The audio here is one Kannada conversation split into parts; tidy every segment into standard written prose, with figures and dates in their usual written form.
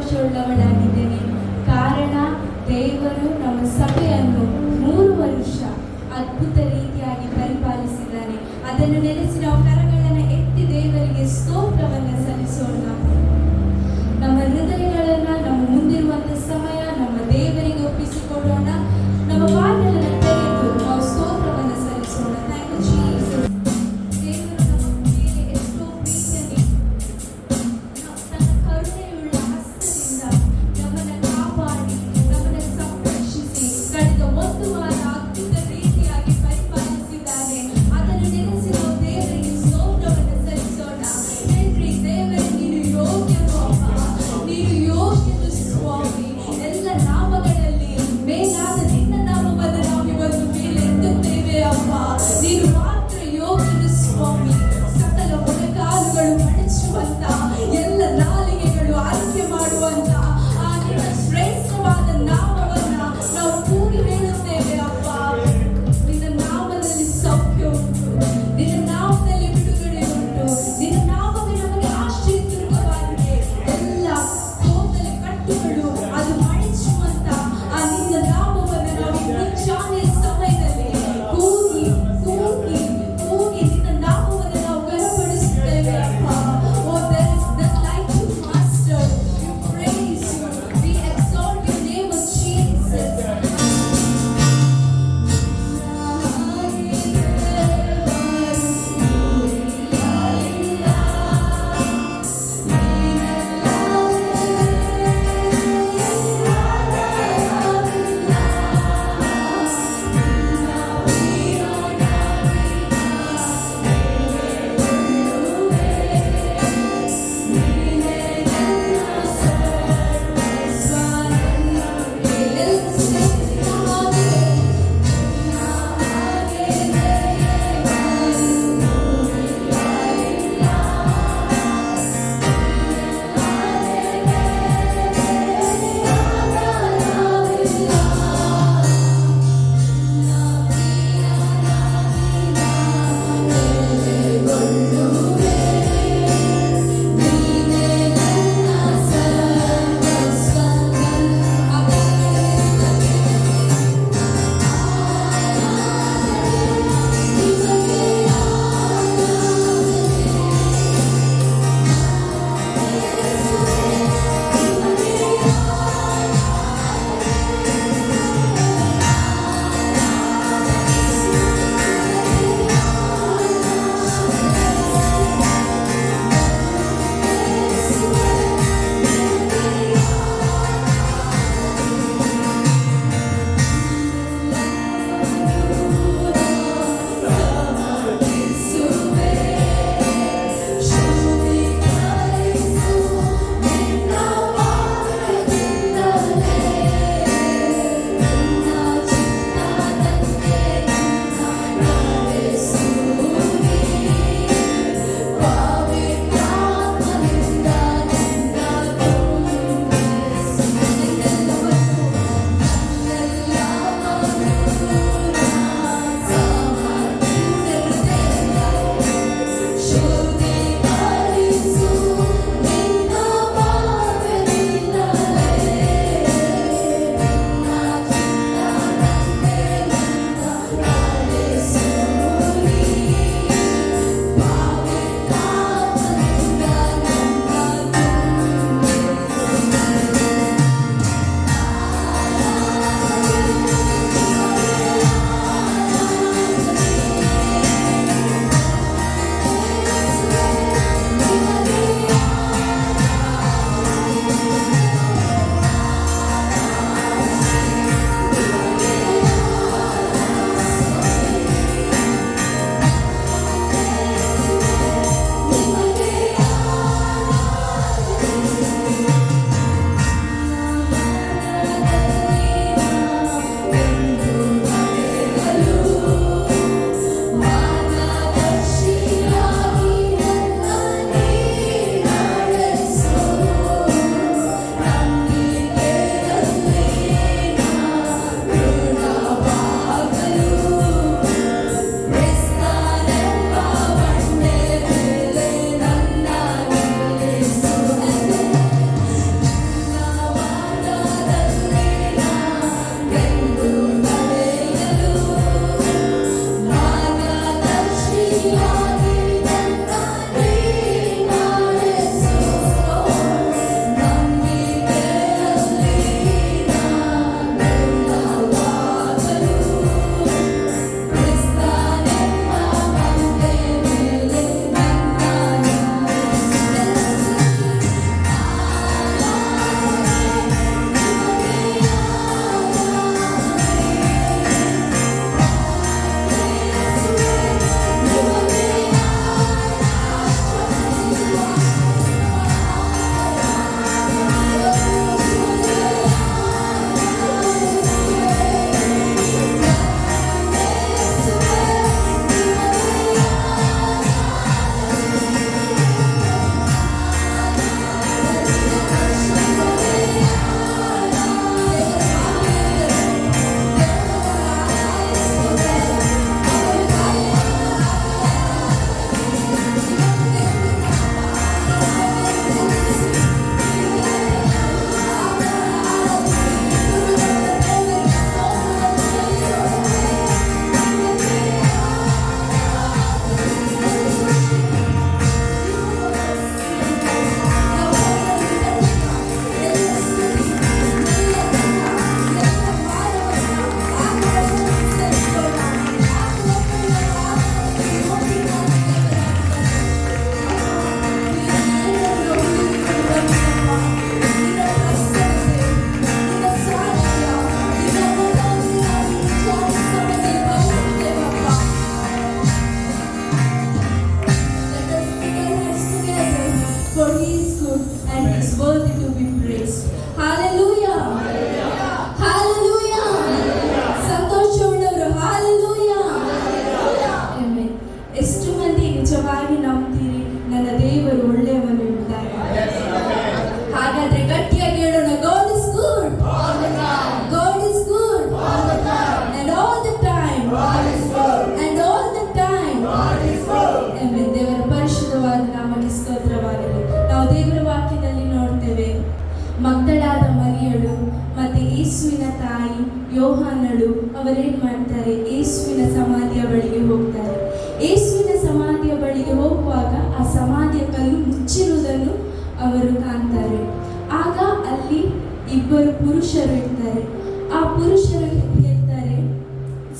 ಸಂತೋಷವುಳ್ಳವಳಾಗಿದ್ದೇನೆ. ಕಾರಣ ದೇವರು ನಮ್ಮ ಸಭೆಯನ್ನು 3 ವರ್ಷ ಅದ್ಭುತ ರೀತಿಯಾಗಿ ಪರಿಪಾಲಿಸಿದ್ದಾನೆ. ಅದನ್ನು ನೆನೆಸಿ ನಾವು ಕರಗಳನ್ನು ಎತ್ತಿ ದೇವರಿಗೆ ಸ್ತೋತ್ರವನ್ನು ಸಲ್ಲಿಸೋಣ. ನಮ್ಮ ಹೃದಯಗಳನ್ನು ನಮ್ಮ ಮುಂದಿರುವಂತಹ ಸಮಯ ನಮ್ಮ ದೇವರಿಗೆ ಒಪ್ಪಿಸಿಕೊಡೋಣ. ನಮ್ಮ ಬಾಗಿಲನ್ನು ತೆರೆದು ನಾವು ಸ್ತೋತ್ರವನ್ನು ಸಲ್ಲಿಸೋಣ. Thank you Jesus. ದೇವರು ನಮ್ಮ ಮೇಲೆ ಎಷ್ಟೋ ಪ್ರೀತಿಯಲ್ಲಿ ತನ್ನ ಕರುಣೆಯುಳ್ಳ ಹಸ್ತದಿಂದ ನಮ್ಮನ್ನು ಕಾಪಾಡಿ ನಮ್ಮನ್ನು ಸಂರಕ್ಷಿಸಿ ಕಳೆದ 1 ವಾರ ಅದ್ಭುತ ರೀತಿಯಾಗಿ ಪರಿಪಾಲಿಸಿದ್ದಾನೆ. worthy to be praised. Hallelujah. Hallelujah. ಸಂತೋಷವುಳ್ಳವರು hallelujah. Amen. ಎಷ್ಟು ಮಂದಿ ನಿಜವಾಗಿ ನಂಬ್ತೀರಿ ನನ್ನ ದೇವರು ಒಳ್ಳೆಯವನು ಎಂಬುದಾಗಿ? ಹಾಗಾದ್ರೆ ಗಟ್ಟಿಯಾಗಿ ಹೇಳೋಣ, God is good. God is good. And all the time. And all the time. Amen. ದೇವರ ಪರಿಶುದ್ಧವಾದ ನಾಮಕ್ಕೆ ಸ್ತೋತ್ರವಾಗಲಿ. ನಾವು ದೇವರ ವಾಕ್ಯದಲ್ಲಿ ನೋಡ್ತೇವೆ, ಮಕ್ಕಳಾದ ಮರಿಯಳು ಮತ್ತೆ ಯೇಸುವಿನ ತಾಯಿ ಯೋಹಾನಳು ಅವರೇನ್ ಮಾಡ್ತಾರೆ, ಯೇಸುವಿನ ಸಮಾಧಿಯ ಬಳಿಗೆ ಹೋಗ್ತಾರೆ. ಯೇಸುವಿನ ಸಮಾಧಿಯ ಬಳಿಗೆ ಹೋಗುವಾಗ ಆ ಸಮಾಧಿಯ ಕಲ್ಲು ಮುಚ್ಚಿರುವುದನ್ನು ಅವರು ಕಾಣ್ತಾರೆ. ಆಗ ಅಲ್ಲಿ ಇಬ್ಬರು ಪುರುಷರು ಇರ್ತಾರೆ. ಆ ಪುರುಷರು ಹೇಳ್ತಾರೆ,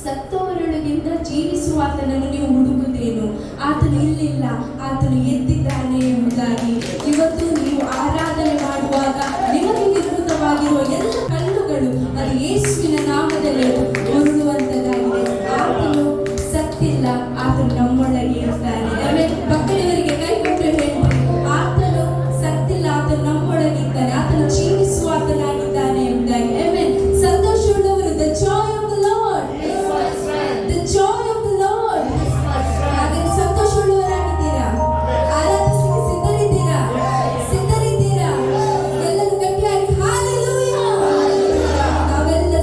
ಸತ್ತವರೊಳಗಿಂದ ಜೀವಿಸುವ ಆತನನ್ನು ನೀವು ಹುಡುಕುತ್ತೇನು? ಆತನು ಇಲ್ಲಿಲ್ಲ, ಆತನು ಎದ್ದಿದ್ದಾನೆ ಎಂಬುದಾಗಿ. ಇವತ್ತು ನೀವು ಆರಾಧನೆ ಮಾಡುವಾಗ ನಿಮಗೆ ವಿರುದ್ಧವಾಗಿರುವ ಎಲ್ಲ ಕಲ್ಲುಗಳು ಅದು ಯೇಸುವಿನ ನಾಮದಲ್ಲಿ ಉರುಳುವಂತದ್ದಾಗಿದೆ. ಆತನು ಸತ್ತಿಲ್ಲ, ಆತನು ನಮ್ಮೊಳಗೆ ಇರ್ತಾನೆ. ಮಕ್ಕಳಿವರಿಗೆ ಕೈ ಕೊಟ್ಟು ಹೇಳಿ, ಆತನು ಸತ್ತಿಲ್ಲ, ಆತನು ನಮ್ಮೊಳಗಿದ್ದಾನೆ, ಆತನು ಜೀವಿಸುವ ಆತನಾಗಿದ್ದಾನೆ ಎಂಬುದಾಗಿ. Amen. ಸಂತೋಷವುಳ್ಳವರು, the joy of the Lord, the joy of the Lord. ಹಾಗಾಗಿ ಸಂತೋಷವುಳ್ಳವರಾಗಿದ್ದೀರಾ? ಆರಾಧಿಸಲಿಕ್ಕೆ ಸಿದ್ಧರಿದ್ದೀರಾ? ಸಿದ್ಧರಿದ್ದೀರಾ? ಎಲ್ಲರೂ ಗಟ್ಟಿಯಾಗಿ hallelujah. ನಾವೆಲ್ಲ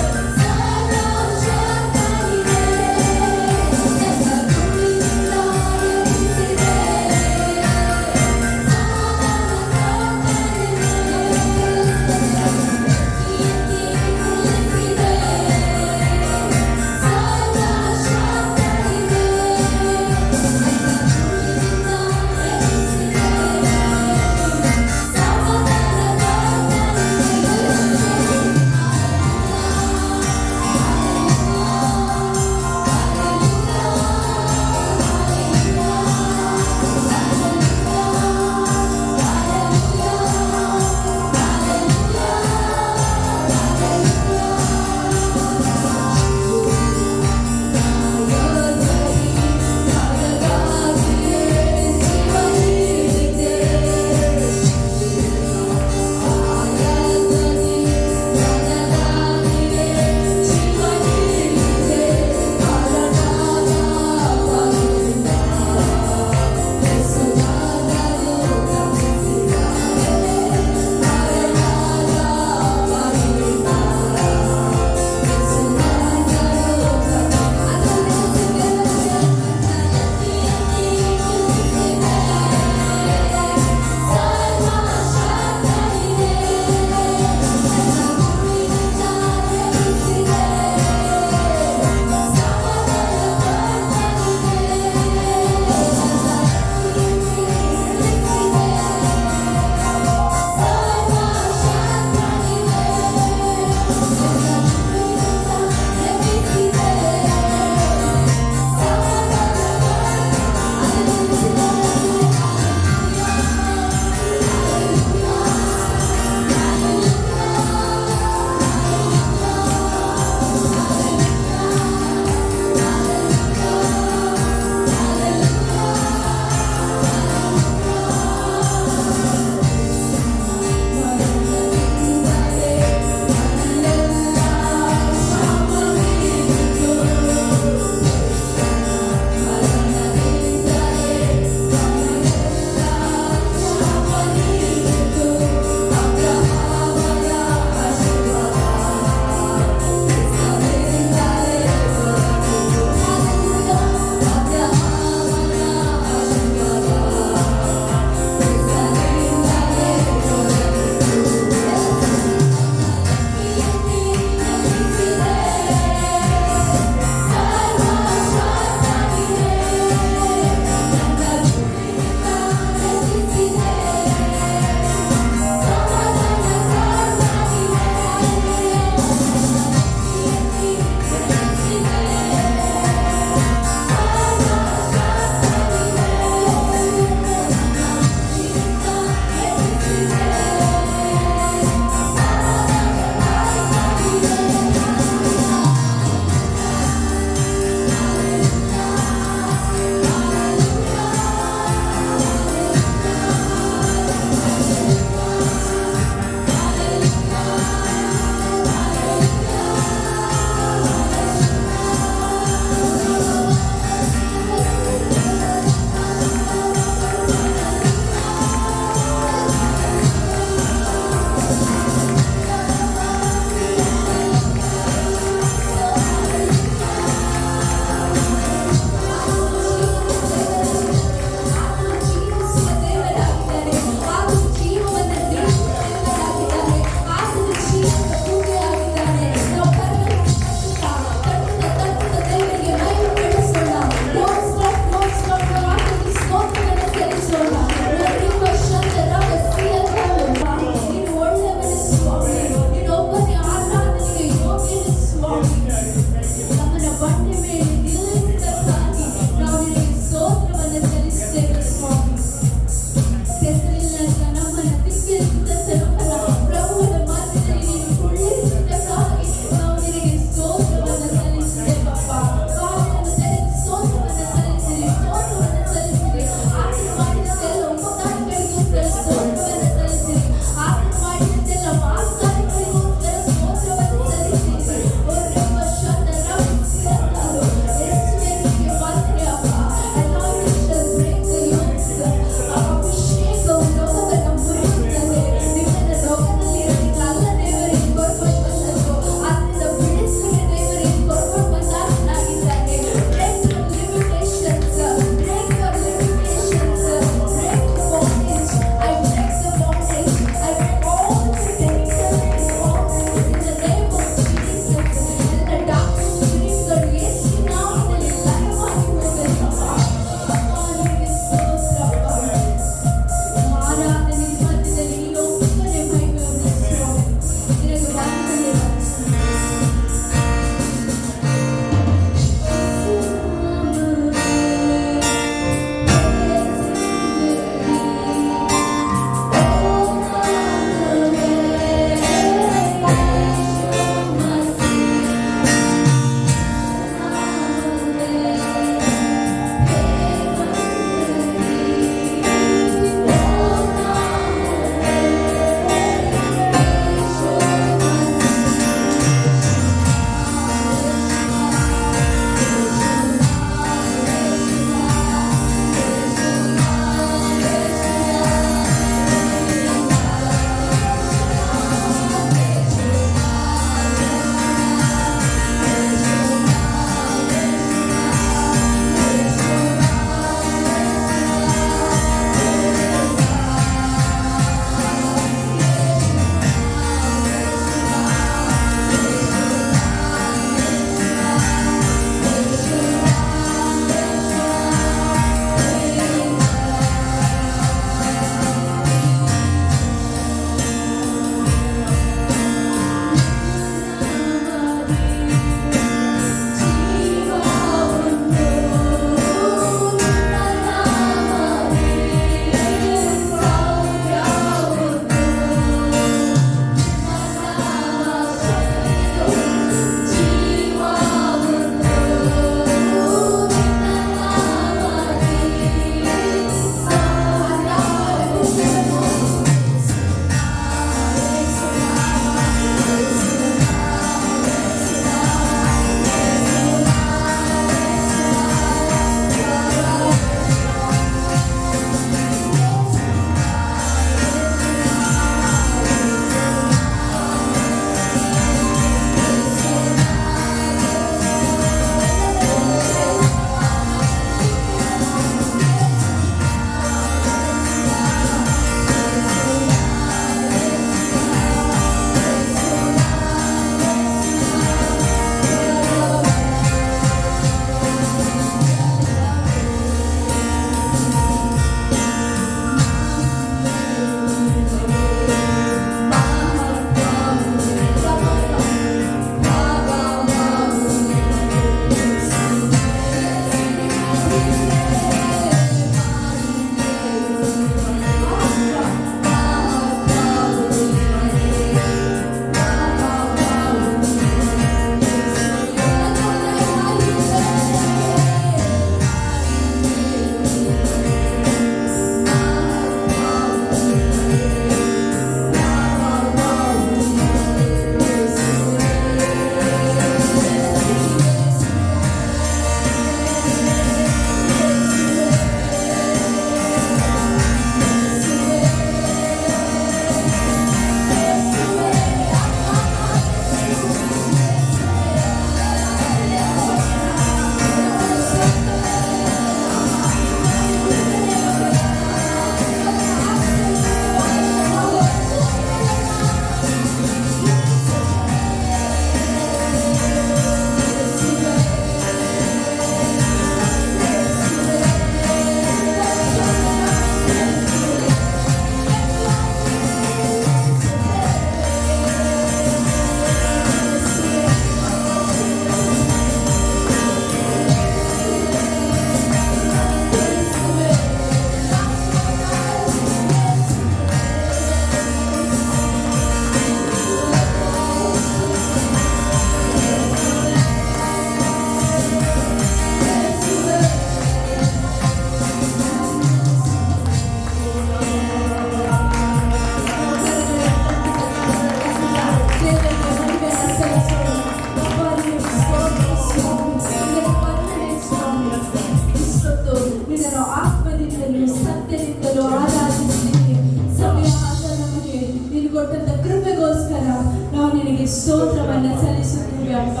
ಸ್ತೋತ್ರವನ್ನು ಸಲ್ಲಿಸುತ್ತೇವೆ ಅಪ್ಪ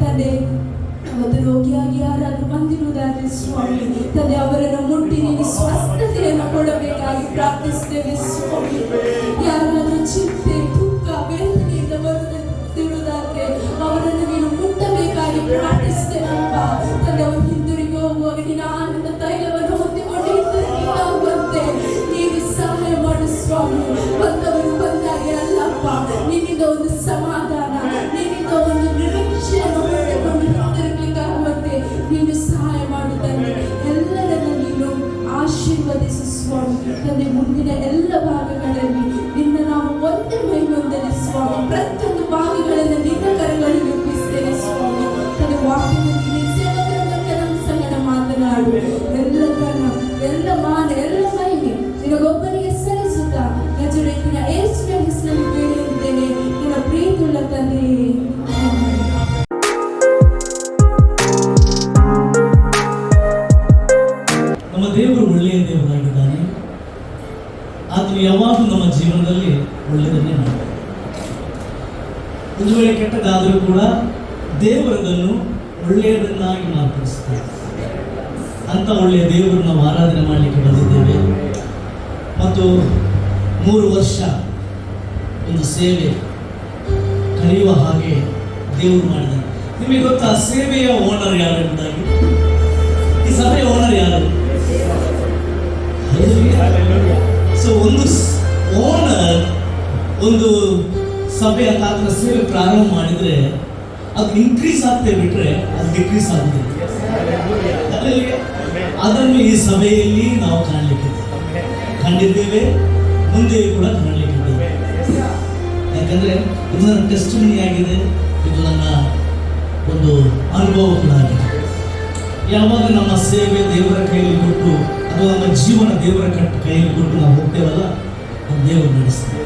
ತಂದೆ. ಅವತ್ತು ರೋಗಿಯಾಗಿ ಯಾರಾದರೂ ಬಂದಿರುವುದಾದ್ರೆ ಸ್ವಾಮಿ ತಂದೆ ಅವರನ್ನು ಮುಟ್ಟಿ ನೀವು ಸ್ವಸ್ಥತೆಯನ್ನು ಕೊಡಬೇಕಾಗಿ ಪ್ರಾರ್ಥಿಸ್ತೇವೆ ಸ್ವಾಮಿ. ಯಾರಾದರೂ ಚಿಂತೆ ದುಃಖ ವೇದನೆಯಿಂದ ಬರುತ್ತಿರುವುದಾದ್ರೆ ಅವರನ್ನು ನೀನು ಮುಟ್ಟಬೇಕಾಗಿ ಪ್ರಾರ್ಥಿಸ್ತೇವಪ್ಪ ತಂದೆ. ಅವರು ಹಿಂದಿರುಗಿ ಹೋಗುವಾಗ ನಿನ್ನ ಆನಂದ ತೈಲವನ್ನು ಹೊಂದಿಕೊಂಡು ಹಿಂದಿರುಗಿ ಹೋಗುವಂತೆ ನೀವು ಸಹಾಯ ಮಾಡು ಸ್ವಾಮಿ. ಬಂದವರು ಬಂದಾಗೆ ಅಲ್ಲಪ್ಪ, ನಿನ್ನಿಂದ ಒಂದು ಸಮಾಧಾನ, ನಿನ್ನಿಂದ ಒಂದು ನಿರೀಕ್ಷೆಯನ್ನು ಹೊಂದಿಕೊಂಡು ಹಿಂದಿರುಗಲಿಕ್ಕಾಗುವಂತೆ ನೀನು ಸಹಾಯ ಮಾಡುತ್ತಂತೆ. ಎಲ್ಲರನ್ನು ನೀನು ಆಶೀರ್ವದಿಸು ಸ್ವಾಮಿ ತಂದೆ. ಮುಂದಿನ ಎಲ್ಲ ಭಾಗಗಳಲ್ಲಿ ನಿನ್ನ ನಾವು ಒಂದೇ ಮೈಗೊಂದಲಿ ಸ್ವಾಮಿ. ಪ್ರತಿಯೊಂದು ಭಾಗಗಳನ್ನು ನಿನ್ನ ಕರಗಳಿಗೆ ಒಪ್ಪಿಸ್ತೇನೆ ಸ್ವಾಮಿ ತಂದೆ. ವಾಕ್ಯದಲ್ಲಿ ಸೇವಕರ ನಮ್ಮ ಸಂಗಡ ಮಾತನಾಡು. ಎಲ್ಲ ಕಣ, ಎಲ್ಲ ಮಾನ, ಎಲ್ಲ ಮಹಿಮೆ ನಿನಗೊಬ್ಬನಿಗೆ ಸಲ್ಲಿಸುತ್ತಾ ನಜರೇತಿನ ಯೇಸುವಿನ ಹೆಸರಿನಲ್ಲಿ ಬೇಡಿದ್ದೇನೆ ನಿನ್ನ ಪ್ರೀತಿಯುಳ್ಳ ತಂದೆಯೇ. ನಮ್ಮ ದೇವರು ಒಳ್ಳೆಯ ದೇವರಾಗಿದ್ದಾನೆ. ಆತನು ಯಾವಾಗಲೂ ನಮ್ಮ ಜೀವನದಲ್ಲಿ ಒಳ್ಳೆಯದನ್ನೇ ಮಾಡ್ತಾನೆ. ಒಂದು ವೇಳೆ ಕೆಟ್ಟದಾದರೂ ಕೂಡ ದೇವರದನ್ನು ಒಳ್ಳೆಯದನ್ನಾಗಿ ಮಾರ್ಪಡಿಸ್ತಾರೆ. ಅಂತ ಒಳ್ಳೆಯ ದೇವರನ್ನು ನಾವು ಆರಾಧನೆ ಮಾಡಲಿಕ್ಕೆ ಬಂದಿದ್ದೇವೆ. ಮತ್ತು 3 ವರ್ಷ ಒಂದು ಸೇವೆ ಕರೆಯುವ ಹಾಗೆ ದೇವರು ಮಾಡಿದ್ದಾನೆ. ನಿಮಗೆ ಗೊತ್ತಾ ಸೇವೆಯ ಓನರ್ ಯಾರು ಎಂಬುದಾಗಿ? ಈ ಸಭೆಯ ಓನರ್ ಯಾರು? ಸೊ ಒಂದು ಓನರ್ ಒಂದು ಸಭೆಯ ಆತರ ಸೇವೆ ಪ್ರಾರಂಭ ಮಾಡಿದ್ರೆ ಅದು ಇನ್ಕ್ರೀಸ್ ಆಗ್ತೇ ಬಿಟ್ರೆ ಅದು ಡಿಕ್ರೀಸ್ ಆಗುತ್ತೆ. ಅದನ್ನು ಈ ಸಭೆಯಲ್ಲಿ ನಾವು ಕಂಡಿದ್ದೇವೆ, ಮುಂದೆ ಕೂಡ ಕಾಣಲಿಕ್ಕಿದ್ದೇವೆ. ಯಾಕಂದ್ರೆ ಇದು ನನ್ನ ಟೆಸ್ಟಿಮನಿ ಆಗಿದೆ, ಇದು ನನ್ನ ಒಂದು ಅನುಭವ ಕೂಡ ಆಗಿದೆ. ಯಾವಾಗ ನಮ್ಮ ಸೇವೆ ದೇವರ ಕೈಯಲ್ಲಿ ಕೊಟ್ಟು ಅಥವಾ ನಮ್ಮ ಜೀವನ ದೇವರ ಕೈಯಲ್ಲಿ ಕೊಟ್ಟು ನಾವು ಹೋಗ್ತೇವಲ್ಲ, ನಮ್ಮ ದೇವರು ನಡೆಸ್ತಾರೆ.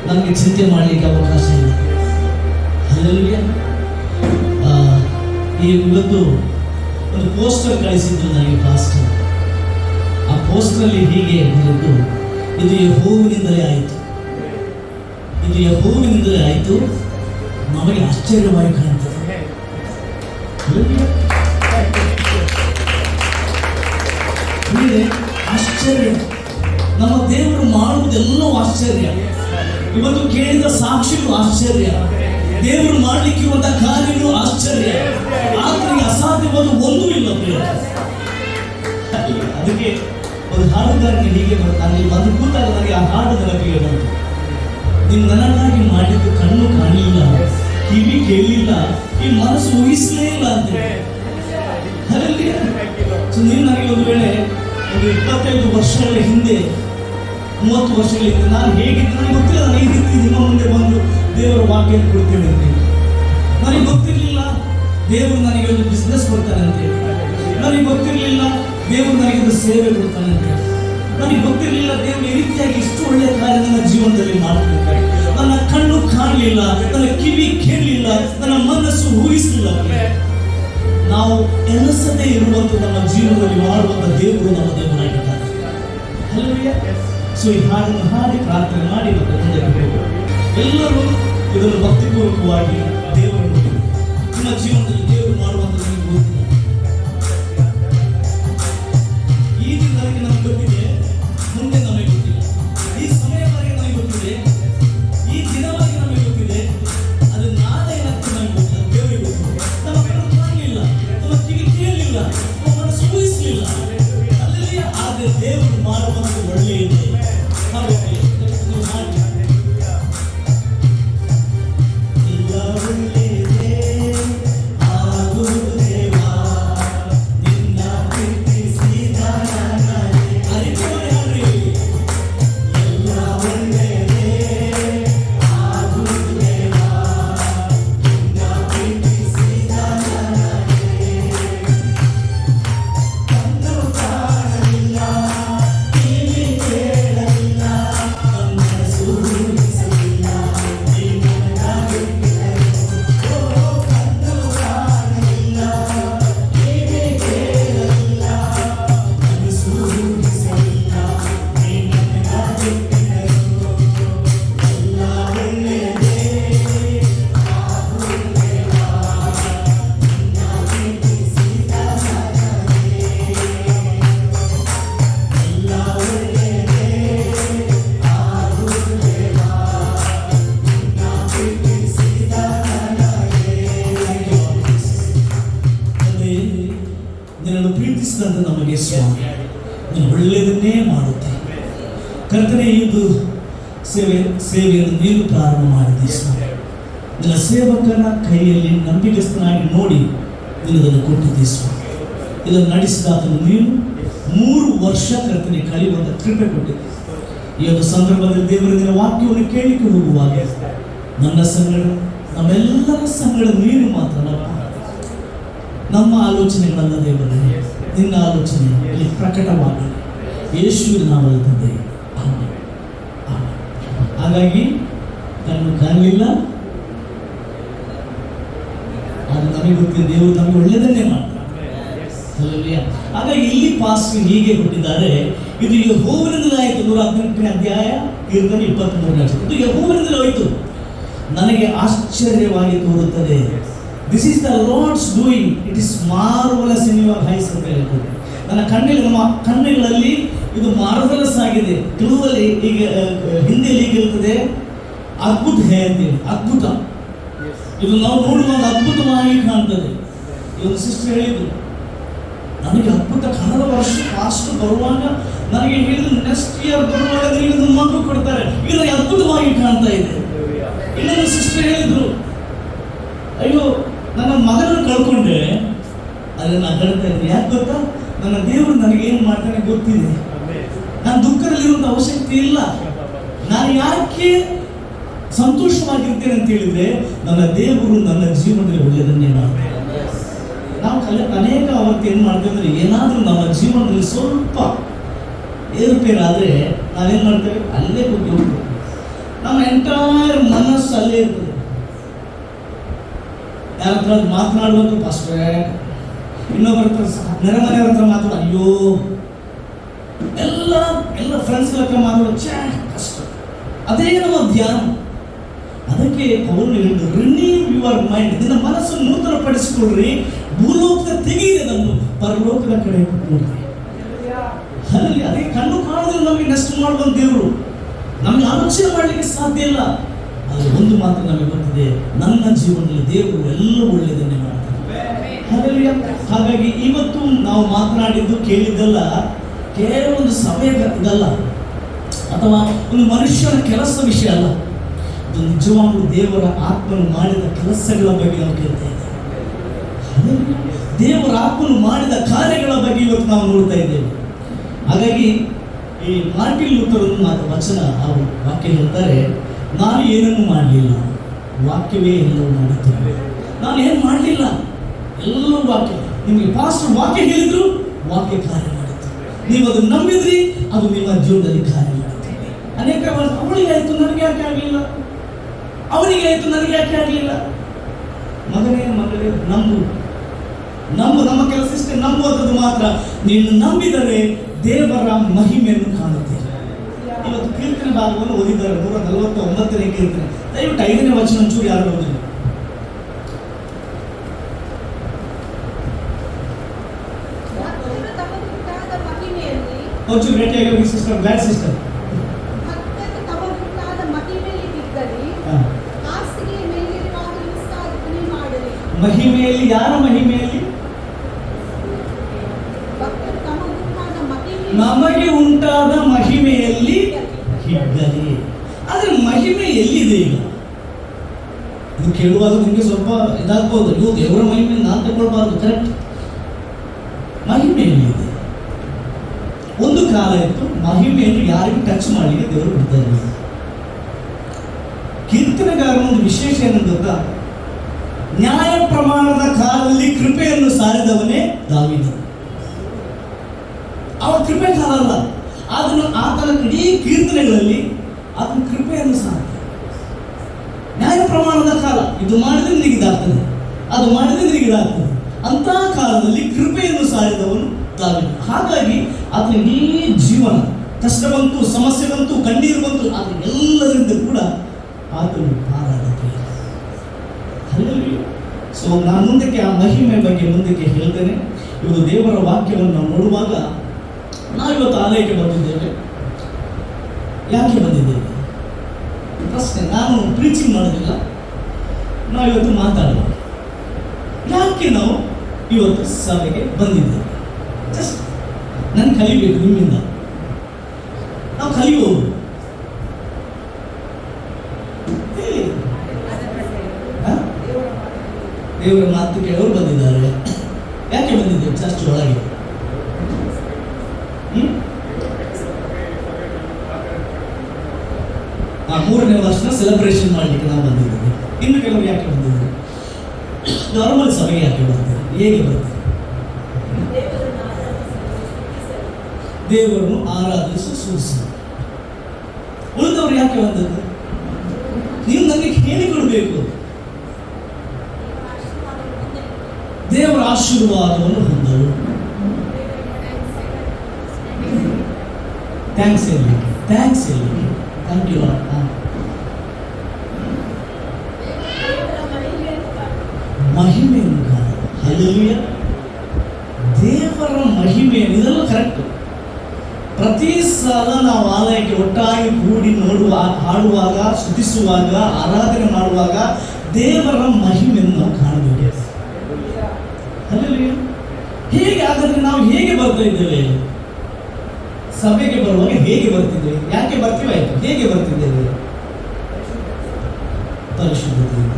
ನಮಗೆ ಚಿಂತೆ ಮಾಡಲಿಕ್ಕೆ ಅವಕಾಶ ಇಲ್ಲ. ಹಲ್ಲೆಲೂಯಾ. ಇವತ್ತು ಒಂದು ಪೋಸ್ಟರ್ ಕಳಿಸಿದ್ರು ನನಗೆ ಪಾಸ್ಟರ್. ಆ ಪೋಸ್ಟರಲ್ಲಿ ಹೀಗೆ ಬರೆದು, ಇದು ಯೆಹೋವನಿಂದಲೇ ಆಯಿತು, ಇದು ಯೆಹೋವನಿಂದಲೇ ಆಯಿತು, ನಮಗೆ ಆಶ್ಚರ್ಯವಾಗಿ ಕಾಣ್ತದೆ. ಆಶ್ಚರ್ಯ, ನಮ್ಮ ದೇವರು ಮಾಡುವುದೆಲ್ಲವೂ ಆಶ್ಚರ್ಯ. ಇವತ್ತು ಕೇಳಿದ ಸಾಕ್ಷಿಗಳು ಆಶ್ಚರ್ಯ, ದೇವರು ಮಾಡಲಿಕ್ಕಿರುವಂತಹ ಕಾರ್ಯಗಳು ಆಶ್ಚರ್ಯ. ಆತನಿಗೆ ಅಸಾಧ್ಯವಾದ ಒಂದೂ ಇಲ್ಲ ಪ್ರಿಯ. ಅದಕ್ಕೆ ಒಂದು ಹಾಡುಗಾರನಿಗೆ ಹೀಗೆ ಬರ್ತಾನೆ, ಬಂದು ಕೂತಾಗ ನನಗೆ ಆ ಹಾಡು ನನಗೆ ಬಂತು. ನೀನು ನನಗಾಗಿ ಮಾಡಿದ್ದು ಕಣ್ಣು ಕಾಣಲಿಲ್ಲ, ಕಿವಿ ಕೇಳಲಿಲ್ಲ, ಈ ಮನಸ್ಸು ಊಹಿಸಲೇ ಇಲ್ಲ ಅಂತ. ನೀವು ನನಗೆ ಒಂದು ವೇಳೆ ಒಂದು 25 ವರ್ಷಗಳ ಹಿಂದೆ, 30 ವರ್ಷಗಳ ಹಿಂದೆ ನಾನು ಹೇಗಿದ್ದು ನನಗೆ ಗೊತ್ತಿಲ್ಲ. ನಾನು ಈ ರೀತಿ ನಿಮ್ಮ ಮುಂದೆ ಬಂದು ದೇವರ ವಾಕ್ಯ ಕೊಡ್ತೇನೆ ಅಂತೇಳಿ ನನಗೆ ಗೊತ್ತಿರಲಿಲ್ಲ. ದೇವರು ನನಗೆ ಒಂದು ಬಿಸ್ನೆಸ್ ಕೊಡ್ತಾನೆ ಅಂತೇಳಿ ನನಗೆ ಗೊತ್ತಿರಲಿಲ್ಲ. ದೇವರು ನನಗೆ ಒಂದು ಸೇವೆ ಕೊಡ್ತಾನೆ ಅಂತೇಳಿ ನನಗೆ ಗೊತ್ತಿರಲಿಲ್ಲ. ದೇವರು ಈ ರೀತಿಯಾಗಿ ಇಷ್ಟು ಒಳ್ಳೆಯ ಕಾರ್ಯ ನನ್ನ ಜೀವನದಲ್ಲಿ ಮಾಡ್ತಿರ್ತಾರೆ. ನನ್ನ ಕಣ್ಣು ಕಾಣಲಿಲ್ಲ, ನನ್ನ ಕಿವಿ ಕೇಳಲಿಲ್ಲ, ನನ್ನ ಮನಸ್ಸು ಊಹಿಸಲಿಲ್ಲ. ನಾವು ಎನಿಸದೇ ಇರುವಂತ ನಮ್ಮ ಜೀವನದಲ್ಲಿ ಮಾಡುವಂತ ದೇವರು ನಮ್ಮ ದೇವರಾಗಿದ್ದಾರೆ. ಸೊ ಈ ಹಾಡನ್ನು ಹಾಡಿ ಪ್ರಾರ್ಥನೆ ಮಾಡಿ ಮತ್ತೆ ಮುಂದೆ ಎಲ್ಲರೂ ಇದನ್ನು ಭಕ್ತಿಪೂರ್ವಕವಾಗಿ ದೇವರನ್ನು ನಿಮ್ಮ ಜೀವನದಲ್ಲಿ ದೇವರು ಮಾಡುವಂತ ನಿಮಗೆ ಗೊತ್ತಿಲ್ಲ. ಈ ದಿನವರೆಗೆ ನಮಗೆ ಗೊತ್ತಿದೆ, ಮುಂದೆ ನಮಗೆ ಗೊತ್ತಿಲ್ಲ. ಈ ಸಮಯವರೆಗೆ ನಮಗೆ ಗೊತ್ತಿದೆ, ಈ ದಿನವರೆಗೆ ನಮಗೆ ಗೊತ್ತಿದೆ, ಅದು ನಾಳೆ ಏನಾಗ್ತದೆ ನಮಗೆ ಗೊತ್ತಿಲ್ಲ, ದೇವರಿಗೆ ಗೊತ್ತಿದೆ. ನಮ್ಮ ಕಣ್ಣು ಕಾಣಲಿಲ್ಲ, ನಮ್ಮ ಕಿವಿ ಕೇಳಲಿಲ್ಲ, ನಮ್ಮ ಮನಸ್ಸು ಊಹಿಸಲಿಲ್ಲ. ಅಲ್ಲಿ ಆದರೆ ದೇವರು ಮಾಡುವಂತ ಒಳ್ಳೆಯದೇ. Thank you. ತಂದೆ, ನಿನ್ನನ್ನು ಪ್ರೀತಿಸಿದಂತ ನಮಗೆ ಸ್ವಾಮಿ, ನೀನು ಒಳ್ಳೆಯದನ್ನೇ ಮಾಡುತ್ತೆ ಕರ್ತನೇ. ಇದು ಸೇವೆಯನ್ನು ನೀನು ಪ್ರಾರಂಭ ಮಾಡಿದೆ ಸ್ವಾಮಿ. ನಿನ್ನ ಸೇವಕನ ಕೈಯಲ್ಲಿ ನಂಬಿಕಸ್ಥನಾಗಿ ನೋಡಿ ನಿನ್ನದನ್ನು ಕೊಟ್ಟಿದ್ದೆ ಸ್ವಾಮಿ. ಇದನ್ನು ನಡೆಸಿದಾತನು ನೀನು 3 ವರ್ಷ ಕರ್ತನೆ ಕಳೆಯುವಂತ ಕೃಪೆ ಕೊಟ್ಟಿದ್ದೆ. ಈ ಒಂದು ಸಂದರ್ಭದಲ್ಲಿ ದೇವರ ನಿನ್ನ ವಾಕ್ಯವನ್ನು ಕೇಳಿಕೊಂಡು ಹೋಗುವಾಗ ನನ್ನ ಸಂಗಡ, ನಮ್ಮೆಲ್ಲರ ಸಂಗಡ ನೀನು ಮಾತ್ರ ನಮ್ಮ ಆಲೋಚನೆಗಳಲ್ಲ ದೇವರೇ, ನಿನ್ನ ಆಲೋಚನೆ ಇಲ್ಲಿ ಪ್ರಕಟವಾಗಲಿ ಯೇಸುವಿನ ನಾಮದಲ್ಲಿ ತಂದೆ, ಆಮೆನ್. ಹಾಗಾಗಿ ಕಣ್ಣು ಕಾಣಲಿಲ್ಲ, ಅದು ನಮಗೆ ಗೊತ್ತಿದೆ, ದೇವರು ನಮಗೆ ಒಳ್ಳೆಯದನ್ನೇ ಮಾಡ್ತಾರೆ. ಹಾಗಾಗಿ ಇಲ್ಲಿ ಪಾಸ್ಟರ್ ಹೀಗೆ ಕೊಟ್ಟಿದ್ದಾರೆ, ಇದು ಯೆಹೋವನಿಂದಲೇ ಆಯಿತು. 118ನೇ ಅಧ್ಯಾಯ ಕೀರ್ತನೆ 23ನೇ ವಚನ. ಇದು ಯೆಹೋವನಿಂದಲೇ ಹೋಯಿತು, ನನಗೆ ಆಶ್ಚರ್ಯವಾಗಿ ತೋರುತ್ತದೆ. This is the Lord's doing, it is marvellous in your eyes ಅಂತ ಹೇಳ್ತಾರೆ. ನನ್ನ ನಮ್ಮ ಕಣ್ಣುಗಳಲ್ಲಿ ಇದು ಮಾರ್ವಲಸ್ ಆಗಿದೆ. ತುಳುವಲ್ಲಿ ಈಗ ಹಿಂದಿಯಲ್ಲಿ ಈಗ ಇರ್ತದೆ ಅದ್ಭುತ ಅಂತೇಳಿ, ಅದ್ಭುತ. ಇದು ನಾವು ನೋಡುವಾಗ ಅದ್ಭುತವಾಗಿ ಕಾಣ್ತದೆ. ಇವನು ಸಿಸ್ಟರ್ ಹೇಳಿದ್ರು, ನನಗೆ ಅದ್ಭುತ ಕಳೆದ ವರ್ಷ ಫಾಸ್ಟ್ ಬರುವಾಗ ನನಗೆ ಹೇಳಿದ್ರು ನೆಕ್ಸ್ಟ್ ಇಯರ್ ಬರುವಾಗ ನೀವು ಮಗು ಕೊಡ್ತಾರೆ, ಈಗ ನನಗೆ ಅದ್ಭುತವಾಗಿ ಕಾಣ್ತಾ ಇದೆ. ಇನ್ನೊಂದು ಸಿಸ್ಟರ್ ಹೇಳಿದ್ರು, ಅಯ್ಯೋ ನನ್ನ ಮಗನನ್ನು ಕಳ್ಕೊಂಡೆ, ಅದನ್ನು ಅಡ್ಡಾಡ್ತಾ ಇದ್ದೆ. ಯಾಕೆ ಗೊತ್ತಾ, ನನ್ನ ದೇವರು ನನಗೇನು ಮಾಡ್ತಾನೆ ಗೊತ್ತಿದೆ. ನಾನು ದುಃಖದಲ್ಲಿರುವಂಥ ಅವಶ್ಯಕತೆ ಇಲ್ಲ. ನಾನು ಯಾಕೆ ಸಂತೋಷವಾಗಿರ್ತೇನೆ ಅಂತ ಹೇಳಿದ್ರೆ, ನನ್ನ ದೇವರು ನನ್ನ ಜೀವನದಲ್ಲಿ ಒಳ್ಳೆಯದನ್ನೇ ಮಾಡ್ತಾರೆ. ನಾವು ಅನೇಕ ಅವತ್ತು ಏನು ಮಾಡ್ತೇವೆ ಅಂದರೆ, ಏನಾದರೂ ನಮ್ಮ ಜೀವನದಲ್ಲಿ ಸ್ವಲ್ಪ ಏರುಪೇರಾದರೆ ನಾವೇನು ಮಾಡ್ತೇವೆ, ಅಲ್ಲೇ ಕೂತು ಹೋಗ್ತೇವೆ. ನಮ್ಮ ಎಂಟೈರ್ ಮನಸ್ಸು ಅಲ್ಲೇ ಇರ್ತದೆ. ಯಾರ ಹತ್ರ ಮಾತನಾಡುವಂಥ ಪಾಸ್ಟ್ರೇ, ಇನ್ನೊಬ್ಬರ ಹತ್ರ ನೆರೆಮನೆಯವ್ರ ಹತ್ರ ಮಾತಾಡೋ, ಅಯ್ಯೋ, ಎಲ್ಲ ಫ್ರೆಂಡ್ಸ್ಗಳ ಹತ್ರ ಮಾತಾಡೋ, ಕಷ್ಟ. ಅದೇ ನಮ್ಮ ಧ್ಯಾನ. ಅದಕ್ಕೆ ಅವರು ಹೇಳಿದ್ರು, ರಿನ್ಯೂ ಯುವರ್ ಮೈಂಡ್, ನಿನ್ನ ಮನಸ್ಸನ್ನು ನೂತನಪಡಿಸಿಕೊಳ್ಳ್ರಿ, ಭೂಲೋಕದ ತೆಗೆಯಿರಿ, ಅದನ್ನು ಪರಲೋಕದ ಕಡೆ ನೋಡ್ರಿ. ಅಲ್ಲಿ ಅದೇ ಕಣ್ಣು ಕಾಣೋದ್ರಲ್ಲಿ ನಮಗೆ ನಷ್ಟ ಮಾಡುವಂತ ದೇವರು, ನಮಗೆ ಆಲೋಚನೆ ಮಾಡಲಿಕ್ಕೆ ಸಾಧ್ಯ ಇಲ್ಲ. ಅದು ಒಂದು ಮಾತ್ರ ನಮಗೆ ಗೊತ್ತಿದೆ, ನನ್ನ ಜೀವನದಲ್ಲಿ ದೇವರು ಎಲ್ಲ ಒಳ್ಳೆಯದನ್ನೇ ಮಾಡ್ತಾರೆ. ಹಾಗಾಗಿ ಇವತ್ತು ನಾವು ಮಾತನಾಡಿದ್ದು ಕೇಳಿದ್ದಲ್ಲ ಕೇವಲ ಒಂದು ಸಭೆಗಲ್ಲ ಅಥವಾ ಒಂದು ಮನುಷ್ಯನ ಕೆಲಸ ವಿಷಯ ಅಲ್ಲ. ಇದು ನಿಜವಾಗ್ಲೂ ದೇವರ ಆತ್ಮನು ಮಾಡಿದ ಕೆಲಸಗಳ ಬಗ್ಗೆ ನಾವು ಕೇಳ್ತಾ ಇದ್ದೇವೆ. ದೇವರ ಆತ್ಮನು ಮಾಡಿದ ಕಾರ್ಯಗಳ ಬಗ್ಗೆ ಇವತ್ತು ನಾವು ನೋಡ್ತಾ ಇದ್ದೇವೆ. ಹಾಗಾಗಿ ಈ ಮಾರ್ಟಿನ್ ಲೂಥರನ ವಚನ, ಆ ವಾಕ್ಯ ಹೇಳ್ತಾರೆ, ನಾನು ಏನನ್ನು ಮಾಡಲಿಲ್ಲ, ವಾಕ್ಯವೇ ಎಲ್ಲವೂ ಮಾಡುತ್ತೇವೆ. ನಾನು ಏನು ಮಾಡಲಿಲ್ಲ, ಎಲ್ಲವೂ ವಾಕ್ಯ. ನಿಮಗೆ ಪಾಸ್ಟರ್ ವಾಕ್ಯ ಹೇಳಿದ್ರು, ವಾಕ್ಯ ಕಾರ್ಯ ಮಾಡುತ್ತೆ. ನೀವು ಅದನ್ನು ನಂಬಿದ್ರಿ, ಅದು ನಿಮ್ಮ ಜೀವನದಲ್ಲಿ ಕಾರ್ಯ ಮಾಡುತ್ತೆ. ಅನೇಕ ಅವಳಿಗೆ ಆಯಿತು, ನನಗೆ ಯಾಕೆ ಆಗಲಿಲ್ಲ, ಅವರಿಗೆ ಆಯಿತು, ನನಗೆ ಯಾಕೆ ಆಗಲಿಲ್ಲ. ಮಗನೇ ನಂಬು, ನಮ್ಮ ಕೆಲಸ ಇಷ್ಟೇ, ನಂಬುವಂಥದ್ದು ಮಾತ್ರ. ನೀನು ನಂಬಿದರೆ ದೇವರ ಮಹಿಮೆಯನ್ನು ಕಾಣುತ್ತೇವೆ. ಇವತ್ತು ಕೀರ್ತನೆ ಭಾಗವನ್ನು ಓದಿದ್ದಾರೆ, 149ನೇ ಕೀರ್ತನೆ. ದಯವಿಟ್ಟು 5ನೇ ವಚನ ಒಂಚೂರು ಯಾರು ಓದಿಲ್ಲ. ಒಂಚೂರು ಭೇಟಿಯಾಗಿ ಸಿಸ್ಟರ್, ಬ್ಯಾಡ್ ಸಿಸ್ಟರ್. ಮಹಿಮೆಯಲ್ಲಿ, ಯಾರ ಮಹಿಮೆಯಲ್ಲಿ? ನಮಗೆ ಉಂಟಾದ ಮಹಿಮೆಯಲ್ಲಿ ಹಿಗ್ಗಲಿ. ಆದರೆ ಮಹಿಮೆ ಎಲ್ಲಿದೆ ಈಗ? ಇದು ಕೇಳುವಾಗ ನಿಮಗೆ ಸ್ವಲ್ಪ ಇದಾಗ್ಬೋದು, ಇವು ದೇವರ ಮಹಿಮೆ ನಾನು ತಗೊಳ್ಬಾರ್ದು. ಕರೆಕ್ಟ್, ಮಹಿಮೆ ಎಲ್ಲಿದೆ? ಒಂದು ಕಾಲ ಇತ್ತು, ಮಹಿಮೆಯನ್ನು ಯಾರಿಗೂ ಟಚ್ ಮಾಡಲಿಕ್ಕೆ ದೇವರು ಬಿಡ್ತಾರೆ. ಕೀರ್ತನೆಗಾರನ ಒಂದು ವಿಶೇಷ ಏನು ಗೊತ್ತಾ? ನ್ಯಾಯ ಪ್ರಮಾಣದ ಕಾಲದಲ್ಲಿ ಕೃಪೆಯನ್ನು ಸಾರಿದವನೇ ದಾವೀದನು. ಅವರ ಕೃಪೆ ಕಾಲ ಅಲ್ಲ, ಅದನ್ನು ಆತನ ಇಡೀ ಕೀರ್ತನೆಗಳಲ್ಲಿ ಆತನ ಕೃಪೆಯನ್ನು ಸಾರಿದ. ನ್ಯಾಯ ಪ್ರಮಾಣದ ಕಾಲ, ಇದು ಮಾಡಿದ್ರೆ ನಿನಗೆ ಇದಾಗ್ತದೆ, ಅದು ಮಾಡಿದ್ರೆ ನಿನಗೆ ಇದಾಗ್ತದೆ, ಅಂತಹ ಕಾಲದಲ್ಲಿ ಕೃಪೆಯನ್ನು ಸಾರಿದವನು ದಾವೀದನು. ಹಾಗಾಗಿ ಆತನ ಇಡೀ ಜೀವನ ಕಷ್ಟ ಬಂತು, ಸಮಸ್ಯೆ ಬಂತು, ಕಣ್ಣೀರು ಬಂತು, ಆತನ ಎಲ್ಲರಿಂದ ಕೂಡ ಆತನು ಪಾರಾಗತ್ತೆ. ಸೊ ನಾನು ಮುಂದಕ್ಕೆ ಆ ಮಹಿಮೆ ಬಗ್ಗೆ ಮುಂದಕ್ಕೆ ಹೇಳ್ತೇನೆ. ಇವತ್ತು ದೇವರ ವಾಕ್ಯವನ್ನು ನಾವು ನೋಡುವಾಗ ನಾವಿವತ್ತು ಆಲಯಕ್ಕೆ ಬಂದಿದ್ದೇವೆ. ಯಾಕೆ ಬಂದಿದ್ದೇವೆ ಪ್ರಶ್ನೆ. ನಾನು ಪ್ರೀಚಿಂಗ್ ಮಾಡೋದಿಲ್ಲ, ನಾವಿವತ್ತು ಮಾತಾಡೋಣ. ಯಾಕೆ ನಾವು ಇವತ್ತು ಸಭೆಗೆ ಬಂದಿದ್ದೇವೆ. ಜಸ್ಟ್ ನಾನು ಕಲಿಬೇಕು ನಿಮ್ಮಿಂದ, ನಾವು ಕಲಿಯೋದು. ದೇವರ ಮಾತು ಕೇಳೋರು ಬಂದಿದ್ದಾರೆ. ಯಾಕೆ ಬಂದಿದ್ದೇವೆ ಚರ್ಚ್ ಒಳಗೆ? ಆ 3ನೇ ವರ್ಷನ ಸೆಲೆಬ್ರೇಷನ್ ಮಾಡಲಿಕ್ಕೆ ನಾವು ಬಂದಿದ್ದೇವೆ. ಇನ್ನು ಕೆಲವರು ಯಾಕೆ ಬಂದಿದ್ದಾರೆ? ನಾರ್ಮಲ್ ಸಭೆಗೆ ಯಾಕೆ ಬರ್ತಾರೆ? ಹೇಗೆ ಬರ್ತಾರೆ? ದೇವರನ್ನು ಆರಾಧಿಸು ಸೂಸು. ಉಳಿದವರು ಯಾಕೆ ಬಂದದ್ದು? ನೀವು ನನಗೆ ಹೇಳಿಕೊಡ್ಬೇಕು. ದೇವರ ಆಶೀರ್ವಾದವನ್ನು ಹೊಂದಲು ಥ್ಯಾಂಕ್ಸ್ ಹೇಳಿ. Thank you Lord. ಮಹಿಮೆಯನ್ನು ಕಾಣಲು. ಹಲ್ಲೆಲೂಯಾ. ದೇವರ ಮಹಿಮೆಯನ್ನು, ಇದೆಲ್ಲ ಕರೆಕ್ಟ್. ಪ್ರತಿ ಸಲ ನಾವು ಆಲಯಕ್ಕೆ ಒಟ್ಟಾಗಿ ಕೂಡಿ ಹಾಡುವಾಗ, ಸ್ತುತಿಸುವಾಗ, ಆರಾಧನೆ ಮಾಡುವಾಗ ದೇವರ ಮಹಿಮೆಯನ್ನು ನಾವು ಕಾಣಬೇಕು. ಹಲ್ಲೆಲೂಯಾ. ಹೇಗೆ ಹಾಗಾದ್ರೆ ನಾವು ಹೇಗೆ ಬರ್ತಾ ಇದ್ದೇವೆ? ಸಭೆಗೆ ಬರುವಾಗ ಹೇಗೆ ಬರ್ತಿದ್ದೇವೆ? ಯಾಕೆ ಬರ್ತೀವಿ ಆಯ್ತು, ಹೇಗೆ ಬರ್ತಿದ್ದೇವೆ? ಪರಿಶುದ್ಧತೆಯಿಂದ.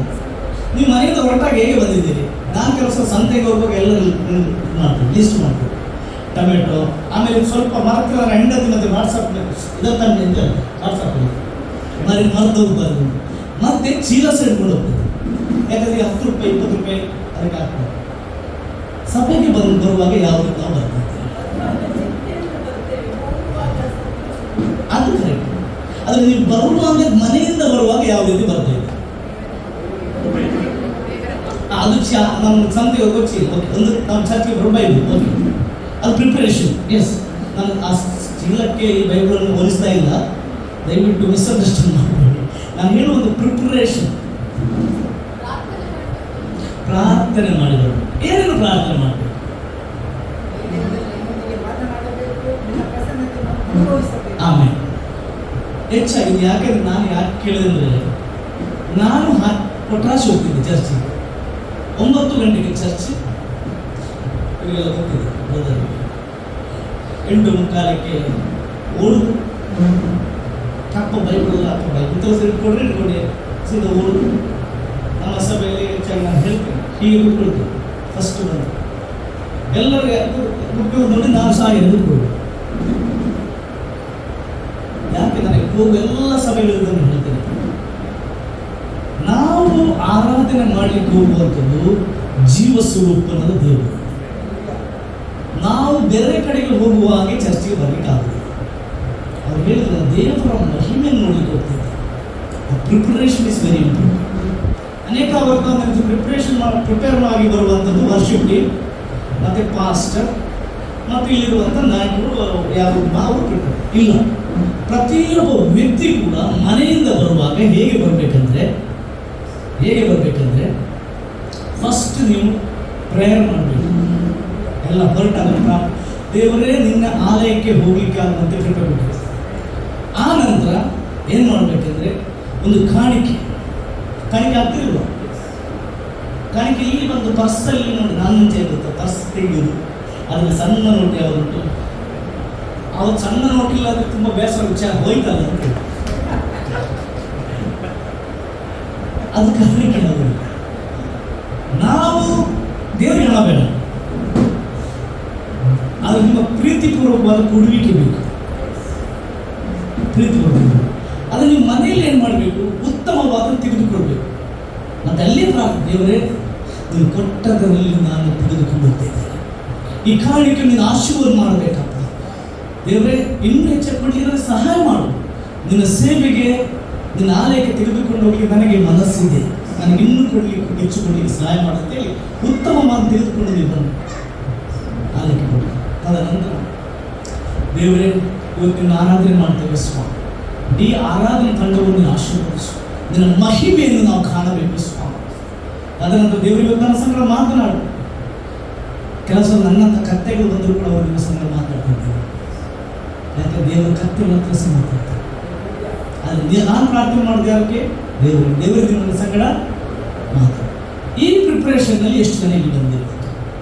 ನೀವು ಮನೆಯಿಂದ ಹೊರಟಾಗ ಹೇಗೆ ಬಂದಿದ್ದೀರಿ? ನಾನು ಕೆಲಸ ಸಂತೆಗೆ ಹೋಗುವಾಗ ಎಲ್ಲರೂ ಮಾಡ್ತೀನಿ, ಲಿಸ್ಟ್ ಮಾಡ್ತೀನಿ. ಟೊಮೆಟೊ, ಆಮೇಲೆ ಸ್ವಲ್ಪ ಮರಕ್ಕೆ ಹೆಂಡತಿ ಮತ್ತೆ ವಾಟ್ಸಪ್ ಇದನ್ನ ವಾಟ್ಸಪ್ ಮರೆದು ಹೋಗ್ಬಾರ್ದು. ಮತ್ತೆ ಚೀಲ ಹಿಡ್ಕೊಂಡು ಹೋಗ್ತದೆ. ಯಾಕಂದ್ರೆ 10 ರೂಪಾಯಿ 20 ರೂಪಾಯಿ ಅದಕ್ಕೆ ಹಾಕ್ತಾರೆ. ಸಭೆಗೆ ಬರುವಾಗ ಯಾವ ರೀತಿ ನಾವು ಬರ್ತಿದ್ದೇವೆ ಅದು ಕರೆಕ್ಟ್. ಆದರೆ ನೀವು ಬರುವಾಗ ಮನೆಯಿಂದ ಬರುವಾಗ ಯಾವ ರೀತಿ ಬರ್ತೇವೆ? ಅದು ನಮ್ಮ ಸಂತೆಗೆ ಹೋಗೋ ಚೀಲ. ಒಂದು ನಾವು ಚರ್ಚ್ಗೆ ಬರೋ ಬೈಬಲ್, ಓಕೆ, ಅದು ಪ್ರಿಪರೇಷನ್. ಎಸ್, ನಾನು ಆ ಚೀಲಕ್ಕೆ ಈ ಬೈಬಲನ್ನು ಹೋಲಿಸ್ತಾ ಇಲ್ಲ, ದಯವಿಟ್ಟು ಮಿಸ್ಅಂಡರ್ಸ್ಟ್ಯಾಂಡ್ ಮಾಡಬೇಡಿ. ನಾನು ಹೇಳುವ ಒಂದು ಪ್ರಿಪರೇಷನ್. ಪ್ರಾರ್ಥನೆ ಮಾಡಿದರು. ಏನೇನು ಪ್ರಾರ್ಥನೆ ಮಾಡಬೇಕು? ಆಮೇಲೆ ಹೆಚ್ಚಾಗಿದೆ. ಯಾಕೆಂದ್ರೆ ನಾನು ಯಾಕೆ ಕೇಳಿದೆ ಅಂದರೆ, ನಾನು ಕೊಟ್ರಾಶಿ ಹೋಗ್ತಿದ್ದೆ ಚರ್ಚಿಗೆ. 9 ಗಂಟೆಗೆ ಚರ್ಚ್, ಇವರೆಲ್ಲ ಹೋಗ್ತಿದ್ದೆ. 8:45 ಓಡುದು, ಕಪ್ಪ ಬೈಬಲ್ ಇಟ್ಕೊಂಡ್ರೆ ಸೀದಾ ಓಡುದು. ನಮ್ಮ ಸಭೆಯಲ್ಲಿ ಹೆಚ್ಚಾಗಿ ನಾನು ಹೇಳ್ತೇನೆ, ಹೀಗೆ ಕೂತ್ಕೊಳ್ತೇನೆ. ಫಸ್ಟ್ ಬಂದು ಎಲ್ಲರಿಗೆ ಕೂತ್ಕೊಂಡು ನೋಡಿ ನಾನು ಸಹ ಎದುರುಕೊಳ್ಳು. ಯಾಕೆ ನನಗೆ ಹೋಗುವ ಎಲ್ಲ ಸಭೆಗಳಿಂದ ಹೇಳ್ತೇನೆ, ನಾವು ಆರಾಧನೆ ಮಾಡಲಿಕ್ಕೆ ಹೋಗುವಂಥದ್ದು ಜೀವ ಸ್ವರೂಪದ ದೇವರು. ನಾವು ಬೇರೆ ಕಡೆಗೆ ಹೋಗುವ ಹಾಗೆ ಚರ್ಚೆಗೆ ಬರಲಿಕ್ಕಾಗಲ್ಲ. ಅವ್ರು ಹೇಳಿದ್ರೆ ದೇವರ ಮಹಿಮೆಯನ್ನು ನೋಡಲಿಕ್ಕೆ ಹೋಗ್ತಿದ್ದೆ. Preparation is very important. ಅನೇಕ ವರ್ಗ ಪ್ರಿಪೇರ್ ಆಗಿ ಬರುವಂಥದ್ದು ವರ್ಷಿಪ್ ಟೀಮ್ ಮತ್ತು ಪಾಸ್ಟರ್ ಮತ್ತು ಇಲ್ಲಿರುವಂಥ ನಾಯಕರು ಯಾರು ಅವರು ಪ್ರಿಪೇರ್ ಇಲ್ಲ. ಪ್ರತಿಯೊಬ್ಬ ವ್ಯಕ್ತಿ ಕೂಡ ಮನೆಯಿಂದ ಬರುವಾಗ ಹೇಗೆ ಬರಬೇಕಂದ್ರೆ ಫಸ್ಟ್ ನೀವು ಪ್ರೇಯರ್ ಮಾಡಬೇಕು. ಎಲ್ಲ ಹೊರಟಾಗ ದೇವರೇ ನಿನ್ನ ಆಲಯಕ್ಕೆ ಹೋಗ್ಲಿಕ್ಕೆ ಆಗುವಂತೆ ಪ್ರಿಪೇರ್ ಮಾಡಬೇಕು. ಆ ನಂತರ ಏನು ಮಾಡಬೇಕಂದ್ರೆ ಒಂದು ಕಾಣಿಕೆ ಆಗ್ತಿರಲ್ವ, ಕಾಣಿಕೆ ಇಲ್ಲಿ ಬಂದು ಪರ್ಸಲ್ಲಿ ನೋಡಿ. ನಾನು ಮುಂಚೆ ಗೊತ್ತಾ ಪರ್ಸ್ ತೆಗೆಯುವುದು, ಅದರಲ್ಲಿ ಸಣ್ಣ ನೋಟು ಯಾವುದು ಅವತ್ತು ಸಣ್ಣ ನೋಟಿಲ್ಲ ಅಂದರೆ ತುಂಬ ಬೇಸರ ವಿಚಾರ ಹೋಯ್ತಲ್ಲ ಅಂತ. ಅದು ಕಾಣಿಕೆ ನಾವು ದೇವರಿಗೆ ಹಣ ಬೇಡ, ಅದು ನಿಮ್ಮ ಪ್ರೀತಿಪೂರ್ವಕವಾದ ಕೊಡುವಿಕೆ ಬೇಕು. ಪ್ರೀತಿಪೂರ್ವಕ ಅದು ನೀವು ಮನೆಯಲ್ಲಿ ಏನು ಮಾಡಬೇಕು? ಉತ್ತಮವಾದ ತೆಗೆದುಕೊಳ್ಬೇಕು. ಮತ್ತು ಅಲ್ಲೇ ಪ್ರಾರ್ಥನೆ, ದೇವರೇ ನೀವು ಕೊಟ್ಟದರಲ್ಲಿ ನಾನು ತೆಗೆದುಕೊಳ್ಳುತ್ತೇನೆ, ಈ ಕಾರಣಕ್ಕೆ ನೀನು ಆಶೀರ್ವಾದ ಮಾಡಬೇಕಪ್ಪ. ದೇವರೇ ಇನ್ನೂ ಹೆಚ್ಚಾಗಿ ಕೊಡಲಿಕ್ಕೆ ಸಹಾಯ ಮಾಡು. ನಿನ್ನ ಸೇವೆಗೆ, ನಿನ್ನ ಆಲಯಕ್ಕೆ ತೆಗೆದುಕೊಂಡು ಹೋಗಲಿಕ್ಕೆ ನನಗೆ ಮನಸ್ಸಿದೆ, ನನಗೆ ಇನ್ನೂ ಕೊಡಲಿಕ್ಕೆ ಹೆಚ್ಚು ಕೊಡಲಿಕ್ಕೆ ಸಹಾಯ ಮಾಡುತ್ತೇವೆ. ಉತ್ತಮವಾದ ತೆಗೆದುಕೊಂಡು ನೀವು ಬಂದು ಆಲಯಕ್ಕೆ ಕೊಡಿ. ತದನಂತರ ದೇವರೇ ಇವತ್ತಿನ ಆರಾಧನೆ ಮಾಡ್ತೇವೆ ಸ್ವಾಮಿ, ಈ ಆರಾಧನೆ ತಂಡವನ್ನು ಆಶೀರ್ವದಿಸು. ನಿನ್ನ ಮಹಿಮೆಯನ್ನು ನಾವು ಕಾಣಬೇಕು ಸ್ವಾಮಿ. ಅದನಂತರ ದೇವರಿಗೆ ನನ್ನ ಸಂಗಡ ಮಾತನಾಡು. ಕೆಲಸ ನನ್ನಂಥ ಕತ್ತೆಗಳು ಬಂದರೂ ಕೂಡ ಅವರು ನಿಮ್ಮ ಸಂಗಡ ಮಾತಾಡ್ತಿದ್ದೇವೆ. ಯಾಕೆ ದೇವರ ಕತ್ತೆಗಳ ಹತ್ರ ಸಹ ಮಾತಾಡ್ತಾರೆ. ಆದರೆ ನಾನು ಪ್ರಾರ್ಥನೆ ಮಾಡಿದ ಯಾಕೆ? ದೇವರಿಗೆ ನನ್ನ ಸಂಗಡ ಮಾತಾಡು. ಈ ಪ್ರಿಪ್ರೇಷನ್ನಲ್ಲಿ ಎಷ್ಟು ಜನ ಇಲ್ಲಿ ಬಂದಿರಬೇಕು?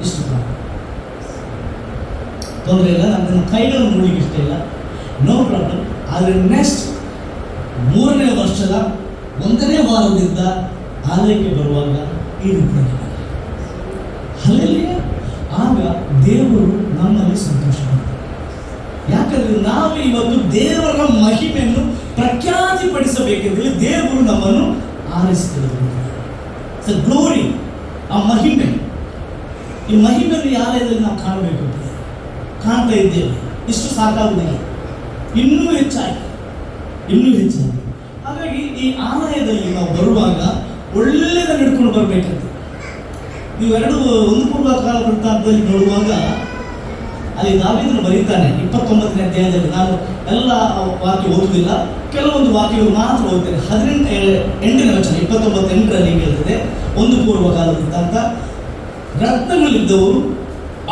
ಇಷ್ಟು ಪ್ರಾರಂಭ ತೊಂದರೆ ಇಲ್ಲ, ನನ್ನ ಕೈಗಳನ್ನು ನೋಡ್ಲಿಕ್ಕೆ ಇಷ್ಟ ಇಲ್ಲ, ನೋ ಪ್ರಾಬ್ಲಮ್. ಆದರೆ ನೆಕ್ಸ್ಟ್ 3ನೇ ವರ್ಷದ 1ನೇ ವಾರದಿಂದ ಆಲಯಕ್ಕೆ ಬರುವಾಗ ಈ ರೀತಿ ಹಲ್ಲೆಲೂಯಾ. ಆಗ ದೇವರು ನಮ್ಮಲ್ಲಿ ಸಂತೋಷ ಪಡ್ತಾರೆ. ಯಾಕಂದ್ರೆ ನಾವು ಇವತ್ತು ದೇವರ ಮಹಿಮೆಯನ್ನು ಪ್ರಖ್ಯಾತಿಪಡಿಸಬೇಕೆಂದರೆ ದೇವರು ನಮ್ಮನ್ನು ಆರಿಸಿಕೊಳ್ಳಬೇಕು. ಗ್ಲೋರಿ, ಆ ಮಹಿಮೆ, ಈ ಮಹಿಮೆಯನ್ನು ಈ ಆಲಯದಲ್ಲಿ ನಾವು ಕಾಣಬೇಕು. ಕಾಣ್ತಾ ಇದ್ದೇವೆ, ಇಷ್ಟು ಸಾಕಾಗುವುದಿಲ್ಲ, ಇನ್ನೂ ಹೆಚ್ಚಾಗಿ. ಹಾಗಾಗಿ ಈ ಆಲಯದಲ್ಲಿ ನಾವು ಬರುವಾಗ ಒಳ್ಳೆಯದ ನಡ್ಕೊಂಡು ಬರಬೇಕಂತ. ನೀವೆರಡು ಒಂದು ಪೂರ್ವಕಾಲ ವೃತ್ತಾಂತದಲ್ಲಿ ನೋಡುವಾಗ ಅಲ್ಲಿ ದಾವೀದನು ಬರೀತಾನೆ 29ನೇ ಅಧ್ಯಾಯದಲ್ಲಿ. ನಾನು ಎಲ್ಲ ವಾಕ್ಯ ಓದುವುದಿಲ್ಲ, ಕೆಲವೊಂದು ವಾಕ್ಯಗಳು ಮಾತ್ರ ಓದ್ತೇನೆ. 8ನೇ ವಚನ 29:8ರಲ್ಲಿ ಹೀಗೆ ಹೇಳ್ತದೆ, ಒಂದು ಪೂರ್ವಕಾಲ ವೃತ್ತಾಂತ. ರತ್ನಗಳಿದ್ದವರು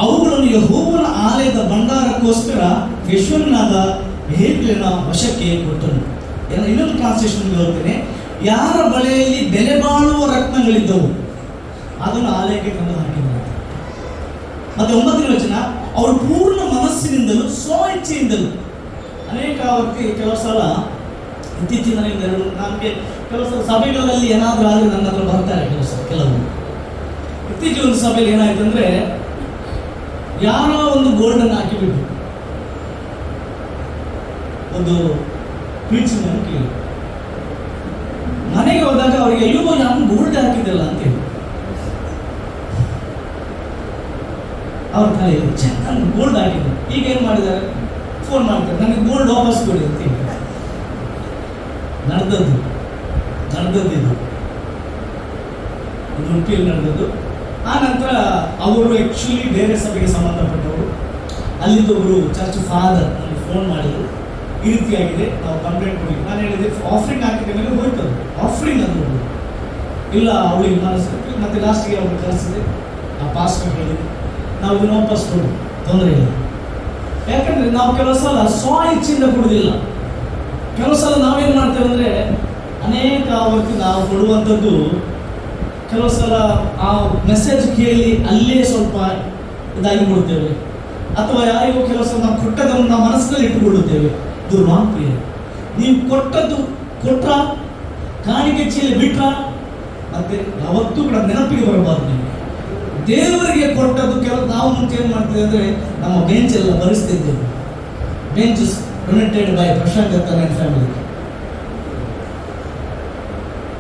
ಅವುಗಳನ್ನು ಯೆಹೋವನ ಆಲಯದ ಭಂಡಾರಕ್ಕೋಸ್ಕರ ಯೆಶುವನಾದ ಯೆಹೂದನ ವಶಕ್ಕೆ ಕೊಟ್ಟನು. ಇನ್ನೊಂದು ಟ್ರಾನ್ಸ್ಲೇಷನ್ ಹೇಳ್ತೇನೆ, ಯಾರ ಬಳೆಯಲ್ಲಿ ಬೆಲೆ ಬಾಳುವ ರತ್ನಗಳಿದ್ದವು ಅದನ್ನು ಆಲಯಕ್ಕೆ ತಂದು ಹಾಕಿದರು. ಮತ್ತೆ 9ನೇ ವಚನ, ಅವರು ಪೂರ್ಣ ಮನಸ್ಸಿನಿಂದಲೂ ಸ್ವ ಇಚ್ಛೆಯಿಂದಲೂ. ಅನೇಕ ವ್ಯಕ್ತಿ ಕೆಲವು ಸಲ ಇತ್ತೀಚಿನ ನಮಗೆ ಕೆಲವು ಸಲ ಸಭೆಗಳಲ್ಲಿ ಏನಾದರೂ ಆದರೆ ನನ್ನ ಹತ್ರ ಬರ್ತಾರೆ ಕೆಲವರು. ಇತ್ತೀಚೆಗೆ ಒಂದು ಸಭೆಯಲ್ಲಿ ಏನಾಯ್ತು ಅಂದರೆ, ಯಾರೋ ಒಂದು ಗೋಲ್ಡನ್ನು ಹಾಕಿಬಿಟ್ಟು ಒಂದು ಪ್ರೀಚಿಂಗನ್ನು ಕೇಳಿ ಮನೆಗೆ ಹೋದಾಗ ಅವರಿಗೆ ಅಯ್ಯೋ ನಾನು ಗೋಲ್ಡ್ ಹಾಕಿದ್ದಲ್ಲ ಅಂತ ಹೇಳಿ ಅವ್ರ ತಲೆಯಲ್ಲಿ ನಾನು ಗೋಲ್ಡ್ ಹಾಕಿದ್ದೆ. ಈಗ ಏನು ಮಾಡಿದ್ದಾರೆ, ಫೋನ್ ಮಾಡ್ತಾರೆ, ನನಗೆ ಗೋಲ್ಡ್ ವಾಪಸ್ ಕೊಡಿ ಅಂತ ಹೇಳಿ. ನಡೆದದ್ದು ಇದು ಉಡುಪಿಯಲ್ಲಿ ನಡೆದದ್ದು. ಆ ನಂತರ ಅವರು ಆ್ಯಕ್ಚುಲಿ ಬೇರೆ ಸಭೆಗೆ ಸಂಬಂಧಪಟ್ಟವರು. ಅಲ್ಲಿಂದ ಒಬ್ಬರು ಚರ್ಚ್ ಫಾದರ್ ನನಗೆ ಫೋನ್ ಮಾಡಿದರು, ಈ ರೀತಿಯಾಗಿದೆ, ನಾವು ಕಂಪ್ಲೇಂಟ್ ಕೊಡಿ. ನಾನು ಹೇಳಿದೆ ಆಫ್ರಿಂಗ್ ಹಾಕಿದ ಮೇಲೆ ಹೋಯ್ತದ್ದು, ಆಫ್ರಿಂಗ್ ಅದು ಇಲ್ಲ ಅವಳಿಗೆ ಮನಸ್ಸು. ಮತ್ತೆ ಲಾಸ್ಟಿಗೆ ಅವ್ರು ಕಳಿಸಿದೆ, ಆ ಪಾಸ್ಟರ್ ಹೇಳಿದೆ ನಾವು ಇದನ್ನು ವಾಪಸ್ ಕೊಡು, ತೊಂದರೆ ಇಲ್ಲ. ಯಾಕಂದರೆ ನಾವು ಕೆಲವು ಸಲ ಸ್ವ ಇಚ್ಛೆಯಿಂದ ಕೊಡುವುದಿಲ್ಲ. ಕೆಲವು ಸಲ ನಾವೇನು ಮಾಡ್ತೇವೆ ಅಂದರೆ, ಅನೇಕ ಅವತ್ತು ನಾವು ಕೊಡುವಂಥದ್ದು ಕೆಲವು ಸಲ ಆ ಮೆಸೇಜ್ ಕೇಳಿ ಅಲ್ಲೇ ಸ್ವಲ್ಪ ಇದಾಗಿ ಕೊಡುತ್ತೇವೆ, ಅಥವಾ ಯಾರಿಗೂ ಕೆಲವು ಸಲ ನಾವು ಕೊಟ್ಟದನ್ನು ನಾವು ಮನಸ್ಸಿನಲ್ಲಿ ಇಟ್ಟುಕೊಳ್ಳುತ್ತೇವೆ. ದುರ್ಮಾರ್ಗ. ನೀವು ಕೊಟ್ಟದ್ದು ಕೊಟ್ರ, ಕಾಣಿಕೆ ಚೀಲ ಬಿಟ್ರ, ಮತ್ತೆ ಯಾವತ್ತೂ ಕೂಡ ನೆನಪಿಗೆ ಬರಬಾರ್ದು. ನಿಮಗೆ ದೇವರಿಗೆ ಕೊಟ್ಟದ್ದು ಕೆಲವು ನಾವು ಮುಂಚೆ ಏನು ಮಾಡ್ತೇವೆ ಅಂದರೆ, ನಮ್ಮ ಬೆಂಚ್ ಎಲ್ಲ ಬರೆಸ್ತಿದ್ದೇವೆ. Benches donated by Prashant and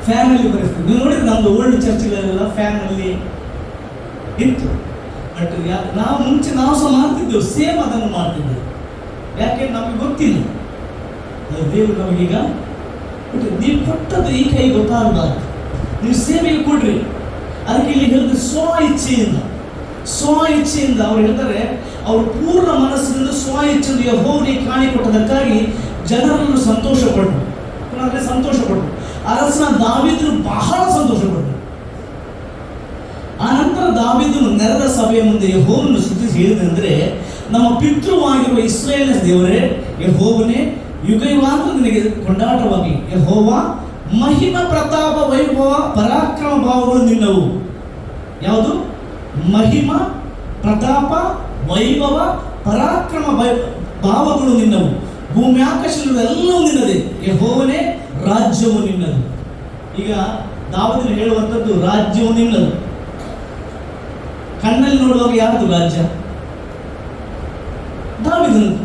family ಬರೆಸ್ತೀವಿ. ನೀವು ನೋಡಿದ್ರೆ ನಮ್ಮದು ಓಲ್ಡ್ ಚರ್ಚ್ಗಳೆಲ್ಲ ಫ್ಯಾಮಿಲಿ ಇತ್ತು. ಬಟ್ ನಾವು ಮುಂಚೆ ನಾವು ಸಹ ಮಾಡ್ತಿದ್ದೆವು, ಸೇಮ್ ಅದನ್ನು ಮಾಡ್ತಿದ್ದೆವು. ಯಾಕೆ ನಮಗೆ ಗೊತ್ತಿಲ್ಲ, ದೇವರು ನಮಗೀಗ ನೀವು ಕೊಟ್ಟದ್ದು ಈ ಕೈ ಗೊತ್ತಾಗಬಾರ್ದು, ನೀವು ಸೇವೆಗೆ ಕೊಡ್ರಿ. ಅದಕ್ಕೆ ಇಲ್ಲಿ ಹೇಳಿದ್ರೆ ಸ್ವ ಇಚ್ಛೆಯಿಂದ ಅವ್ರು ಹೇಳ್ತಾರೆ, ಅವರು ಪೂರ್ಣ ಮನಸ್ಸಿನಿಂದ ಸ್ವ ಇಚ್ಛೆಯಿಂದ ಯೆಹೋವನಿಗೆ ಕಾಣಿ ಕೊಟ್ಟದಕ್ಕಾಗಿ ಜನರನ್ನು ಸಂತೋಷಪಟ್ಟರು. ಅರಸನ ದಾವೀದನು ಬಹಳ ಸಂತೋಷಪಟ್ಟರು. ಆ ನಂತರ ದಾವೀದನು ನೆರೆದ ಸಭೆಯ ಮುಂದೆ ಯೆಹೋವನನ್ನು ಸ್ತುತಿಸಿ ಹೇಳಿದಂದ್ರೆ, ನಮ್ಮ ಪಿತೃವಾಗಿರುವ ಇಸ್ರಾಯೇಲ್ ದೇವರೇ ಯೆಹೋವನೇ, ಯುಗಯುಗಾಂತರ ನಿನಗೆ ಕೊಂಡಾಟವಾಗಿ. ಯೆಹೋವ ಮಹಿಮ, ಪ್ರತಾಪ, ವೈಭವ, ಪರಾಕ್ರಮ ಭಾವಗಳು ನಿನ್ನವು. ಯಾವುದು? ಮಹಿಮ, ಪ್ರತಾಪ, ವೈಭವ, ಪರಾಕ್ರಮ ಭಾವಗಳು ನಿನ್ನವು. ಭೂಮಿ ಆಕಾಶಗಳೆಲ್ಲವೂ ನಿನ್ನದೇ. ಯೆಹೋವನೇ, ರಾಜ್ಯವು ನಿನ್ನದು. ಈಗ ದಾವೀದನು ಹೇಳುವಂಥದ್ದು ರಾಜ್ಯವು ನಿನ್ನದು. ಕಣ್ಣಲ್ಲಿ ನೋಡುವಾಗ ಯಾರದು ರಾಜ್ಯ? ದಾವೀದನದು.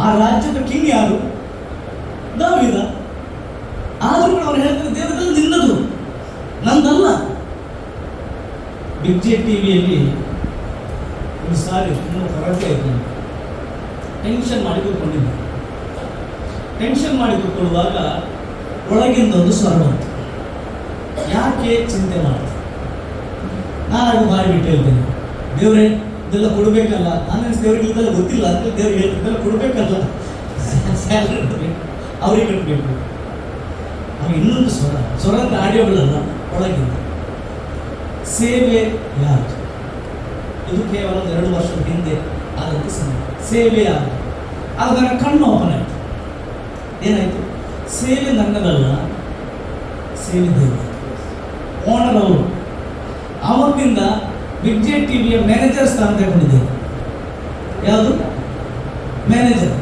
ಆ ರಾಜ್ಯದ ಕಿಂಗ್ ಯಾರು? ದಾವೀದ. ಆದರೂ ಕೂಡ ಅವ್ರು ಹೇಳ್ತಾರೆ, ದೇವರಲ್ಲಿ ನಿನ್ನದು, ನಂದಲ್ಲ. ಬಿಗ್ ಜೆ ಟಿವಿಯಲ್ಲಿ ಒಂದು ಸಾರಿ ತುಂಬ ಹೊರಗೆ ಆಯ್ತು. ಟೆನ್ಷನ್ ಮಾಡಿ ಕೂತ್ಕೊಳ್ಳುವಾಗ ಒಳಗಿಂದ ಒಂದು ಸ್ವರ ಬಂತು, ಯಾಕೆ ಚಿಂತೆ ಮಾಡ್ತೀನಿ? ನಾನು ಬಾಯಿ ಬಿಟ್ಟು ಹೇಳ್ತೇನೆ, ದೇವರೇ ಇದೆಲ್ಲ ಕೊಡಬೇಕಲ್ಲ. ನಾನು ದೇವ್ರಿಗೆ ಇದೆಲ್ಲ ಗೊತ್ತಿಲ್ಲ ಅಂತ ದೇವ್ರಿಗೆ ಹೇಳ್ತೀನಿ, ಇದೆಲ್ಲ ಕೊಡಬೇಕಲ್ಲ, ಸ್ಯಾಲರಿ ಕಟ್ಟಬೇಕು, ಅವ್ರಿಗೆ ಕಟ್ಟಬೇಕು. ಆಗ ಇನ್ನೊಂದು ಸ್ವರ ಅಂತ ಆಡಿಯೋಗಳಲ್ಲ, ಒಳಗಿಂದ ಸೇವೆ ಯಾರು? ಇದು ಕೇವಲ 2 ವರ್ಷದ ಹಿಂದೆ ಆದಂಥ ಸಮಯ. ಸೇವೆ ಯಾರು? ಆಗ ನನ್ನ ಕಣ್ಣು ಓಪನ್ ಆಯಿತು. ಏನಾಯಿತು? ಸೇವೆ ನನ್ನದಲ್ಲ, ಸೇವೆ ದೇವರು, ಓನರ್ ಅವರು. ಆವತ್ತಿಂದ ವಿಜಯ್ ಟಿವಿಯ ಮ್ಯಾನೇಜರ್ ಸ್ಥಾನ ತಗೊಂಡಿದ್ದೇನೆ. ಯಾವುದು ಮ್ಯಾನೇಜರ್?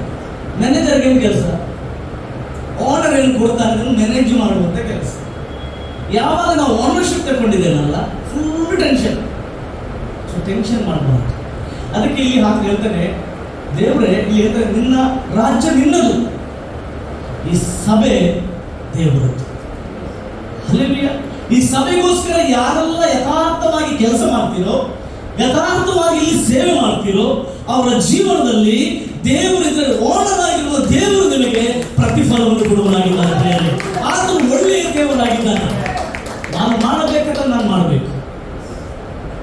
ಮ್ಯಾನೇಜರ್ಗೆ ಏನು ಕೆಲಸ? ಓನರ್ ಏನು ಕೊಡ್ತಾರೆ ಅದನ್ನು ಮ್ಯಾನೇಜ್ ಮಾಡುವಂಥ ಕೆಲಸ. ಯಾವಾಗ ನಾವು ಓನರ್ಶಿಪ್ ತಗೊಂಡಿದ್ದೇನಲ್ಲ, ಫುಲ್ ಟೆನ್ಷನ್. ಸೊ ಟೆನ್ಷನ್ ಮಾಡಬಾರ್ದು. ಅದಕ್ಕೆ ಇಲ್ಲಿ ಹಾಗೆ ಹೇಳ್ತಾನೆ ದೇವರೇ, ಇಲ್ಲಿ ಹೇಳ್ತಾರೆ ನಿನ್ನ ರಾಜ್ಯ ನಿನ್ನದು, ಈ ಸಭೆ ದೇವರದ್ದು. ಹಲ್ಲೆಲೂಯಾ. ಈ ಸಭೆಗೋಸ್ಕರ ಯಾರೆಲ್ಲ ಯಥಾರ್ಥವಾಗಿ ಕೆಲಸ ಮಾಡ್ತೀರೋ, ಯಥಾರ್ಥವಾಗಿ ಇಲ್ಲಿ ಸೇವೆ ಮಾಡ್ತೀರೋ, ಅವರ ಜೀವನದಲ್ಲಿ ದೇವರಿದ್ರೆ ಓನರ್ ಆಗಿರುವ ದೇವರು ನಿಮಗೆ ಪ್ರತಿಫಲವನ್ನು ಕೊಡುವನಾಗಿದ್ದಾನೆ. ಆದರೂ ಒಳ್ಳೆಯ ದೇವರಾಗಿದ್ದಾನೆ. ನಾನು ಮಾಡಬೇಕಾದ್ರೆ ನಾನು ಮಾಡಬೇಕು.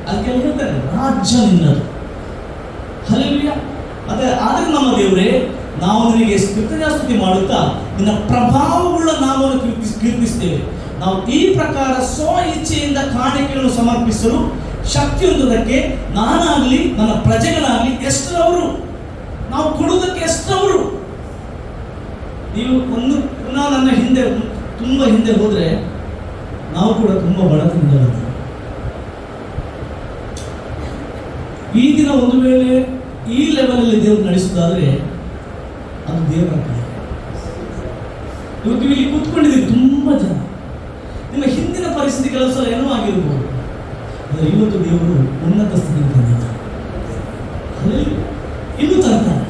ಅದಕ್ಕೆ ಹೇಳ್ತಾರೆ ರಾಜ್ಯ ನಿನ್ನದು. ಹಲ್ಲೆಲೂಯಾ. ಆದರೆ ನಮ್ಮ ದೇವರೇ, ನಾವು ನಿನಗೆ ಕೃತಜ್ಞತಾಸ್ತುತಿ ಮಾಡುತ್ತಾ ನಿನ್ನ ಪ್ರಭಾವವುಳ್ಳ ನಾಮವನ್ನು ಕೀರ್ತಿಸ್ತೇವೆ. ನಾವು ಈ ಪ್ರಕಾರ ಸ್ವ ಇಚ್ಛೆಯಿಂದ ಕಾಣಿಕೆಗಳನ್ನು ಸಮರ್ಪಿಸಲು ಶಕ್ತಿ ಹೊಂದುವುದಕ್ಕೆ ನಾನಾಗಲಿ ನನ್ನ ಪ್ರಜೆಗಳಾಗಲಿ ಎಷ್ಟರವರು, ನಾವು ಕೊಡುವುದಕ್ಕೆ ಎಷ್ಟರವರು. ನೀವು ಪುನಃ ನನ್ನ ಹಿಂದೆ ತುಂಬ ಹಿಂದೆ ಹೋದರೆ ನಾವು ಕೂಡ ತುಂಬ ಬಡತನದಿಂದ ಈ ದಿನ ಒಂದು ವೇಳೆ ಈ ಲೆವೆಲಲ್ಲಿ ದೇವರು ನಡೆಸುವುದಾದರೆ ಅದು ದೇವರ ಕಾರ್ಯ. ಇವತ್ತು ಇಲ್ಲಿ ಕೂತ್ಕೊಂಡಿದ್ದೀವಿ ತುಂಬ ಜನ. ನಿಮ್ಮ ಹಿಂದಿನ ಪರಿಸ್ಥಿತಿ ಕೆಲಸ ಏನೋ ಆಗಿರ್ಬೋದು, ಆದರೆ ಇವತ್ತು ದೇವರು ಉನ್ನತ ಸ್ಥಿತಿಗೆ ತಂದಿದ್ದಾರೆ. ಇನ್ನೂ ತರ್ತಾನೆ.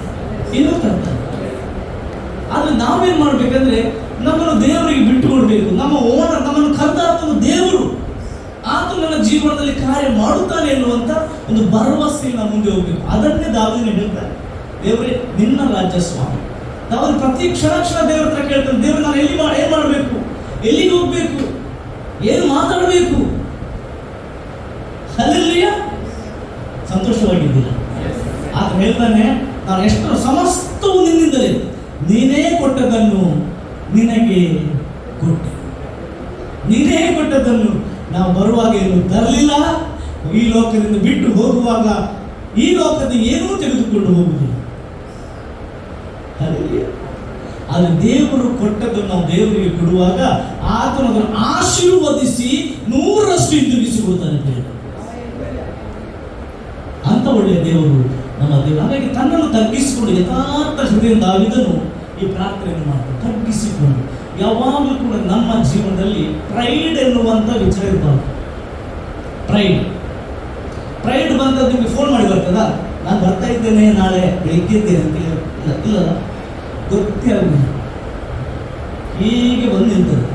ಆದರೆ ನಾವೇನು ಮಾಡಬೇಕಂದ್ರೆ ನಮ್ಮನ್ನು ದೇವರಿಗೆ ಬಿಟ್ಟುಕೊಡ್ಬೇಕು. ನಮ್ಮ ಓನರ್, ನಮ್ಮನ್ನು ಕರೆದಾತನು ದೇವರು, ಆತ ನನ್ನ ಜೀವನದಲ್ಲಿ ಕಾರ್ಯ ಮಾಡುತ್ತಾನೆ ಎನ್ನುವಂತ ಒಂದು ಭರವಸೆ ನಾವು ಮುಂದೆ ಹೋಗ್ಬೇಕು. ಅದನ್ನೇ ದಾವೀದನು ಹೇಳ್ತಾನೆ, ದೇವರೇ ನಿನ್ನ ರಾಜ್ಯ ಸ್ವಾಮಿ. ದಾವೀದನು ಪ್ರತಿ ಕ್ಷಣ ದೇವರ ಹತ್ರ ಕೇಳ್ತಾನೆ, ದೇವರು ನಾನು ಏನ್ ಮಾಡಬೇಕು, ಎಲ್ಲಿಗೆ ಹೋಗ್ಬೇಕು, ಏನು ಮಾತಾಡಬೇಕು. ಹಲ್ಲೆಲೂಯಾ. ಸಂತೋಷವಾಗಿದ್ದೀರಾ? ಆತ ಹೇಳ್ತಾನೆ, ನಾನು ಎಷ್ಟು ಸಮಸ್ತವು ನಿನ್ನಿಂದಲೇ, ನೀನೇ ಕೊಟ್ಟದನ್ನು ನಿನಗೆ ಕೊಟ್ಟೆ. ನೀನೇ ಕೊಟ್ಟದನ್ನು ನಾವು ಬರುವಾಗ ಏನು ತರಲಿಲ್ಲ, ಈ ಲೋಕದಿಂದ ಬಿಟ್ಟು ಹೋಗುವಾಗ ಈ ಲೋಕದ ಏನೂ ತೆಗೆದುಕೊಂಡು ಹೋಗುವುದಿಲ್ಲ. ಆದರೆ ದೇವರು ಕೊಟ್ಟದನ್ನು ನಾವು ದೇವರಿಗೆ ಕೊಡುವಾಗ ಆತನು ಅದನ್ನು ಆಶೀರ್ವದಿಸಿ 100ರಷ್ಟು ಹಿಂದಿರುಗಿಸಿಕೊಡ್ತಾನೆ. ಅಂತ ಒಳ್ಳೆಯ ದೇವರು ನಮ್ಮ ದೇವರು. ಹಾಗಾಗಿ ತನ್ನನ್ನು ತಗ್ಗಿಸಿಕೊಂಡು ಯಥಾರ್ಥ ಹೃದಯದಿಂದ ದಾವೀದನು ಈ ಪ್ರಾರ್ಥನೆಯನ್ನು ಮಾಡಿ ತಗ್ಗಿಸಿಕೊಂಡು, ಯಾವಾಗಲೂ ಕೂಡ ನಮ್ಮ ಜೀವನದಲ್ಲಿ ಪ್ರೈಡ್ ಎನ್ನುವಂಥ ವಿಚಾರ ಇರಬಾರ್ದು. ಪ್ರೈಡ್ ಬಂದದ್ದು ನಿಮಗೆ ಫೋನ್ ಮಾಡಿ ಬರ್ತದ, ನಾನು ಬರ್ತಾ ಇದ್ದೇನೆ ನಾಳೆ ಬೆಳಿಗ್ಗೆ ಇದ್ದೇನೆ ಅಂತ ಇಲ್ಲ, ಗೊತ್ತೇ ಆಗುದಿಲ್ಲ. ಹೀಗೆ ಬಂದು ನಿಲ್ತದೆ.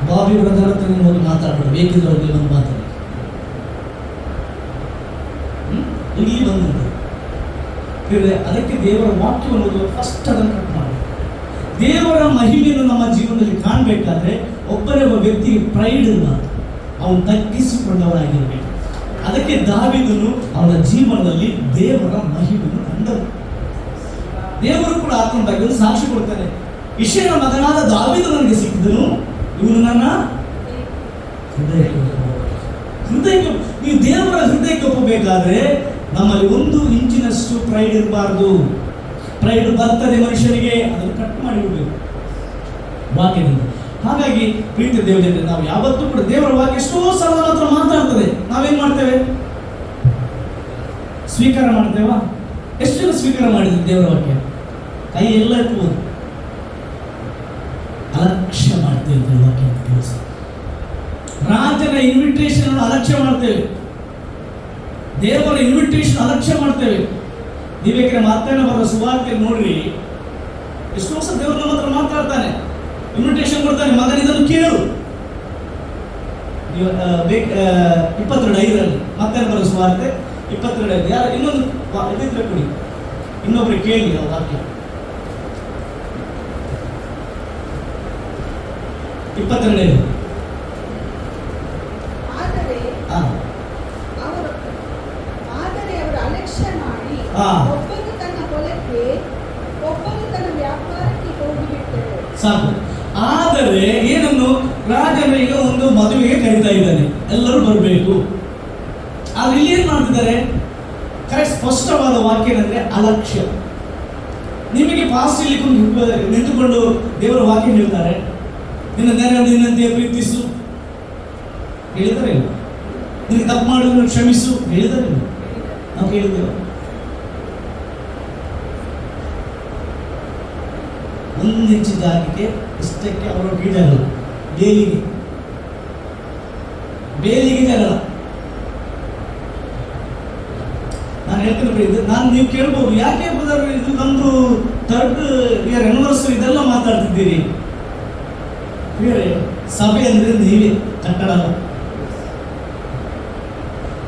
ಬಾಬಿ ಬ್ರದರ್ ಹತ್ರ ನೀವು ಹೋಗಿ ಮಾತಾಡೋದು, ಬೇಕಿದ್ರೆ ಅವ್ರಿಗೆ ಬಂದು ಮಾತಾಡಿ, ಇಲ್ಲಿ ಬಂದು ನಿಲ್ತದೆ. ಅದಕ್ಕೆ ದೇವರ ವಾಕ್ಯವನ್ನು ಫಸ್ಟ್ ಅದನ್ನು ಕಟ್ ಮಾಡಿ, ದೇವರ ಮಹಿಮೆಯನ್ನು ನಮ್ಮ ಜೀವನದಲ್ಲಿ ಕಾಣಬೇಕಾದ್ರೆ ಒಬ್ಬರೇ ಒಬ್ಬ ವ್ಯಕ್ತಿಗೆ ಪ್ರೈಡ್ ಇರಬಾರ್ದು, ಅವನು ತಗ್ಗಿಸಿಕೊಂಡವರಾಗಿರಬೇಕು. ಅದಕ್ಕೆ ದಾವೀದನು ಅವನ ಜೀವನದಲ್ಲಿ ದೇವರ ಮಹಿಮೆಯನ್ನು ಕಂಡನು. ದೇವರು ಕೂಡ ಆತನ ಬಗ್ಗೆ ಒಂದು ಸಾಕ್ಷಿ ಕೊಡ್ತಾನೆ, ಇಷಯನ ಮಗನಾದ ದಾವೀದನು ನನಗೆ ಸಿಕ್ಕಿದನು, ಇವನು ನನ್ನ ಹೃದಯಕ್ಕೆ. ನೀವು ದೇವರ ಹೃದಯಕ್ಕೆ ಒಪ್ಪಬೇಕಾದ್ರೆ ನಮ್ಮಲ್ಲಿ 1 ಇಂಚಿನಷ್ಟು ಪ್ರೈಡ್ ಇರಬಾರ್ದು. ಪ್ರೈಡ್ ಬರ್ತದೆ ಮನುಷ್ಯನಿಗೆ, ಅದನ್ನು ಕಟ್ ಮಾಡಿಬಿಡ್ಬೇಕು ವಾಕ್ಯದಿಂದ. ಹಾಗಾಗಿ ಪ್ರೀತಿ ದೇವರಿಗೆ ನಾವು ಯಾವತ್ತೂ ಕೂಡ ದೇವರ ವಾಕ್ಯ ಎಷ್ಟೋ ಸಲ ನಮ್ಮ ಹತ್ರ ಮಾತಾಡ್ತದೆ, ನಾವೇನ್ ಮಾಡ್ತೇವೆ? ಸ್ವೀಕಾರ ಮಾಡ್ತೇವಾ? ಎಷ್ಟು ಜನ ಸ್ವೀಕಾರ ಮಾಡಿದ್ವಿ ದೇವರ ವಾಕ್ಯ? ಕೈ ಎಲ್ಲ ಎತ್ತಬಹುದು. ಅಲಕ್ಷ್ಯ ಮಾಡ್ತೇವೆ ವಾಕ್ಯ ಕೆಲಸ. ರಾಜನ ಇನ್ವಿಟೇಷನ್ ಅಲಕ್ಷ್ಯ ಮಾಡ್ತೇವೆ, ದೇವರ ಇನ್ವಿಟೇಷನ್ ಅಲಕ್ಷ್ಯ ಮಾಡ್ತೇವೆ. ನೀವೇಕೆ ಮಾತನ್ನ ಬರೋ ಸುವಾರ್ತೆ ನೋಡ್ರಿ, ಎಷ್ಟೋ ವರ್ಷ ದೇವರು ನಮ್ಮ ಹತ್ರ ಮಾತಾಡ್ತಾನೆ, ಇನ್ವಿಟೇಷನ್ ಕೊಡ್ತಾನೆ, ಮಗನ ಇದನ್ನು ಕೇಳು. 22:5 ಮಾತನ್ನ ಬರೋ ಸುವಾರ್ತೆ 22:5. ಯಾರು ಇನ್ನೊಂದು ಇದಿದ್ರೆ ಕೊಡಿ, ಇನ್ನೊಬ್ರಿಗೆ ಕೇಳಿ ಆ ವಾಕ್ಯ. 22:5. ಸಾಕು. ಆದರೆ ಏನನ್ನು ರಾಜನ ಈಗ ಒಂದು ಮದುವೆಗೆ ಕರೀತಾ ಇದ್ದಾನೆ, ಎಲ್ಲರೂ ಬರಬೇಕು. ಆದ್ರೆ ಇಲ್ಲಿ ಏನ್ ಮಾಡ್ತಿದ್ದಾರೆ? ಕರೆಕ್ಟ್ ಸ್ಪಷ್ಟವಾದ ವಾಕ್ಯ ಏನಂದ್ರೆ ಅಲಕ್ಷ್ಯ. ನಿಮಗೆ ಪಾಸ್ಟ್ ಇಲ್ಲಿ ನಿಂತುಕೊಂಡು ದೇವರ ವಾಕ್ಯ ಹೇಳ್ತಾರೆ, ನಿನ್ನ ನೆರೆ ನಿನ್ನಂತೆ ಪ್ರೀತಿಸು ಹೇಳಿದ್ದಾರೆ. ನಿನಗೆ ತಪ್ಪು ಮಾಡಿದ್ರು ಕ್ಷಮಿಸು ಹೇಳಿದ್ದಾರೆ. ನಾವು ಕೇಳಿದ್ದೇವೆ? ಒಂದು ಇಂಚು ಜಾಗಕ್ಕೆ ಇಷ್ಟಕ್ಕೆ ಅವರೊಟ್ಟಿಗೆ ಜಗಳ, ಬೇಲಿಗೆ ಜಗಳ. ನಾನು ಹೇಳ್ತೇನೆ, ನೀವು ಕೇಳ್ಬೋದು, ಯಾಕೆ ಬ್ರದರ್ ಇದು ನಮ್ದು 3rd year anniversary ಇದೆಲ್ಲ ಮಾತಾಡ್ತಿದ್ದೀರಿ? ಬೇರೆ ಸಭೆ ಅಂದ್ರೆ ನೀವೇ, ಕಟ್ಟಡ ಅಲ್ಲ.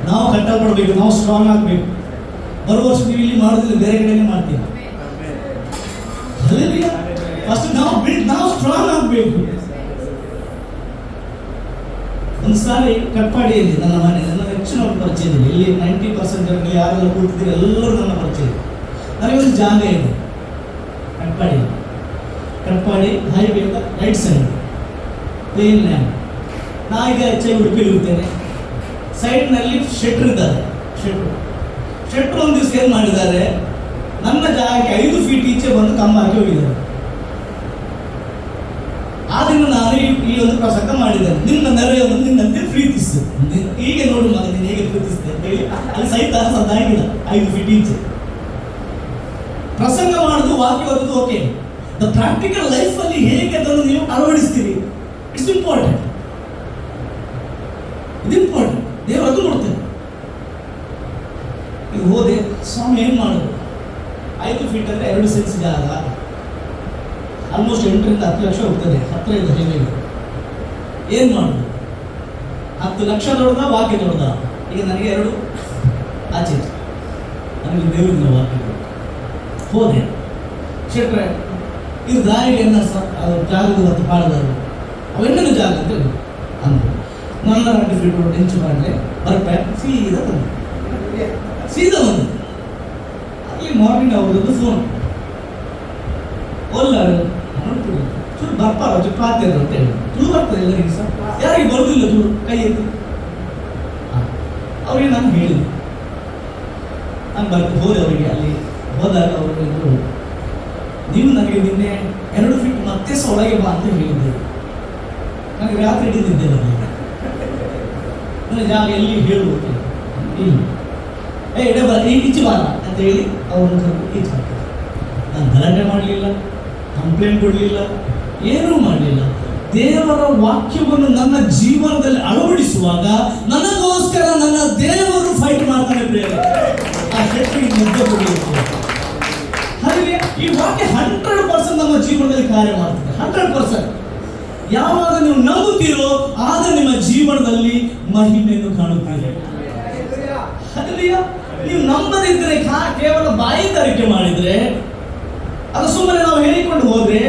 ನಾವು ಕಟ್ಟಲ್ಪಡ್ಬೇಕು, ನಾವು ಸ್ಟ್ರಾಂಗ್ ಆಗ್ಬೇಕು. ಬರುವ ವರ್ಷ ನೀವು ಇಲ್ಲಿ ಮಾಡೋದಿಲ್ಲ, ಬೇರೆ ಕಡೆನೇ ಮಾಡ್ತೀವಿ. ಫಸ್ಟ್ ನಾವು ಸ್ಟ್ರಾಂಗ್ ಆಗ್ಬೇಕು. ಒಂದು ಸಾರಿ ಕಟ್ಪಾಡಿಯಲ್ಲಿ ನನ್ನ ಮನೆ, ನನ್ನ ಹೆಚ್ಚಿನ ಪರಿಚಯ ಇದೆ. ಇಲ್ಲಿ 90% ಜನರಲ್ಲಿ ಯಾರೆಲ್ಲ ಕೂತಿದ್ದೀರಿ ಎಲ್ಲರೂ ನನ್ನ ಪರಿಚಯ ಇದೆ. ನನಗೆ ಒಂದು ಜಾಗ ಇದೆ Katpadi highway right side plain land. ನಾ ಈಗ ಹೆಚ್ಚಾಗಿ ಉಡುಪಿಯಲ್ಲಿ ಇರ್ತೇನೆ. ಸೈಡ್ನಲ್ಲಿ ಶೆಟ್ರ್ ಇದ್ದಾರೆ. ಶೆಟ್ರ್ ಒಂದು ದಿವಸ ಏನು ಮಾಡಿದ್ದಾರೆ, ನನ್ನ ಜಾಗಕ್ಕೆ 5 ಫೀಟ್ ಈಚೆ ಬಂದು ಕಂಬ ಹಾಕಿ ಹೋಗಿದ್ದಾರೆ. ಆದ್ರಿಂದ ನಾನು ಈ ಒಂದು ಪ್ರಸಂಗ ಮಾಡಿದ್ದೇನೆ, ನಿನ್ನ ನೆರೆಯನ್ನು ನಿನ್ನಂತೆ ಪ್ರೀತಿಸು. ಹೀಗೆ ನೋಡು ಮಗ, ನೀನು ಹೇಗೆ ಪ್ರೀತಿಸಿದೆ ಅಂತ ಹೇಳಿ ಅಲ್ಲಿ ಸಹಿತ ಸದ್ದಾಗಿಲ್ಲ 5 ಫೀಟ್ ಈಚೆ. ಪ್ರಸಂಗ ಮಾಡುದು, ವಾಕ್ಯ ಓದುದು ಓಕೆ. ದ ಪ್ರಾಕ್ಟಿಕಲ್ ಲೈಫ್ ಅಲ್ಲಿ ಹೇಗೆ ಅದನ್ನು ನೀವು ಅಳವಡಿಸ್ತೀರಿ, ಇಟ್ಸ್ ಇಂಪಾರ್ಟೆಂಟ್. ಇದು ಇಂಪಾರ್ಟೆಂಟ್. ದೇವರು ಅದು ನೋಡ್ತೇನೆ. ಈಗ ಹೋದೆ, ಸ್ವಾಮಿ ಏನ್ ಮಾಡೋದು? 5 ಫೀಟ್ ಅಂದ್ರೆ 2 ಸೆನ್ಸ್ ಜಾಗ, ಆಲ್ಮೋಸ್ಟ್ 8 ರಿಂದ 10 ಲಕ್ಷ ಹೋಗ್ತದೆ. ಹತ್ತಿರ ಇದೆ ಹೈವೇ. ಏನ್ ಮಾಡುದು? 10 ಲಕ್ಷ ದೊಡ್ಡದ, ವಾಕ್ಯ ದೊಡ್ಡದ? ಈಗ ನನಗೆ 2 ಆಚೆ, ನನಗೆ ದೇವರಿಂದ ವಾಕ್ಯ. ಹೋದೆ, ಶೆಟ್ರೆ ಇದು ದಾರಿಗೆ ಜಾಗದ ಮತ್ತು ಪಾಳದರು ಅವೆಲ್ಲೂ ಜಾಗ ಅಂತ ಅಂದರು. ನನ್ನ 2 ಫೀಟ್ ಹೆಂಚು ಮಾಡಲೆ ಬರ್ಪೆ ಸೀದಾ ಬಂದು ಅಲ್ಲಿ ಮಾರ್ನಿಂಗ್ ಅವ್ರದ್ದು ಫೋನ್ ಒಲ್ಲ ನೋಡ್ತೀವಿ ಚೂರು ಬರ್ಪಾರ ಚೂರು ಪಾತ್ರೆ ಅಂತ ಹೇಳಿ ಚೂರು ಬರ್ತದೆ ಎಲ್ಲರಿಗೆ ಸರ್, ಯಾರಿಗೆ ಬರೋದಿಲ್ಲ ಚೂರು ಕೈ ಎತ್ತಿ. ಅವ್ರಿಗೆ ನಾನು ಹೇಳಿದೆ, ನಾನು ಬರ್ತೀನಿ. ಹೋದೆ ಅವರಿಗೆ. ಅಲ್ಲಿ ಹೋದಾಗ ಅವರು ನೀವು ನನಗೆ ನಿನ್ನೆ 2 ಫೀಟ್ ಮತ್ತೆ ಸಹ ಒಳಗೆ ಬಾ ಅಂತ ಹೇಳಿದ್ದೆ. ನನಗೆ ರಾತ್ರಿ ಹಿಡಿದಿದ್ದೆ, ನನ್ನ ಜಾಗ ಎಲ್ಲಿ ಹೇಳುವುದು ಇಲ್ಲ. ಎಡೆ ಬರ ಈಚೆ ಬಾರ ಅಂತ ಹೇಳಿ ಅವ್ರನ್ನ ಸ್ವಲ್ಪ ಈಚೆ ಹಾಕಿದೆ. ನಾನು ಗಲಾಟೆ ಮಾಡಲಿಲ್ಲ, ಕಂಪ್ಲೇಂಟ್ ಕೊಡಲಿಲ್ಲ, ಏನೂ ಮಾಡಲಿಲ್ಲ. ದೇವರ ವಾಕ್ಯವನ್ನು ನನ್ನ ಜೀವನದಲ್ಲಿ ಅಳವಡಿಸುವಾಗ ನನಗೋಸ್ಕರ ನನ್ನ ದೇವರು ಫೈಟ್ ಮಾಡ್ತಾನೆ. ಪ್ರೇಮ ಆ ಶಕ್ತಿಗೆ ಮುದ್ದೆ ಕೊಡಬೇಕು. ಹಾಗೆ ಈ ವಾಕ್ಯ 100% ನಮ್ಮ ಜೀವನದಲ್ಲಿ ಕಾರ್ಯ ಮಾಡ್ತದೆ. 100%. ಯಾವಾಗ ನೀವು ನಂಬುತ್ತೀರೋ ಆಗ ನಿಮ್ಮ ಜೀವನದಲ್ಲಿ ಮಹಿಮೆಯನ್ನು ಕಾಣುತ್ತೀರಿ. ನೀವು ನಂಬದಿದ್ರೆ ಕೇವಲ ಬಾಯಿದಾರಿಕೆ ಮಾಡಿದ್ರೆ, ಅದು ಸುಮ್ಮನೆ ನಾವು ಹೇಳಿಕೊಂಡು ಹೋದ್ರೆ,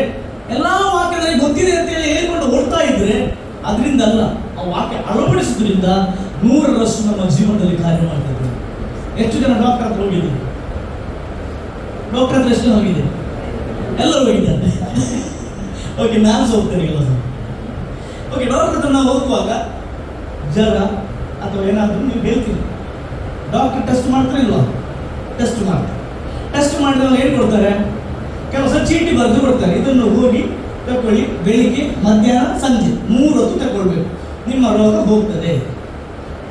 ಎಲ್ಲಾ ವಾಕ್ಯ ನನಗೆ ಗೊತ್ತಿದೆ ಅಂತೇಳಿ ಹೇಳಿಕೊಂಡು ಓಡ್ತಾ ಇದ್ರೆ ಅದರಿಂದ ಅಲ್ಲ. ಆ ವಾಕ್ಯ ಅಳವಡಿಸೋದ್ರಿಂದ 100% ನಮ್ಮ ಜೀವನದಲ್ಲಿ ಕಾರ್ಯ ಮಾಡ್ತದೆ. ಎಷ್ಟು ಜನ ಡಾಕ್ಟರ್ ಹತ್ರ ಹೋಗಿದ್ರು? ಡಾಕ್ಟರ್ ಹತ್ರ ಎಷ್ಟು ಹೋಗಿದೆ? ಎಲ್ಲರೂ ಹೋಗಿದ್ದಾರೆ. ಓಕೆ, ನಾನು ಹೋಗ್ತೇನೆ ಕೆಲಸ. ಓಕೆ, ಡಾಕ್ಟರ್ ಹತ್ರ ನಾವು ಹೋಗುವಾಗ ಜ್ವರ ಅಥವಾ ಏನಾದರೂ ನೀವು ಹೇಳ್ತೀರಿ, ಡಾಕ್ಟರ್ ಟೆಸ್ಟ್ ಮಾಡ್ತಾರೆ ಇಲ್ವಾ? ಟೆಸ್ಟ್ ಮಾಡ್ತಾರೆ. ಟೆಸ್ಟ್ ಮಾಡಿದವಾಗ ಏನು ಕೊಡ್ತಾರೆ? ಕೆಲವು ಸಲ ಚೀಟಿ ಬರೆದು ಕೊಡ್ತಾರೆ, ಇದನ್ನು ಹೋಗಿ ತಗೊಳ್ಳಿ, ಬೆಳಿಗ್ಗೆ ಮಧ್ಯಾಹ್ನ ಸಂಜೆ 3 ಹೊತ್ತು ತಗೊಳ್ಬೇಕು, ನಿಮ್ಮ ರೋಗ ಹೋಗ್ತದೆ.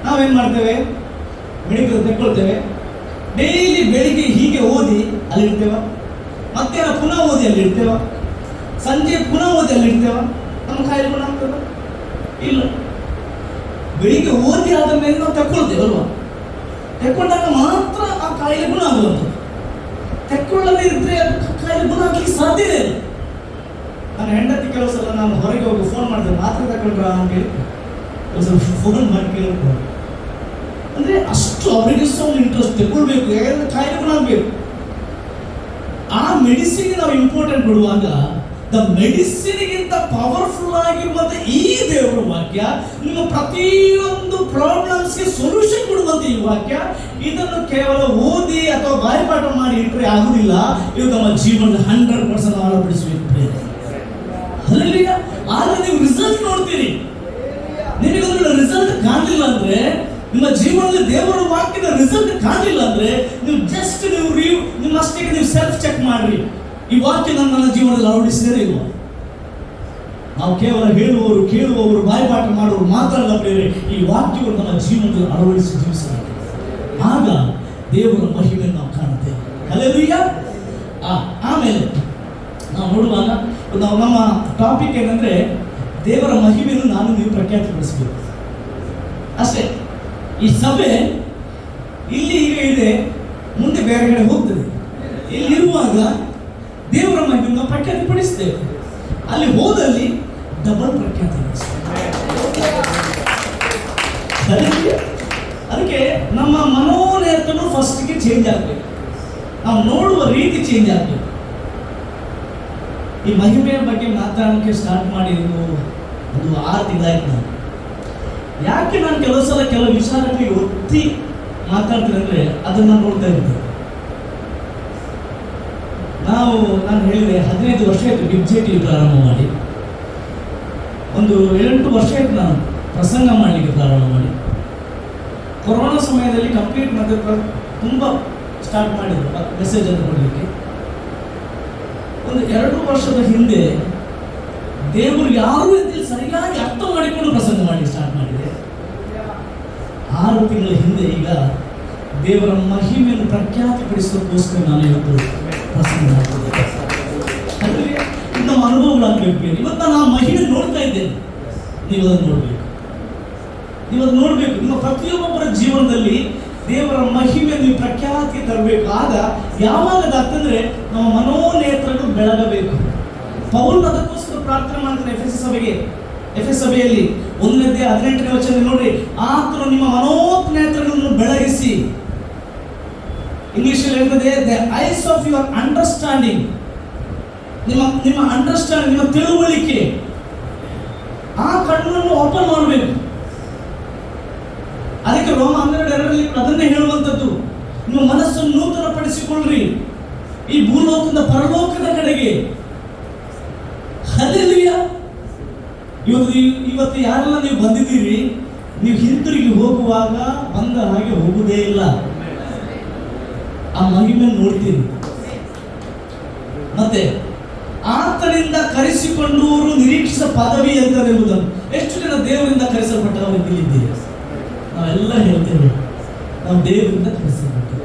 ನಾವೇನು ಮಾಡ್ತೇವೆ? ಮೆಡಿಕಲ್ ತಗೊಳ್ತೇವೆ, ಡೈಲಿ ಬೆಳಿಗ್ಗೆ ಹೀಗೆ ಓದಿ ಅಲ್ಲಿರ್ತೇವ, ಮಧ್ಯಾಹ್ನ ಪುನಃ ಓದಿ ಅಲ್ಲಿರ್ತೇವ, ಸಂಜೆ ಪುನಃ ಓದಿ ಅಲ್ಲಿರ್ತೇವ. ನಮ್ಮ ಕಾಯಿಲೆ ಗುಣ ಆಗ್ತದ? ಇಲ್ಲ. ಬೆಳಿಗ್ಗೆ ಓದಿ ಆದ ಮೇಲೆ ನಾವು ತಗೊಳ್ತೇವೆ ಅಲ್ವಾ? ತೆಕ್ಕೊಂಡಾಗ ಮಾತ್ರ ಆ ಕಾಯಿಲೆ ಗುಣ ಆಗುವಂಥದ್ದು. ತೆಕ್ಕೊಳ್ಳದೆ ಇದ್ರೆ ಕಾಯಿಲೆ ಗುಣ ಆಗ್ಲಿಕ್ಕೆ ಸಾಧ್ಯನೇ ಇಲ್ಲ. ನನ್ನ ಹೆಂಡತಿ ಕೆಲವು ಸಲ ನಾನು ಹೊರಗೆ ಹೋಗಿ ಫೋನ್ ಮಾಡಿದೆ, ಮಾತ್ರ ತಗೊಂಡ್ರ ಅಂತ ಹೇಳಿ ಸ್ವಲ್ಪ ಫೋನ್ ಮಾಡಿ ಕೇಳ್ಕೊಂಡು, ಅಂದ್ರೆ ಅಷ್ಟು ಅವರಿಗೆ ಸಹ ಒಂದು ಇಂಟ್ರೆಸ್ಟ್. ತೆಕ್ಕೊಳ್ಬೇಕು, ಯಾಕಂದ್ರೆ ಕಾಯಿಲೆ ಗುಣ ಆಗಬೇಕು. ಆ ಮೆಡಿಸಿನ್ ನಾವು ಇಂಪಾರ್ಟೆಂಟ್ ಕೊಡುವಾಗ ದ ಮೆಡಿಸಿನ್ಗಿಂತ ಪವರ್ಫುಲ್ ಆಗಿರುವಂತ ಈ ದೇವರ ವಾಕ್ಯ ನಿಮ್ಮ ಪ್ರತಿಯೊಂದು ಪ್ರಾಬ್ಲಮ್ಸ್ಗೆ ಸೊಲ್ಯೂಷನ್ ಕೊಡುವಂತ ಈ ವಾಕ್ಯ, ಇದನ್ನು ಕೇವಲ ಓದಿ ಅಥವಾ ಬಾಯಿಪಾಠ ಮಾಡಿ ಇಟ್ಟರೆ ಆಗುದಿಲ್ಲ. ಇದು ನಮ್ಮ ಜೀವನದ 100% ಅಳವಡಿಸಬೇಕು. ಅಲ್ಲಿಯ ಆಗ ನೀವು ರಿಸಲ್ಟ್ ನೋಡ್ತೀರಿ. ನಿಮಗೊಂದು ರಿಸಲ್ಟ್ ಕಾಣಲಿಲ್ಲ ಅಂದ್ರೆ, ನಿಮ್ಮ ಜೀವನದಲ್ಲಿ ದೇವರ ವಾಕ್ಯದ ರಿಸಲ್ಟ್ ಕಾಣಲಿಲ್ಲ ಅಂದ್ರೆ, ನೀವು ಜಸ್ಟ್ ನಿಮ್ಮಷ್ಟಕ್ಕೆ ನೀವು ಸೆಲ್ಫ್ ಚೆಕ್ ಮಾಡ್ರಿ, ಈ ವಾಕ್ಯ ನನ್ನ ಜೀವನದಲ್ಲಿ ಅಳವಡಿಸಿದರೆ ಇಲ್ವಾ? ನಾವು ಕೇವಲ ಹೇಳುವವರು, ಕೇಳುವವರು, ಬಾಯ್ಪಾಠ ಮಾಡುವವರು ಮಾತ್ರ ಅಲ್ಲ ಪ್ರಿಯರೇ, ಈ ವಾಕ್ಯವನ್ನು ನಮ್ಮ ಜೀವನದಲ್ಲಿ ಅಳವಡಿಸಿ ಜೀವಿಸಬೇಕು. ಆಗ ದೇವರ ಮಹಿಮೆಯನ್ನು ನಾವು ಕಾಣುತ್ತೇವೆ. ಹಲ್ಲೆಲೂಯ. ಆಮೇಲೆ ನಾವು ನೋಡುವಾಗ ನಮ್ಮ ಟಾಪಿಕ್ ಏನಂದ್ರೆ ದೇವರ ಮಹಿಮೆಯನ್ನು ನಾನು ನೀವು ಪ್ರಖ್ಯಾತಿಪಡಿಸಬೇಕು ಅಷ್ಟೇ. ಈ ಸಭೆ ಇಲ್ಲಿ ಈಗ ಇದೆ, ಮುಂದೆ ಬೇರೆ ಕಡೆ ಹೋಗ್ತದೆ. ಇಲ್ಲಿರುವಾಗ ದೇವರ ಮಹಿಮೆಯನ್ನು ಪ್ರಖ್ಯಾತಿಪಡಿಸ್ತೇವೆ, ಅಲ್ಲಿ ಹೋದಲ್ಲಿ ಡಬಲ್ ಪ್ರಖ್ಯಾತಿ. ಅದಕ್ಕೆ ನಮ್ಮ ಮನೋನೇತನು ಫಸ್ಟ್ಗೆ ಚೇಂಜ್ ಆಗಬೇಕು, ನಾವು ನೋಡುವ ರೀತಿ ಚೇಂಜ್ ಆಗಬೇಕು. ಈ ಮಹಿಮೆಯ ಬಗ್ಗೆ ಮಾತಾಡೋಕ್ಕೆ ಸ್ಟಾರ್ಟ್ ಮಾಡಿದ್ದು ಒಂದು 6 ತಿಂಗಳಾಯ್ತು. ನಾನು ಯಾಕೆ ನಾನು ಕೆಲವು ಸಲ ಕೆಲವು ವಿಚಾರಗಳಿಗೆ ಒತ್ತಿ ಮಾತಾಡ್ತೀನಿ ಅಂದರೆ ಅದನ್ನು ನೋಡ್ತಾ ಇರ್ತೇನೆ. ನಾನು ಹೇಳಿದೆ 15 ವರ್ಷ ಆಯಿತು ಬಿಗ್ಜೆಟಿ ಪ್ರಾರಂಭ ಮಾಡಿ, ಒಂದು 7-8 ವರ್ಷ ಆಯಿತು ನಾನು ಪ್ರಸಂಗ ಮಾಡಲಿಕ್ಕೆ ಪ್ರಾರಂಭ ಮಾಡಿ. ಕೊರೋನಾ ಸಮಯದಲ್ಲಿ ಕಂಪ್ಲೀಟ್ ಮತ್ತೆ ತುಂಬ ಸ್ಟಾರ್ಟ್ ಮಾಡಿದ್ರು ಮೆಸೇಜ್ ಅಂತ ಕೊಡಲಿಕ್ಕೆ. ಒಂದು 2 ವರ್ಷದ ಹಿಂದೆ ದೇವರು ಯಾರು ಅಂತ ಸರಿಯಾಗಿ ಅರ್ಥ ಮಾಡಿಕೊಂಡು ಪ್ರಸಂಗ ಮಾಡಿ ಸ್ಟಾರ್ಟ್ ಮಾಡಿದೆ. 6 ತಿಂಗಳ ಹಿಂದೆ ಈಗ ದೇವರ ಮಹಿಮೆಯನ್ನು ಪ್ರಖ್ಯಾತಿಪಡಿಸೋದಕ್ಕೋಸ್ಕರ ನಾನು ಇವತ್ತು ಪ್ರಸಂಗ ಮಾಡ್ತಿದ್ದೆ. ಅದರಲ್ಲಿ ನಮ್ಮ ಅನುಭವಗಳಾಗಬೇಕು. ಇವತ್ತು ನಾನು ಆ ಮಹಿಮೆ ನೋಡ್ತಾ ಇದ್ದೇನೆ, ನೀವು ಅದನ್ನು ನೋಡಬೇಕು. ನಿಮ್ಮ ಪ್ರತಿಯೊಬ್ಬೊಬ್ಬರ ಜೀವನದಲ್ಲಿ ದೇವರ ಮಹಿಮೆ ನೀವು ಪ್ರಖ್ಯಾತಿ ತರಬೇಕು. ಆಗ ಯಾವಾಗ ಆಗ್ತಂದ್ರೆ ನಮ್ಮ ಮನೋನೇತ್ರಗಳು ಬೆಳಗಬೇಕು. ಪೌಲ್ ಅದಕ್ಕೋಸ್ಕರ ಪ್ರಾರ್ಥನೆ ಮಾಡ್ತಾರೆ ಎಫೆಸ ಸಭೆಯಲ್ಲಿ 1:18 ವಚನ ನೋಡ್ರಿ, ಆತನು ನಿಮ್ಮ ಮನೋನೇತ್ರಗಳನ್ನು ಬೆಳಗಿಸಿ. ಇಂಗ್ಲಿಷ್ ಅಲ್ಲಿ ಹೇಳ್ತದೆ the eyes of your understanding. ನಿಮ್ಮ ಅಂಡರ್ಸ್ಟ್ಯಾಂಡಿಂಗ್, ನಿಮ್ಮ ತಿಳುವಳಿಕೆ, ಆ ಕಣ್ಣನ್ನು ಓಪನ್ ಮಾಡಬೇಕು. ಅದಕ್ಕೆ ರೋಮ 12:2 ಅದನ್ನೇ ಹೇಳುವಂಥದ್ದು, ನಿಮ್ಮ ಮನಸ್ಸನ್ನು ನೂತನ ಪಡಿಸಿಕೊಳ್ಳ್ರಿ ಈ ಭೂಲೋಕದ ಪರಲೋಕದ ಕಡೆಗೆ. ಹಲ್ಲೆಲೂಯಾ. ಇವತ್ತು ಯಾರೆಲ್ಲ ನೀವು ಬಂದಿದ್ದೀರಿ, ನೀವು ಹಿಂತಿರುಗಿ ಹೋಗುವಾಗ ಬಂದ ಹಾಗೆ ಹೋಗುವುದೇ ಇಲ್ಲ. ಆ ಮಹಿಮೆಯನ್ನು ನೋಡ್ತೀರಿ. ಮತ್ತೆ ಆತನಿಂದ ಕರೆಸಿಕೊಂಡವರು ನಿರೀಕ್ಷಿಸ ಪದವಿ ಎಂಬುದನ್ನು. ಎಷ್ಟು ಜನ ದೇವರಿಂದ ಕರೆಸಲ್ಪಟ್ಟವರು ಇಲ್ಲಿದ್ದೀರಿ? ನಾವೆಲ್ಲ ಹೇಳ್ತೇವೆ ನಾವು ದೇವರಿಂದ ಕರೆಸಲ್ಪಟ್ಟರು.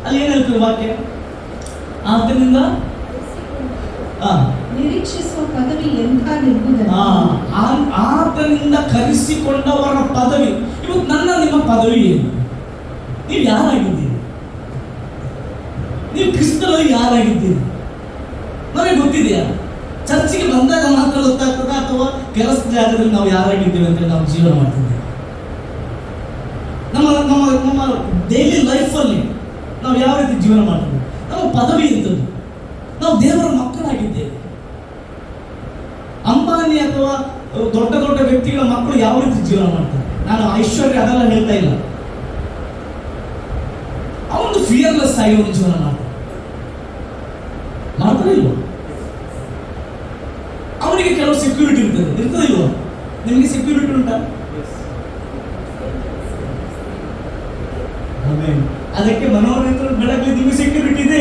ಅಲ್ಲಿ ಏನ್ ಹೇಳ್ತೇವೆ ವಾಕ್ಯ? ಆತನಿಂದ ನಿರೀಕ್ಷಿಸುವ ಪದವಿ ಆತನಿಂದ ಕರೆಸಿಕೊಂಡವರ ಪದವಿ. ಇವತ್ತು ನಿಮ್ಮ ಪದವಿ ಏನು? ನೀವು ಯಾರಾಗಿದ್ದೀರಿ? ನೀವು ಕ್ರಿಸ್ತನಲ್ಲಿ ಯಾರಾಗಿದ್ದೀರಿ? ನಮಗೆ ಗೊತ್ತಿದೆಯಾ? ಚರ್ಚಿಗೆ ಬಂದಾಗ ಮಾತ್ರ ಗೊತ್ತಾಗ್ತದ, ಅಥವಾ ಕೆಲಸದ ಜಾಗದಲ್ಲಿ ನಾವು ಯಾರಾಗಿದ್ದೇವೆ ಅಂತ ನಾವು ಜೀವನ ಮಾಡ್ತಿದ್ದೇವೆ? ನಮ್ಮ ಡೈಲಿ ಲೈಫಲ್ಲಿ ನಾವು ಯಾವ ರೀತಿ ಜೀವನ ಮಾಡ್ತೀವಿ? ನಮ್ಮ ಪದವಿ ಎಂಥದ್ದು? ನಾವು ದೇವರ ಮಕ್ಕಳಾಗಿದ್ದೇವೆ. ಅಂಬಾನಿ ಅಥವಾ ದೊಡ್ಡ ದೊಡ್ಡ ವ್ಯಕ್ತಿಗಳ ಮಕ್ಕಳು ಯಾವ ರೀತಿ ಜೀವನ ಮಾಡ್ತಾರೆ? ನಾನು ಐಶ್ವರ್ಯ ಅದೆಲ್ಲ ಹೇಳ್ತಾ ಇಲ್ಲ. ಅವನು ಫಿಯರ್ಲೆಸ್ ಆಗಿ ಒಂದು ಜೀವನ ಮಾಡ್ತಾನೆ ಇಲ್ವ? ಅವನಿಗೆ ಕೆಲವು ಸೆಕ್ಯೂರಿಟಿ ಇರ್ತದೆ ಇಲ್ವ? ನಿಮಗೆ ಸೆಕ್ಯೂರಿಟಿ ಉಂಟಾ? ಅದಕ್ಕೆ ಮನೋನೇತ್ರ ಬೆಳಗ್ಗೆ ನಿಮಗೆ ಸೆಕ್ಯೂರಿಟಿ ಇದೆ.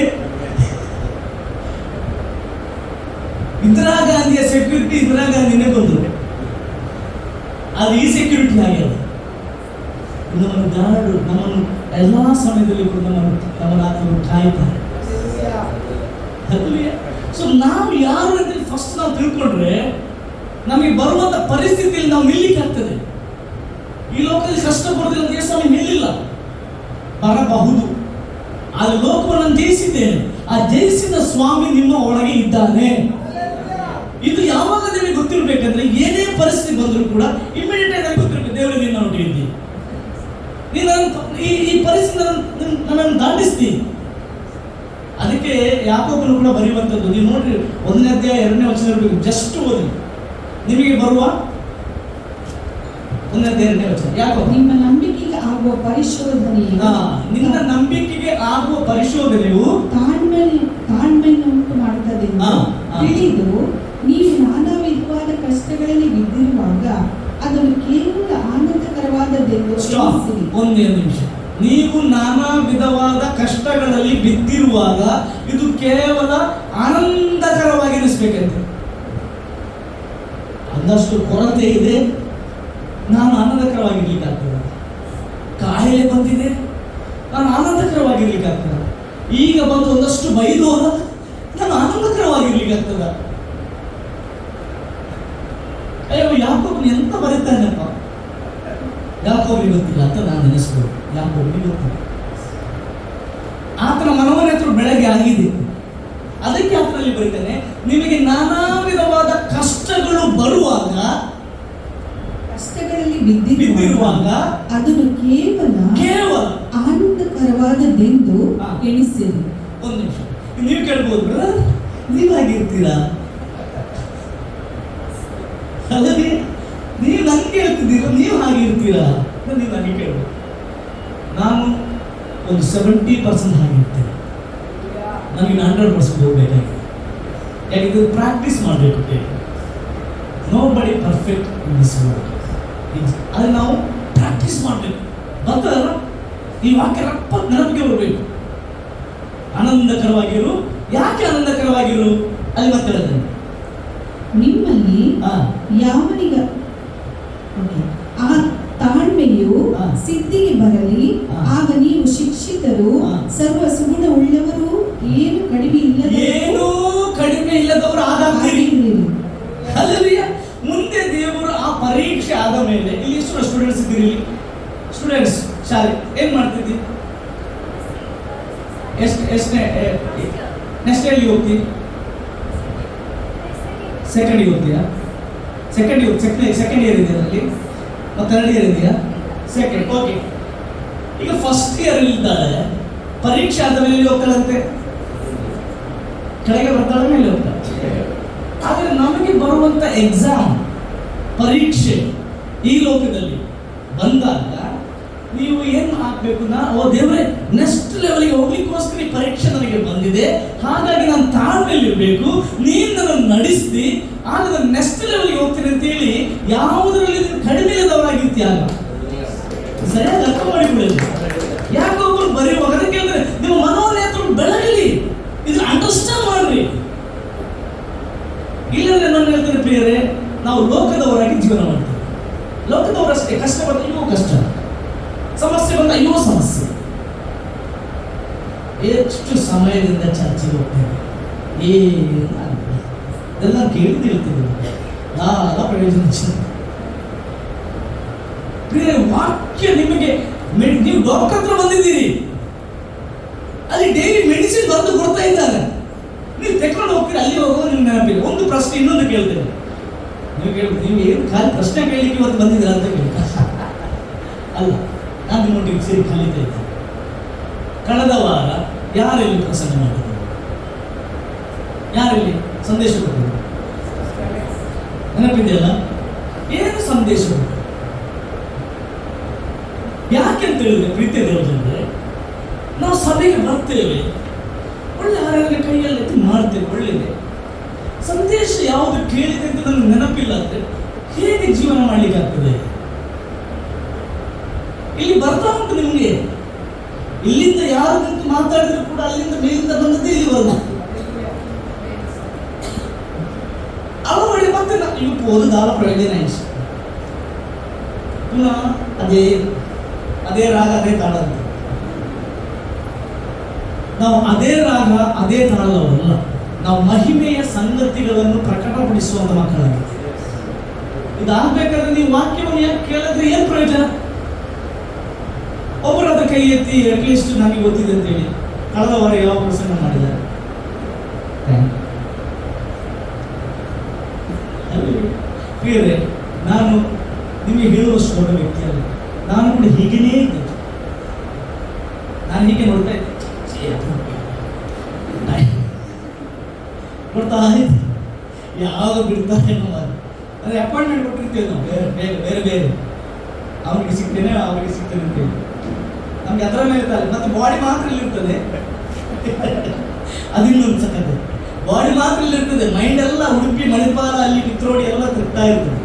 ಇಂದಿರಾ ಗಾಂಧಿಯ ಸೆಕ್ಯೂರಿಟಿ ಇಂದಿರಾ ಗಾಂಧಿನೇ ಬಂದರು, ಅದು ಈ ಸೆಕ್ಯೂರಿಟಿ ಆಗ್ಯದ. ನಮ್ಮನ್ನು ಗಾರ್ಡು, ನಮ್ಮನ್ನು ಎಲ್ಲಾ ಸಮಯದಲ್ಲಿ ನಮ್ಮನ್ನು ಕಾಯ್ತಾರೆ. ಸೊ ನಾವು ಯಾರು ಅಂತ ಫಸ್ಟ್ ನಾವು ತಿಳ್ಕೊಂಡ್ರೆ ನಮಗೆ ಬರುವಂತ ಪರಿಸ್ಥಿತಿಯಲ್ಲಿ ನಾವು ನಿಲ್ಲಿಕ್ಕೆ ಆಗ್ತದೆ. ಈ ಲೋಕದಲ್ಲಿ ಕಷ್ಟ ಪಡೋದಿಲ್ಲ ಅಂತ ಸ್ವಾಮಿ ಹೇಳಿಲ್ಲ, ಬರಬಹುದು. ಆ ಲೋಕವನ್ನು ಜಯಿಸಿದ್ದೇನೆ, ಆ ಜಯಿಸಿದ ಸ್ವಾಮಿ ನಿಮ್ಮ ಒಳಗೆ ಇದ್ದಾನೆ. ಇದು ಯಾವಾಗ ನಿಮಗೆ ಗೊತ್ತಿರ್ಬೇಕಂದ್ರೆ ಏನೇ ಪರಿಸ್ಥಿತಿ ಬಂದರೂ ಕೂಡ ಇಮಿಡಿಯೇಟ್ ಆಗಿ ಗೊತ್ತಿರ್ಬೇಕು, ದೇವರು ನಿನ್ನ ನೋಡಿದ್ದಿ, ನೀನು ಈ ಪರಿಸ್ಥಿತಿ ನನ್ನನ್ನು ದಾಟಿಸ್ತೀನಿ. ಅದಕ್ಕೆ ಯಾಕೋಬನು ಕೂಡ ಬರೆಯುವಂಥದ್ದು ನೀವು ನೋಡ್ರಿ, 1ನೇ ಅಧ್ಯಾಯ 2ನೇ ವಚನ ಇರಬೇಕು. ಜಸ್ಟ್ ಓದಿ, ನಿಮಗೆ ಬರುವ 1ನೇ ಅಧ್ಯಾಯ 2ನೇ ವಚನ. ಯಾಕೋಬ, ನಿಮ್ಮ ನಂಬಿಕೆಗೆ ಆಗುವ ಪರಿಶೋಧನೆಯು, ನಿನ್ನ ನಂಬಿಕೆಗೆ ಆಗುವ ಪರಿಶೋಧನೆಯು ತಾಳ್ಮೆಯನ್ನು ಉಂಟು ಮಾಡುತ್ತದೆ ತಿಳಿದು ನೀವು ನಾನಾ ವಿಧವಾದ ಕಷ್ಟಗಳಲ್ಲಿ ಬಿದ್ದಿರುವಾಗ ಅದನ್ನು ಕೇವಲ ಆನಂದಕರವಾದದ್ದೆಂದು ಭಾವಿಸಿರಿ. ಒಂದೇ ನಿಮಿಷ. ನೀವು ನಾನಾ ವಿಧವಾದ ಕಷ್ಟಗಳಲ್ಲಿ ಬಿದ್ದಿರುವಾಗ ಇದು ಕೇವಲ ಆನಂದಕರವಾಗಿ ಎನಿಸ್ಬೇಕಂತೆ. ಒಂದಷ್ಟು ಕೊರತೆ ಇದೆ, ನಾನು ಆನಂದಕರವಾಗಿರ್ಲಿಕ್ಕಾಗ್ತದ. ಕಾಯಿಲೆ ಬಂದಿದೆ, ನಾನು ಆನಂದಕರವಾಗಿರ್ಲಿಕ್ಕಾಗ್ತದ. ಈಗ ಬಂದು ಒಂದಷ್ಟು ಬೈದು ಹೋದ, ನಾನು ಆನಂದಕರವಾಗಿರ್ಲಿಕ್ಕಾಗ್ತದ. ಅಯ್ಯೋ, ಯಾಕೋಬನು ಎಂತ ಬರೀತಾನಪ್ಪ, ಯಾಕೋಬನಿಗೆ ಗೊತ್ತಿಲ್ಲ ಅಂತ ನಾನು ನೆನೆಸ್ಬೋದು. ಯಾಕೋಬನಿಗೆ ಗೊತ್ತಿಲ್ಲ, ಆತನ ಮನೋನೇತ್ರ ಬೆಳಗ್ಗೆ ಆಗಿದೆ. ಅದಕ್ಕೆ ಆತನಲ್ಲಿ ಬರೀತಾನೆ, ನಿಮಗೆ ನಾನಾ ವಿಧವಾದ ಕಷ್ಟಗಳು ಬರುವಾಗ, ಕಷ್ಟಗಳಲ್ಲಿ ಬಿದ್ದಿರುವಾಗ ಅದನ್ನು ಕೇವಲ ಆನಂದಕರವಾದದ್ದೆಂದು ಎಣಿಸಿರಿ. ಒಂದು ನಿಮಿಷ, ನೀವು ಕೇಳ್ಬೋದು, ಬ್ರದರ್ ನೀವು ಹಾಗಿರ್ತೀರಾ? ಅಲ್ಲದೆ ನೀವು ನಂಗೆ ಕೇಳ್ತಿದ್ದೀರ, ನೀವು ಹಾಗಿರ್ತೀರಾ? ನೀವು ನನಗೆ ಕೇಳ್ಬೋದು. ನಾನು ಒಂದು 70% ಹಾಗಿರ್ತೇನೆ, ನನಗೆ 100% ಹೋಗ್ಬೇಕಾಗಿದೆ. ಯಾಕೆ ಪ್ರಾಕ್ಟೀಸ್ ಮಾಡಬೇಕು. ನೋ ಬಡಿ ಪರ್ಫೆಕ್ಟ್ ಇನ್ ದಿಸ್ ವರ್ಲ್ಡ್. ಆದರೆ ನಾವು ಪ್ರಾಕ್ಟೀಸ್ ಮಾಡಬೇಕು. ಬರ್ತದಲ್ಲ, ಈ ವಾಕ್ಯ ರಪ್ಪ ನೆನಪಿಗೆ ಬರಬೇಕು. ಆನಂದಕರವಾಗಿರು. ಯಾಕೆ ಆನಂದಕರವಾಗಿರು? ಅಲ್ಲಿ ಮತ್ತೆ ಹೇಳ್ತೇನೆ, ನಿಮ್ಮಲ್ಲಿ ಯಾವನಿಗ ಆ ತಾಳ್ಮೆಯು ಸಿದ್ಧಿಗೆ ಬರಲಿ, ಆಗ ನೀವು ಶಿಕ್ಷಿತರು, ಸರ್ವ ಸುಗುಣ ಉಳ್ಳವರು, ಏನು ಕಡಿಮೆ ಇಲ್ಲದವರು ಆಗಾಗ್ತೀರಿ. ಮುಂದೆ ದೇವರು ಆ ಪರೀಕ್ಷೆ ಆದ ಮೇಲೆ, ಇಲ್ಲಿ ಎಷ್ಟು ಸ್ಟೂಡೆಂಟ್ಸ್ ಇದ್ದೀರಿ? ಸ್ಟೂಡೆಂಟ್ಸ್ ಶಾಲೆ ಏನ್ ಮಾಡ್ತಿದ್ದಿ? ನೆಕ್ಸ್ಟ್ ಇಯರ್ಗೆ ಹೋಗ್ತಿ? ಸೆಕೆಂಡ್ ಇಯರ್ ಹೋಗ್ತೀಯಾ? ಸೆಕೆಂಡ್ ಇಯರ್ ಇದೆಯಾ ಅಲ್ಲಿ? ಮತ್ತು 3rd ಇಯರ್ ಇದೆಯಾ? ಸೆಕೆಂಡ್. ಓಕೆ, ಈಗ ಫಸ್ಟ್ ಇಯರ್ ಇದ್ದಾಳೆ, ಪರೀಕ್ಷೆ ಆದ ಮೇಲೆ ಹೋಗ್ತಾಳಂತೆ, ಕೆಳಗೆ ಬರ್ತಾಳೆ, ಮೇಲೆ ಹೋಗ್ತಾಳೆ. ಆದರೆ ನಮಗೆ ಬರುವಂತ ಎಕ್ಸಾಮ್, ಪರೀಕ್ಷೆ ಈ ಲೋಕದಲ್ಲಿ ಬಂದಾಗ ನೀವು ಏನು ಹಾಕ್ಬೇಕು? ಓ ದೇವರೇ, ನೆಕ್ಸ್ಟ್ ಲೆವೆಲ್ಗೆ ಹೋಗ್ಲಿಕ್ಕೋಸ್ಕರ ಈ ಪರೀಕ್ಷೆ ನನಗೆ ಬಂದಿದೆ, ಹಾಗಾಗಿ ನಾನು ತಾಳ್ಮೆಯಲ್ಲಿರಬೇಕು, ನೀನು ನನ್ನನ್ನು ನಡೆಸ್ತಿ, ಆಗ ನಾನು ನೆಕ್ಸ್ಟ್ ಲೆವೆಲ್ಗೆ ಹೋಗ್ತೀನಿ ಅಂತೇಳಿ ಯಾವುದರಲ್ಲಿ ಕಡಿಮೆ ಇಲ್ಲದವರಾಗಿರ್ತೀಯ. ಸರಿಯಾಗಿ ಅರ್ಥ ಮಾಡಿಕೊಳ್ಳಿ. ಯಾಕೊಬ್ಬರು ಬರೆಯುವಾಗ ಅದಕ್ಕೆ ಅಂದ್ರೆ ನಿಮ್ಮ ಮನೋನೇತ್ರ ಬೆಳಗಲಿ, ಇದನ್ನ ಅಂಡರ್ಸ್ಟ್ಯಾಂಡ್ ಮಾಡ್ರಿ. ಇಲ್ಲಂದ್ರೆ ನಾನು ಹೇಳ್ತೇನೆ ಪ್ರಿಯರೇ, ನಾವು ಲೋಕದವರಾಗಿ ಜೀವನ ಮಾಡ್ತೇವೆ. ಲೋಕದವರಷ್ಟೇ, ಕಷ್ಟ ಬಂದ ಇನ್ನೂ ಕಷ್ಟ, ಸಮಸ್ಯೆ ಬಂದ ಇನ್ನೂ ಸಮಸ್ಯೆ. ಎಷ್ಟು ಸಮಯದಿಂದ ಚರ್ಚೆಗೆ ಹೋಗ್ತೇವೆ, ಇದೆಲ್ಲ ಕೇಳಿ ತಿಳ್ತಿದ್ದೀವಿ, ಯಾರ ಪ್ರಯೋಜನ. ಪ್ರಿಯರೇ, ವಾಕ್ಯ ನಿಮಗೆ, ನೀವು ಡಾಕ್ಟರ್ ಹತ್ರ ಬಂದಿದ್ದೀರಿ, ಅಲ್ಲಿ ಡೈಲಿ ಮೆಡಿಸಿನ್ ಬರೆದು ಕೊಡ್ತಾ ಇದ್ದಾರೆ, ನೀವು ತೆಕ್ಕೊಂಡು ಹೋಗ್ತೀರಿ, ಅಲ್ಲಿ ಹೋಗೋದು ನಿಮ್ಗೆ ನೆನಪಿಲ್ಲ. ಒಂದು ಪ್ರಶ್ನೆ ಇನ್ನೊಂದು ಕೇಳ್ತೇನೆ, ನೀವು ಏನು ಖಾಲಿ ಪ್ರಶ್ನೆ ಕೇಳಲಿಕ್ಕೆ ಇವತ್ತು ಬಂದಿದ್ದೀರ ಅಂತ ಕೇಳಿ ಅಲ್ಲ, ನಾನು ನಿಮ್ಮೊಟ್ಟಿಗೆ ಸೇರಿ ಕಲಿತಾ ಇದ್ದೆ. ಕಳೆದ ವಾರ ಯಾರೆಲ್ಲಿ ಪ್ರಸಂಗ ಮಾಡಿದ್ರು? ಯಾರೆಲ್ಲಿ ಸಂದೇಶ ಕೊಟ್ಟಿದ್ರು? ನೆನಪಿದೆಯಲ್ಲ? ಏನು ಸಂದೇಶ ಕೊಟ್ಟರು? ಯಾಕೆಂತ ಹೇಳಿದ್ರೆ ಪ್ರೀತಿಯ ದೇವರೇ, ನಾವು ಸಭೆಗೆ ಬರ್ತೇವೆ, ಒಳ್ಳೆ ಆರಾಧನೆ ಕೈಯಲ್ಲಿ ಎತ್ತಿ ಮಾಡ್ತೇವೆ, ಒಳ್ಳೆಯದೇ. ಸಂದೇಶ ಯಾವುದು ಕೇಳಿದೆ ಅಂತ ನನಗೆ ನೆನಪಿಲ್ಲ ಅಂದ್ರೆ ಹೇಗೆ ಜೀವನ ಮಾಡ್ಲಿಕ್ಕೆ ಆಗ್ತದೆ? ಇಲ್ಲಿ ಬರ್ತಾ ಉಂಟು ನಿಮಗೆ, ಇಲ್ಲಿಂದ ಯಾರು ನಿಂತು ಮಾತಾಡಿದ್ರು ಕೂಡ ಅಲ್ಲಿಂದ ಮೇಲಿಂದ ಬಂದದ್ದೇ ಇಲ್ಲಿ ಬರೋದು. ಅವಳಿ ಮತ್ತೆ ಇವತ್ತು ಓದುದಾಲ ಪ್ರಯೋಜನ ಇಷ್ಟ. ಪುನಃ ಅದೇ ರಾಗ ಅದೇ ತಾಳ ಅಂತ. ನಾವು ಅದೇ ರಾಗ ಅದೇ ತಾಳವಲ್ಲ, ನಾವು ಮಹಿಮೆಯ ಸಂಗತಿಗಳನ್ನು ಪ್ರಕಟಪಡಿಸುವಂತ ಮಕ್ಕಳಾಗಿದ್ದೇವೆ. ಇದಾಗಬೇಕಾದ್ರೆ ನೀವು ವಾಕ್ಯವನ್ನು ಯಾಕೆ ಕೇಳಿದ್ರೆ ಏನು ಪ್ರಯೋಜನ? ಒಬ್ಬರಾದ ಕೈ ಎತ್ತಿ ಅಟ್ಲೀಸ್ಟ್ ನನಗೆ ಗೊತ್ತಿದೆ ಅಂತೇಳಿ ಕಳೆದ ವಾರ ಯಾವ ಪ್ರಸಂಗ ಮಾಡಿದ್ದಾರೆ? ಪ್ರಿಯರೇ, ನಾನು ನಿಮಗೆ ಹೇಳುವಷ್ಟು ದೊಡ್ಡ ವ್ಯಕ್ತಿ ಅಲ್ಲ, ನಾನು ಕೂಡ ಹೀಗೇನೇ ಇದ್ದೆ. ನಾನು ಹೀಗೆ ನೋಡ್ತಾ ಇದ್ದೆ, ನೋಡ್ತಾ ಇದ್ದೆ, ಯಾವಾಗ ಬಿಡ್ತಾರೆ ಅದೇ ಅಪಾಯಿಂಟ್ಮೆಂಟ್ ಕೊಟ್ಟಿರ್ತೇವೆ ನಾವು ಬೇರೆ ಬೇರೆ, ಅವ್ರಿಗೆ ಸಿಗ್ತೇನೆ ಅವ್ರಿಗೆ ಸಿಗ್ತೇನೆ ಅಂತೇಳಿ. ನಮ್ಗೆ ಅದರ ಮೇಲೆ ಇರ್ತಾರೆ, ಮತ್ತೆ ಬಾಡಿ ಮಾತ್ರ ಇಲ್ಲಿರ್ತದೆ. ಅದಿನ್ನೊಂದು ಸಕ್ಕತ್ತೆ, ಬಾಡಿ ಮಾತ್ರ ಇಲ್ಲಿರ್ತದೆ, ಮೈಂಡ್ ಎಲ್ಲ ಉಡುಪಿ ಮಣಿಪಾಲ ಅಲ್ಲಿ ಕಿತ್ರೋಡಿ ಎಲ್ಲ ತಿರ್ತಾ ಇರ್ತದೆ.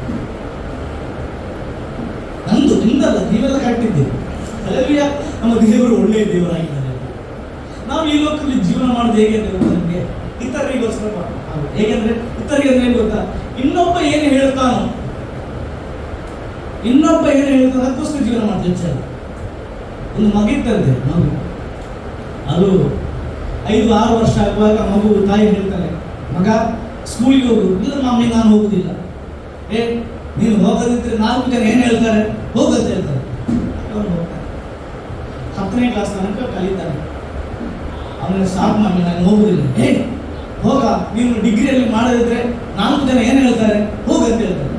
ನಂದು ನಿಂದಲ್ಲ, ನೀವೆಲ್ಲ ಕಟ್ಟಿದ್ದೀರಿ. ಅಲ್ಲಿಯ ನಮ್ಮ ದೇವರು ಒಳ್ಳೆಯ ದೇವರಾಗಿದ್ದಾರೆ. ನಾವು ಈ ಲೋಕದಲ್ಲಿ ಜೀವನ ಮಾಡೋದು ಹೇಗೆ ಅಂತ ನಮಗೆ ಇತರರಿಗೋಸ್ಕರ ಹೇಗೆಂದ್ರೆ, ಇತರಿಗೆ ಅಂದ್ರೆ ಏನು ಗೊತ್ತಾ, ಇನ್ನೊಬ್ಬ ಏನು ಹೇಳ್ತಾನೋ, ಅದಕ್ಕೋಸ್ಕರ ಜೀವನ ಮಾಡ್ತೀವಿ ಸರ್. ಒಂದು ಮಗಿತ್ತಂತೆ, ಮಗು ಅದು 5-6 ವರ್ಷ ಆಗುವಾಗ ಮಗು ತಾಯಿ ಹೇಳ್ತಾನೆ, ಮಗ ಸ್ಕೂಲಿಗೆ ಹೋಗು. ಇಲ್ಲ ಮಮ್ಮಿ ನಾನು ಹೋಗುದಿಲ್ಲ. ನೀನು ಹೋಗೋದಿದ್ರೆ 4 ಜನ ಏನು ಹೇಳ್ತಾರೆ, ಹೋಗಂತ ಹೇಳ್ತಾರೆ. ಅವನು ಹೋಗ್ತಾನೆ, 10ನೇ ಕ್ಲಾಸ್ ತನಕ ಕಲಿತಾನೆ. ಅವನಿಗೆ ಸಾಕು ಮಮ್ಮಿ ನಾನು ಹೋಗುದಿಲ್ಲ. ಹೋಗ, ನೀನು ಡಿಗ್ರಿಯಲ್ಲಿ ಮಾಡೋದಿದ್ರೆ 4 ಜನ ಏನು ಹೇಳ್ತಾರೆ, ಹೋಗಂತ ಹೇಳ್ತಾರೆ.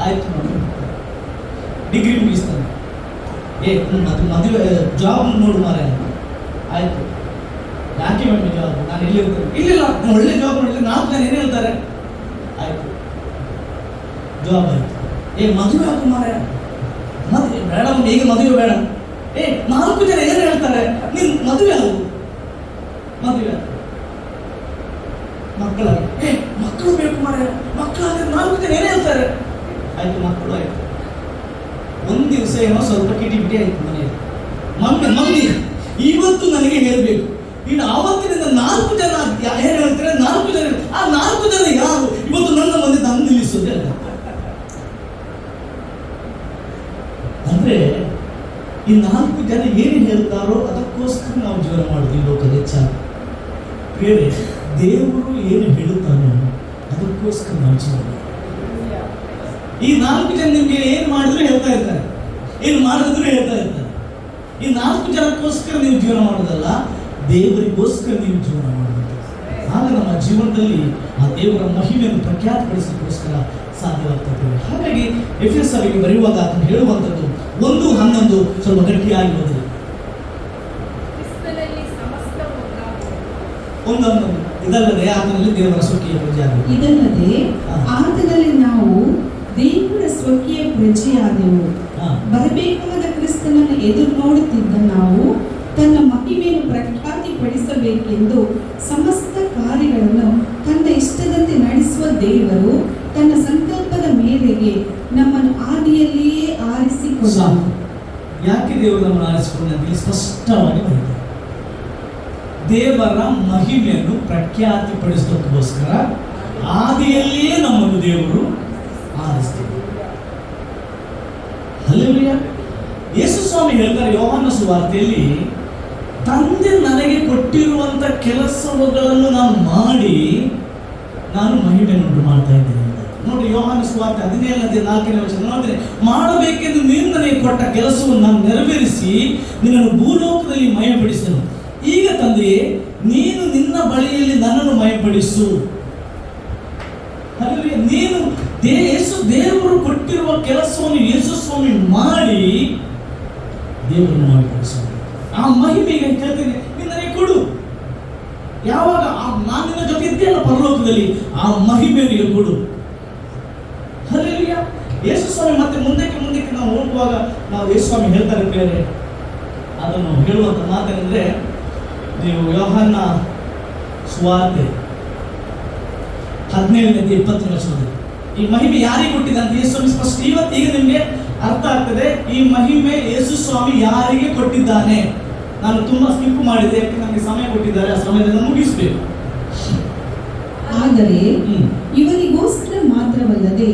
ಆಯ್ತು ಮಮ್ಮಿ, ಡಿಗ್ರಿ ಮುಗಿಸ್ತಾನೆ. ಮತ್ತೆ ಮದುವೆ ಜಾಬ್ ನೋಡು ಮಾರೆ. ಆಯ್ತು, ಯಾಕೆ ಮಮ್ಮಿ ಜಾಬ್, ನಾನು ಎಲ್ಲಿ ಇರ್ತೇನೆ? ಇಲ್ಲ ನಾನು ಒಳ್ಳೆ ಜಾಬ್ ನೋಡಿದ್ರೆ 4 ಜನ ಏನು ಹೇಳ್ತಾರೆ. ಆಯ್ತು, ಜಾಬ್ ಆಯ್ತು. ಮದುವೆ ಹಾಕು ಮಾರೆ, ಮದುವೆ ಬೇಡ ಈಗ ಮದುವೆ ಬೇಡ. 4 ಜನ ಏನು ಹೇಳ್ತಾರೆ, ನೀನು ಮದುವೆ ಆಗು. ಮದುವೆ ಮಕ್ಕಳು ಬೇಕು ಮಾರೆ, ಮಕ್ಕಳಾದ್ರೆ 4 ಜನ ಏನು ಹೇಳ್ತಾರೆ. ಆಯ್ತು, ಮಕ್ಕಳು ಆಯ್ತು. ಒಂದು ದಿವಸ ಏನೋ ಸ್ವಲ್ಪ ಕಿಟಿ ಆಯ್ತು ಮನೆಯಲ್ಲಿ. ಮಮ್ಮಿ ಇವತ್ತು ನನಗೆ ಹೇಳಬೇಕು, ಇನ್ನು ಆವತ್ತಿನಿಂದ 4 ಜನ ಏನು ಹೇಳ್ತಾರೆ, 4 ಜನ, ಆ 4 ಜನ ಯಾರು ಇವತ್ತು ನನ್ನ ಮುಂದೆ ತಂದು ನಿಲ್ಲಿಸೋದು. ಅಂದ್ರೆ ಈ 4 ಜನ ಏನು ಹೇಳ್ತಾರೋ ಅದಕ್ಕೋಸ್ಕರ ನಾವು ಜೀವನ ಮಾಡೋದು ಲೋಕದ ಹೆಚ್ಚಾಗಿ. ಬೇರೆ ದೇವರು ಏನು ಹೇಳುತ್ತಾನೋ ಅದಕ್ಕೋಸ್ಕರ ನಾವು ಜೀವನ. ಈ 4 ಜನ ನಿಮ್ಗೆ ಏನು ಮಾಡಿದ್ರು ಹೇಳ್ತಾ ಇರ್ತಾರೆ, ಏನು ಮಾಡಿದ್ರು ಹೇಳ್ತಾ ಇರ್ತಾರೆ. ಈ 4 ಜನಕ್ಕೋಸ್ಕರ ನೀವು ಜೀವನ ಮಾಡೋದಲ್ಲ, ದೇವರಿಗೋಸ್ಕರ ನೀವು ಜೀವನ ಮಾಡಬೇಕು. ಆಗ ನಮ್ಮ ಜೀವನದಲ್ಲಿ ಆ ದೇವರ ಮಹಿಮೆಯನ್ನು ಪ್ರಖ್ಯಾತಪಡಿಸಲಿಕ್ಕೋಸ್ಕರ ಸಾಧ್ಯವಾಗ್ತದೆ. ಹಾಗಾಗಿ ಎಫೆಸರಿಗೆ ಬರೆಯುವಾಗ ಆತನು ಹೇಳುವಂಥದ್ದು 1:11 ಸ್ವಲ್ಪ ಗಟ್ಟಿಯಾಗಿ ಓದಿ. 1:11 ಇದಲ್ಲದೆ ಆತನಲ್ಲಿ ದೇವರ ಸ್ವಕೀಯ ಪ್ರಜೆಯಾದೆವು. ಇದಲ್ಲದೆ ಆತನಲ್ಲಿ ನಾವು ದೇವರ ಸ್ವಕೀಯ ಪ್ರಜೆಯಾದೆವು. ಬರಬೇಕಾದ ಕ್ರಿಸ್ತನನ್ನು ಎದುರು ನೋಡುತ್ತಿದ್ದ ನಾವು ತನ್ನ ಮಹಿಮೆಯನ್ನು ಪ್ರಖ್ಯಾತಿಪಡಿಸಬೇಕೆಂದು ಸಮಸ್ತ ಕಾರ್ಯಗಳನ್ನು ತನ್ನ ಇಷ್ಟದಂತೆ ನಡೆಸುವ ದೇವರು ತನ್ನ ಸಂಕಲ್ಪದ ಮೇರೆಗೆ ನಮ್ಮನ್ನು ಆದಿಯಲ್ಲಿಯೇ ಆರಿಸಿಕೊಂಡನು. ಯಾಕೆ ದೇವರು ನಮ್ಮನ್ನು ಆರಿಸಿಕೊಂಡಂತೆ ಸ್ಪಷ್ಟವಾಗಿ ಬರೀತಾರೆ. ದೇವರ ಮಹಿಮೆಯನ್ನು ಪ್ರಖ್ಯಾತಿಪಡಿಸೋದಕ್ಕೋಸ್ಕರ ಆದಿಯಲ್ಲಿಯೇ ನಮ್ಮನ್ನು ದೇವರು ಆರಿಸ್ತಾರೆ. ಹಲ್ಲೆಲೂಯಾ. ಯೇಸು ಸ್ವಾಮಿ ಹೇಳ್ತಾರೆ ಯೋಹಾನ ಸುವಾರ್ತೆಯಲ್ಲಿ, ತಂದೆ ನನಗೆ ಕೊಟ್ಟಿರುವಂತ ಕೆಲಸಗಳನ್ನು ನಾನು ಮಾಡಿ ನಾನು ಮಹಿಮೆಯನ್ನು ಮಾಡ್ತಾ ಇದ್ದೇನೆ. ನೋಡಿ, ಯೋಹಾನ ಸುವಾರ್ತೆ 17:4 ನೋಡಿದ್ರೆ, ಮಾಡಬೇಕೆಂದು ನೀನು ನನಗೆ ಕೊಟ್ಟ ಕೆಲಸವನ್ನು ನಾನು ನೆರವೇರಿಸಿ ನಿನ್ನನ್ನು ಭೂಲೋಕದಲ್ಲಿ ಮಯಪಡಿಸಲು. ಈಗ ತಂದೆಯೇ, ನೀನು ನಿನ್ನ ಬಳಿಯಲ್ಲಿ ನನ್ನನ್ನು ಮಯಪಡಿಸು. ನೀನು ದೇವರು ಕೊಟ್ಟಿರುವ ಕೆಲಸವನ್ನು ಯೇಸು ಸ್ವಾಮಿ ಮಾಡಿ ದೇವರನ್ನು ಮಹಿಮೆಪಡಿಸು. ಆ ಮಹಿಮೆಗೆ ಕೇಳ್ತೇನೆ, ನೀನು ನನಗೆ ಕೊಡು. ಯಾವಾಗ ನಾನು ನಿನ್ನ ಜೊತೆ ಇದ್ದೇನಲ್ಲ ಪರಲೋಕದಲ್ಲಿ, ಆ ಮಹಿಮೆಯನ್ನು ಕೊಡು. ಹಲ್ಲೆಲೂಯಾ. ಯೇಸು ಸ್ವಾಮಿ ಮತ್ತೆ ಮುಂದಕ್ಕೆ ನಾವು ಹೋಗುವಾಗ ನಾವು ಯೇಸು ಸ್ವಾಮಿ ಹೇಳ್ತಾರೆ ಬೇರೆ, ಅದನ್ನು ಹೇಳುವಂತ ಮಾತೇನೆಂದ್ರೆ, ನೀವು ಯೋಹಾನ ಸುವಾರ್ತೆ 17:20 ಈ ಮಹಿಮೆ ಯಾರಿಗೆ ಕೊಟ್ಟಿದೆ ಅಂತ ಯೇಸು ಸ್ವಾಮಿ ಸ್ಪಷ್ಟ. ಇವತ್ತೀಗ ನಿಮಗೆ ಅರ್ಥ ಆಗ್ತದೆ ಈ ಮಹಿಮೆ ಯೇಸು ಸ್ವಾಮಿ ಯಾರಿಗೆ ಕೊಟ್ಟಿದ್ದಾನೆ. ನಾನು ತುಂಬಾ ಸ್ಕಿಪ್ ಮಾಡಿದೆ, ಯಾಕೆ ನನಗೆ ಸಮಯ ಕೊಟ್ಟಿದ್ದಾರೆ, ಆ ಸಮಯದಿಂದ ಮುಗಿಸಬೇಕು. ಆದರೆ ಇವರಿಗೋಸ್ಕರ ಮಾತ್ರವಲ್ಲದೆ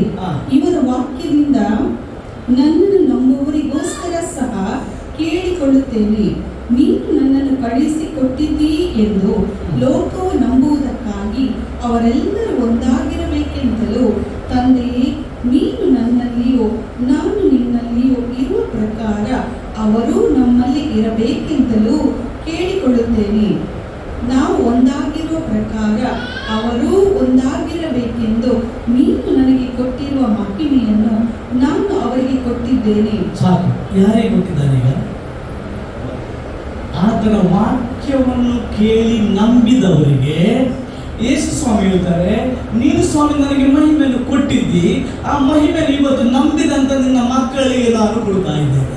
ಇವರ ವಾಕ್ಯದಿಂದ ನನ್ನನ್ನು ನಂಬುವವರಿಗೋಸ್ಕರ ಸಹ ಕೇಳಿಕೊಳ್ಳುತ್ತೇನೆ. ನೀನು ನನ್ನನ್ನು ಕಳುಹಿಸಿಕೊಟ್ಟಿದ್ದೀ ಎಂದು ಲೋಕವು ನಂಬುವುದಕ್ಕಾಗಿ ಅವರೆಲ್ಲರೂ ಒಂದಾಗಿರಬೇಕೆಂತಲೂ, ತಂದೆಯೇ, ನೀನು ನನ್ನಲ್ಲಿಯೂ ನಾನು ನಿನ್ನಲ್ಲಿಯೂ ಇರುವ ಪ್ರಕಾರ ಅವರೂ ನಮ್ಮಲ್ಲಿ ಇರಬೇಕೆಂತಲೂ ಕೇಳಿಕೊಳ್ಳುತ್ತೇನೆ. ನಾವು ಒಂದಾಗಿರುವ ಪ್ರಕಾರ ಅವರೂ ಒಂದಾಗಿರಬೇಕೆಂದು ನೀನು ನನಗೆ ಕೊಟ್ಟಿರುವ ಮಹಿಮೆಯನ್ನು ನಾನು ಅವರಿಗೆ ಕೊಟ್ಟಿದ್ದೇನೆ. ಸಾಕು. ಯಾರಿಗೆ ಕೊಟ್ಟಿದ್ದಾನೆ? ಈಗ ಆತನ ವಾಕ್ಯವನ್ನು ಕೇಳಿ ನಂಬಿದವರಿಗೆ ಯೇಸು ಸ್ವಾಮಿ ಹೇಳ್ತಾರೆ, ನೀನು ಸ್ವಾಮಿ ನನಗೆ ಮಹಿಮೆಯನ್ನು ಕೊಟ್ಟಿದ್ದಿ, ಆ ಮಹಿಮೆಯನ್ನು ಇವತ್ತು ನಂಬಿದಂತ ನಿನ್ನ ಮಕ್ಕಳಿಗೆ ನಾನು ಕೊಡ್ತಾ ಇದ್ದೇನೆ.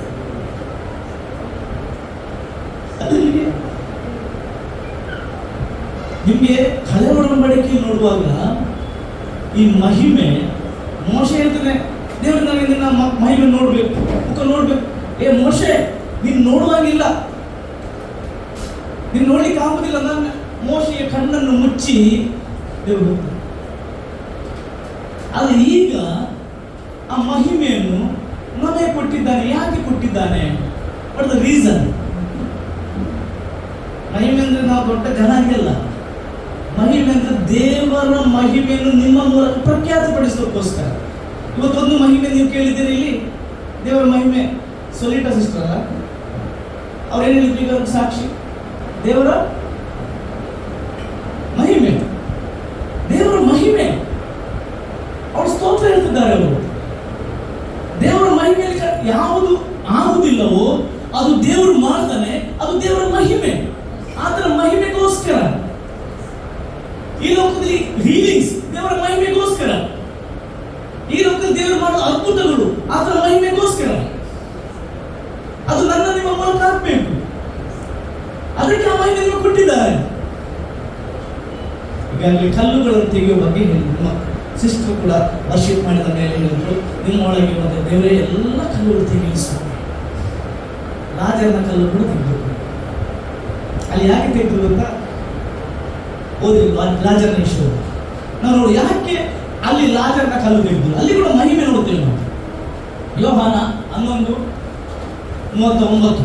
ನಿಮಗೆ ಹಳೆ ಒಡಂಬಡಿಕೆ ನೋಡುವಾಗ ಈ ಮಹಿಮೆ, ಮೋಶೆ ಹೇಳ್ತಾನೆ, ದೇವರು ನನಗೆ ನಿನ್ನ ಮಹಿಮೆ ನೋಡ್ಬೇಕು, ಮುಖ ನೋಡ್ಬೇಕು. ಮೋಶೆ, ನೀನು ನೋಡುವಾಗಿಲ್ಲ, ನೀನು ನೋಡ್ಲಿಕ್ಕೆ ಆಗುದಿಲ್ಲ. ನಾನು ಮೋಶೆಯ ಕಣ್ಣನ್ನು ಮುಚ್ಚಿ ದೇವರು ಆದರೆ ಈಗ ಆ ಮಹಿಮೆಯನ್ನು ನಮಗೆ ಕೊಟ್ಟಿದ್ದಾನೆ. ಯಾಕೆ ಕೊಟ್ಟಿದ್ದಾನೆ? What the reason? ಮಹಿಮೆ ಅಂದ್ರೆ ನಾವು ದೊಡ್ಡ ಜನಾಂಗ ಅಲ್ಲ. ಮಹಿಮೆ ಅಂದ್ರೆ ದೇವರ ಮಹಿಮೆಯನ್ನು ನಿಮ್ಮ ಮೂಲಕ ಪ್ರಖ್ಯಾತಪಡಿಸೋಕ್ಕೋಸ್ಕರ. ಇವತ್ತೊಂದು ಮಹಿಮೆ ನೀವು ಕೇಳಿದ್ದೀರಿ ಇಲ್ಲಿ, ದೇವರ ಮಹಿಮೆ. ಸೊಲಿಟಾ ಸಿಸ್ಟರ್ ಅಲ್ಲ, ಅವ್ರೇನು ಹೇಳಿದ್ರು ಈಗ ಸಾಕ್ಷಿ, ದೇವರ ಮಹಿಮೆ, ದೇವರ ಮಹಿಮೆ. ಅವ್ರು ಸ್ತೋತ್ರ ಹೇಳ್ತಿದ್ದಾರೆ. ಅವರು ದೇವರ ಮಹಿಮೆಯಲ್ಲಿ ಯಾವುದು ಆಗುವುದಿಲ್ಲವೋ ಅದು ದೇವರು ಮಾಡ್ತಾನೆ, ಅದು ದೇವರ ಮಹಿಮೆ. ಆತರ ಮಹಿಮೆಗೋಸ್ಕರ. ಈ ಲೋಕದಲ್ಲಿ ಹೀಲಿಂಗ್ಸ್ ದೇವರ ಮಹಿಮೆಗೋಸ್ಕರ. ಈ ಲೋಕದಲ್ಲಿ ದೇವರು ಮಾಡೋ ಅದ್ಭುತಗಳು ಆತರ ಮಹಿಮೆಗೋಸ್ಕರ. ಅದು ನನ್ನ ನಿಮ್ಮ ಮೂಲಕ ಆಗ್ಬೇಕು. ಅದಕ್ಕೆ ಆ ಮಹಿಮೆ ನೀವು ಕೊಟ್ಟಿದ್ದಾರೆ. ಈಗಾಗಲೇ ಕಲ್ಲುಗಳನ್ನು ತೆಗೆಯುವ ಬಗ್ಗೆ ಹೇಳಿದ್ರು. ನಮ್ಮ ಸಿಸ್ಟರ್ ಕೂಡ ವರ್ಷಿಪ್ ಮಾಡಿದ ಮೇಲೆ ಹೇಳಿದ್ರು, ನಿಮ್ಮ ಒಳಗೆ ಬಂದ ದೇವರೇ ಎಲ್ಲ ಕಲ್ಲುಗಳು ತೆಗೆಯಿಸುವ. ರಾಜನ ಕಲ್ಲು ಕೂಡ ತೆಗೆದು. ಅಲ್ಲಿ ಯಾಕೆ ತೆಗೆದ್ರು ಅಂತ ಓದಿ, ಲಾಜರ್ನ ಇಶ್ಯೂ ನಾವು ನೋಡಿ. ಯಾಕೆ ಅಲ್ಲಿ ಲಾಜರ್ನ ಕಲ್ಲು ತೆಗೆದ್ರು? ಅಲ್ಲಿ ಕೂಡ ಮಹಿಮೆ ನೋಡ್ತೇವೆ ನಾವು. ಯೋಹಾನ 11:39.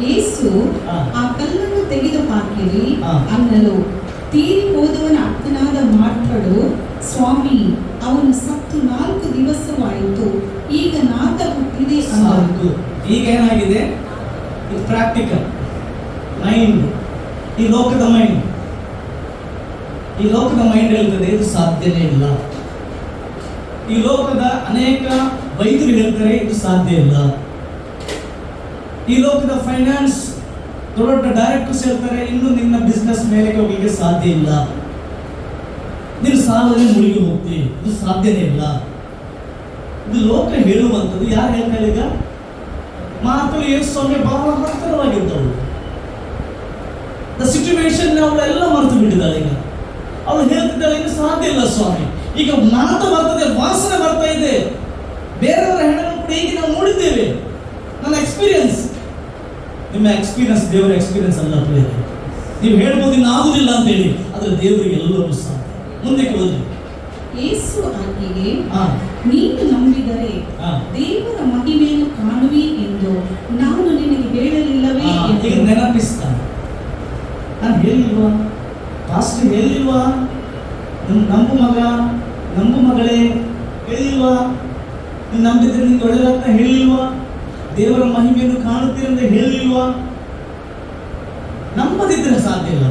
ಯೇಸು ಆ ಕಲ್ಲನ್ನು ತೆಗೆದು ಹಾಕಿರಿ ಅನ್ನಲು ತೀರಿ ಹೋದವನ ಅಕ್ಕನಾದ ಮಾರ್ಟಳು, ಸ್ವಾಮಿ, ಅವನು ಸತ್ತು 4 ದಿವಸವಾಯಿತು, ಈಗ ನಾಥ ಹುಟ್ಟಿದೆ ಅಂದಳು. ಈಗ ಏನಾಗಿದೆ? ಇದು ಪ್ರಾಕ್ಟಿಕಲ್ ಮೈಂಡ್. ಈ ಲೋಕದ ಮೈಂಡ್ ಹೇಳ್ತದೆ ಇದು ಸಾಧ್ಯನೇ ಇಲ್ಲ. ಈ ಲೋಕದ ಅನೇಕ ವೈದ್ಯರು ಹೇಳ್ತಾರೆ ಇದು ಸಾಧ್ಯ ಇಲ್ಲ. ಈ ಲೋಕದ ಫೈನಾನ್ಸ್ ದೊಡ್ಡ ಡೈರೆಕ್ಟರ್ಸ್ ಹೇಳ್ತಾರೆ ಇನ್ನು ನಿನ್ನ ಬಿಸ್ನೆಸ್ ಮೇಲೆ ಹೋಗಲಿಕ್ಕೆ ಸಾಧ್ಯ ಇಲ್ಲ, ನೀನು ಸಾಲದಲ್ಲಿ ಮುಳುಗಿ ಹೋಗ್ತೀವಿ, ಇದು ಸಾಧ್ಯನೇ ಇಲ್ಲ. ಇದು ಲೋಕ ಹೇಳುವಂಥದ್ದು. ಯಾರು ಹೇಳ್ತಾರೆ? ಈಗ ಮಾತು ಯೇಸುವಿಗೆ ಬಹಳ ಹತ್ತಿರವಾಗಿದ್ದವು. ದ ಸಿಚುವೇಶನ್ ಅವಳೆಲ್ಲ ಮರೆತು ಬಿಟ್ಟಿದ್ದಾಳೆ. ಈಗ ಅವಳು ಹೇಳ್ತಿದ್ದಾಳೆ ಇನ್ನು ಸಾಧ್ಯ ಇಲ್ಲ ಸ್ವಾಮಿ. ಈಗ ಮಾತು ಬರ್ತದೆ, ವಾಸನೆ ಬರ್ತಾ ಇದೆ. ಬೇರೆಯವರ ಹೆಣ್ಣನ್ನು ಕೂಡ ಈಗ ನಾವು ನೋಡಿದ್ದೇವೆ. ನನ್ನ ಎಕ್ಸ್ಪೀರಿಯನ್ಸ್, ನಿಮ್ಮ ಎಕ್ಸ್ಪೀರಿಯನ್ಸ್ ದೇವರ ಎಕ್ಸ್ಪೀರಿಯನ್ಸ್ ಅಲ್ಲ. ನೀವು ಹೇಳ್ಬೋದು ಇನ್ನು ಆಗುದಿಲ್ಲ ಅಂತ ಹೇಳಿ, ಆದರೆ ದೇವರಿಗೆ ಎಲ್ಲವೂ ಸಾಧ್ಯ. ಮುಂದಕ್ಕೆ ಹೋದ್ರಿ. ಯೇಸು ಆಕೆಗೆ, ನೀನು ನಂಬಿದರೆ ದೇವರ ಮಹಿಮೆಯನ್ನು ಕಾಣುವಿ ಎಂದು ನಾನು ನಿನಗೆ ಹೇಳಲಿಲ್ಲವೇ ಎಂದು ನೆನಪಿಸ್ತಾನೆ. ನಾನು ಹೇಳಿಲ್ವಾ? ಪಾಸ್ಟರ್ ಹೇಳಿಲ್ವಾ? ನಂಬು ಮಗ, ನಂಬು ಮಗಳೇ ಹೇಳಿಲ್ವಾ? ನೀನು ನಂಬಿದ್ರೆ ನಿಂಗೆ ಒಳ್ಳೆಯದಾಗ್ತ ಹೇಳಿಲ್ವಾ? ದೇವರ ಮಹಿಮೆಯನ್ನು ಕಾಣುತ್ತೀರಿ ಅಂತ ಹೇಳಿಲ್ವಾ? ನಂಬದಿದ್ರೆ ಸಾಧ್ಯ ಇಲ್ಲ.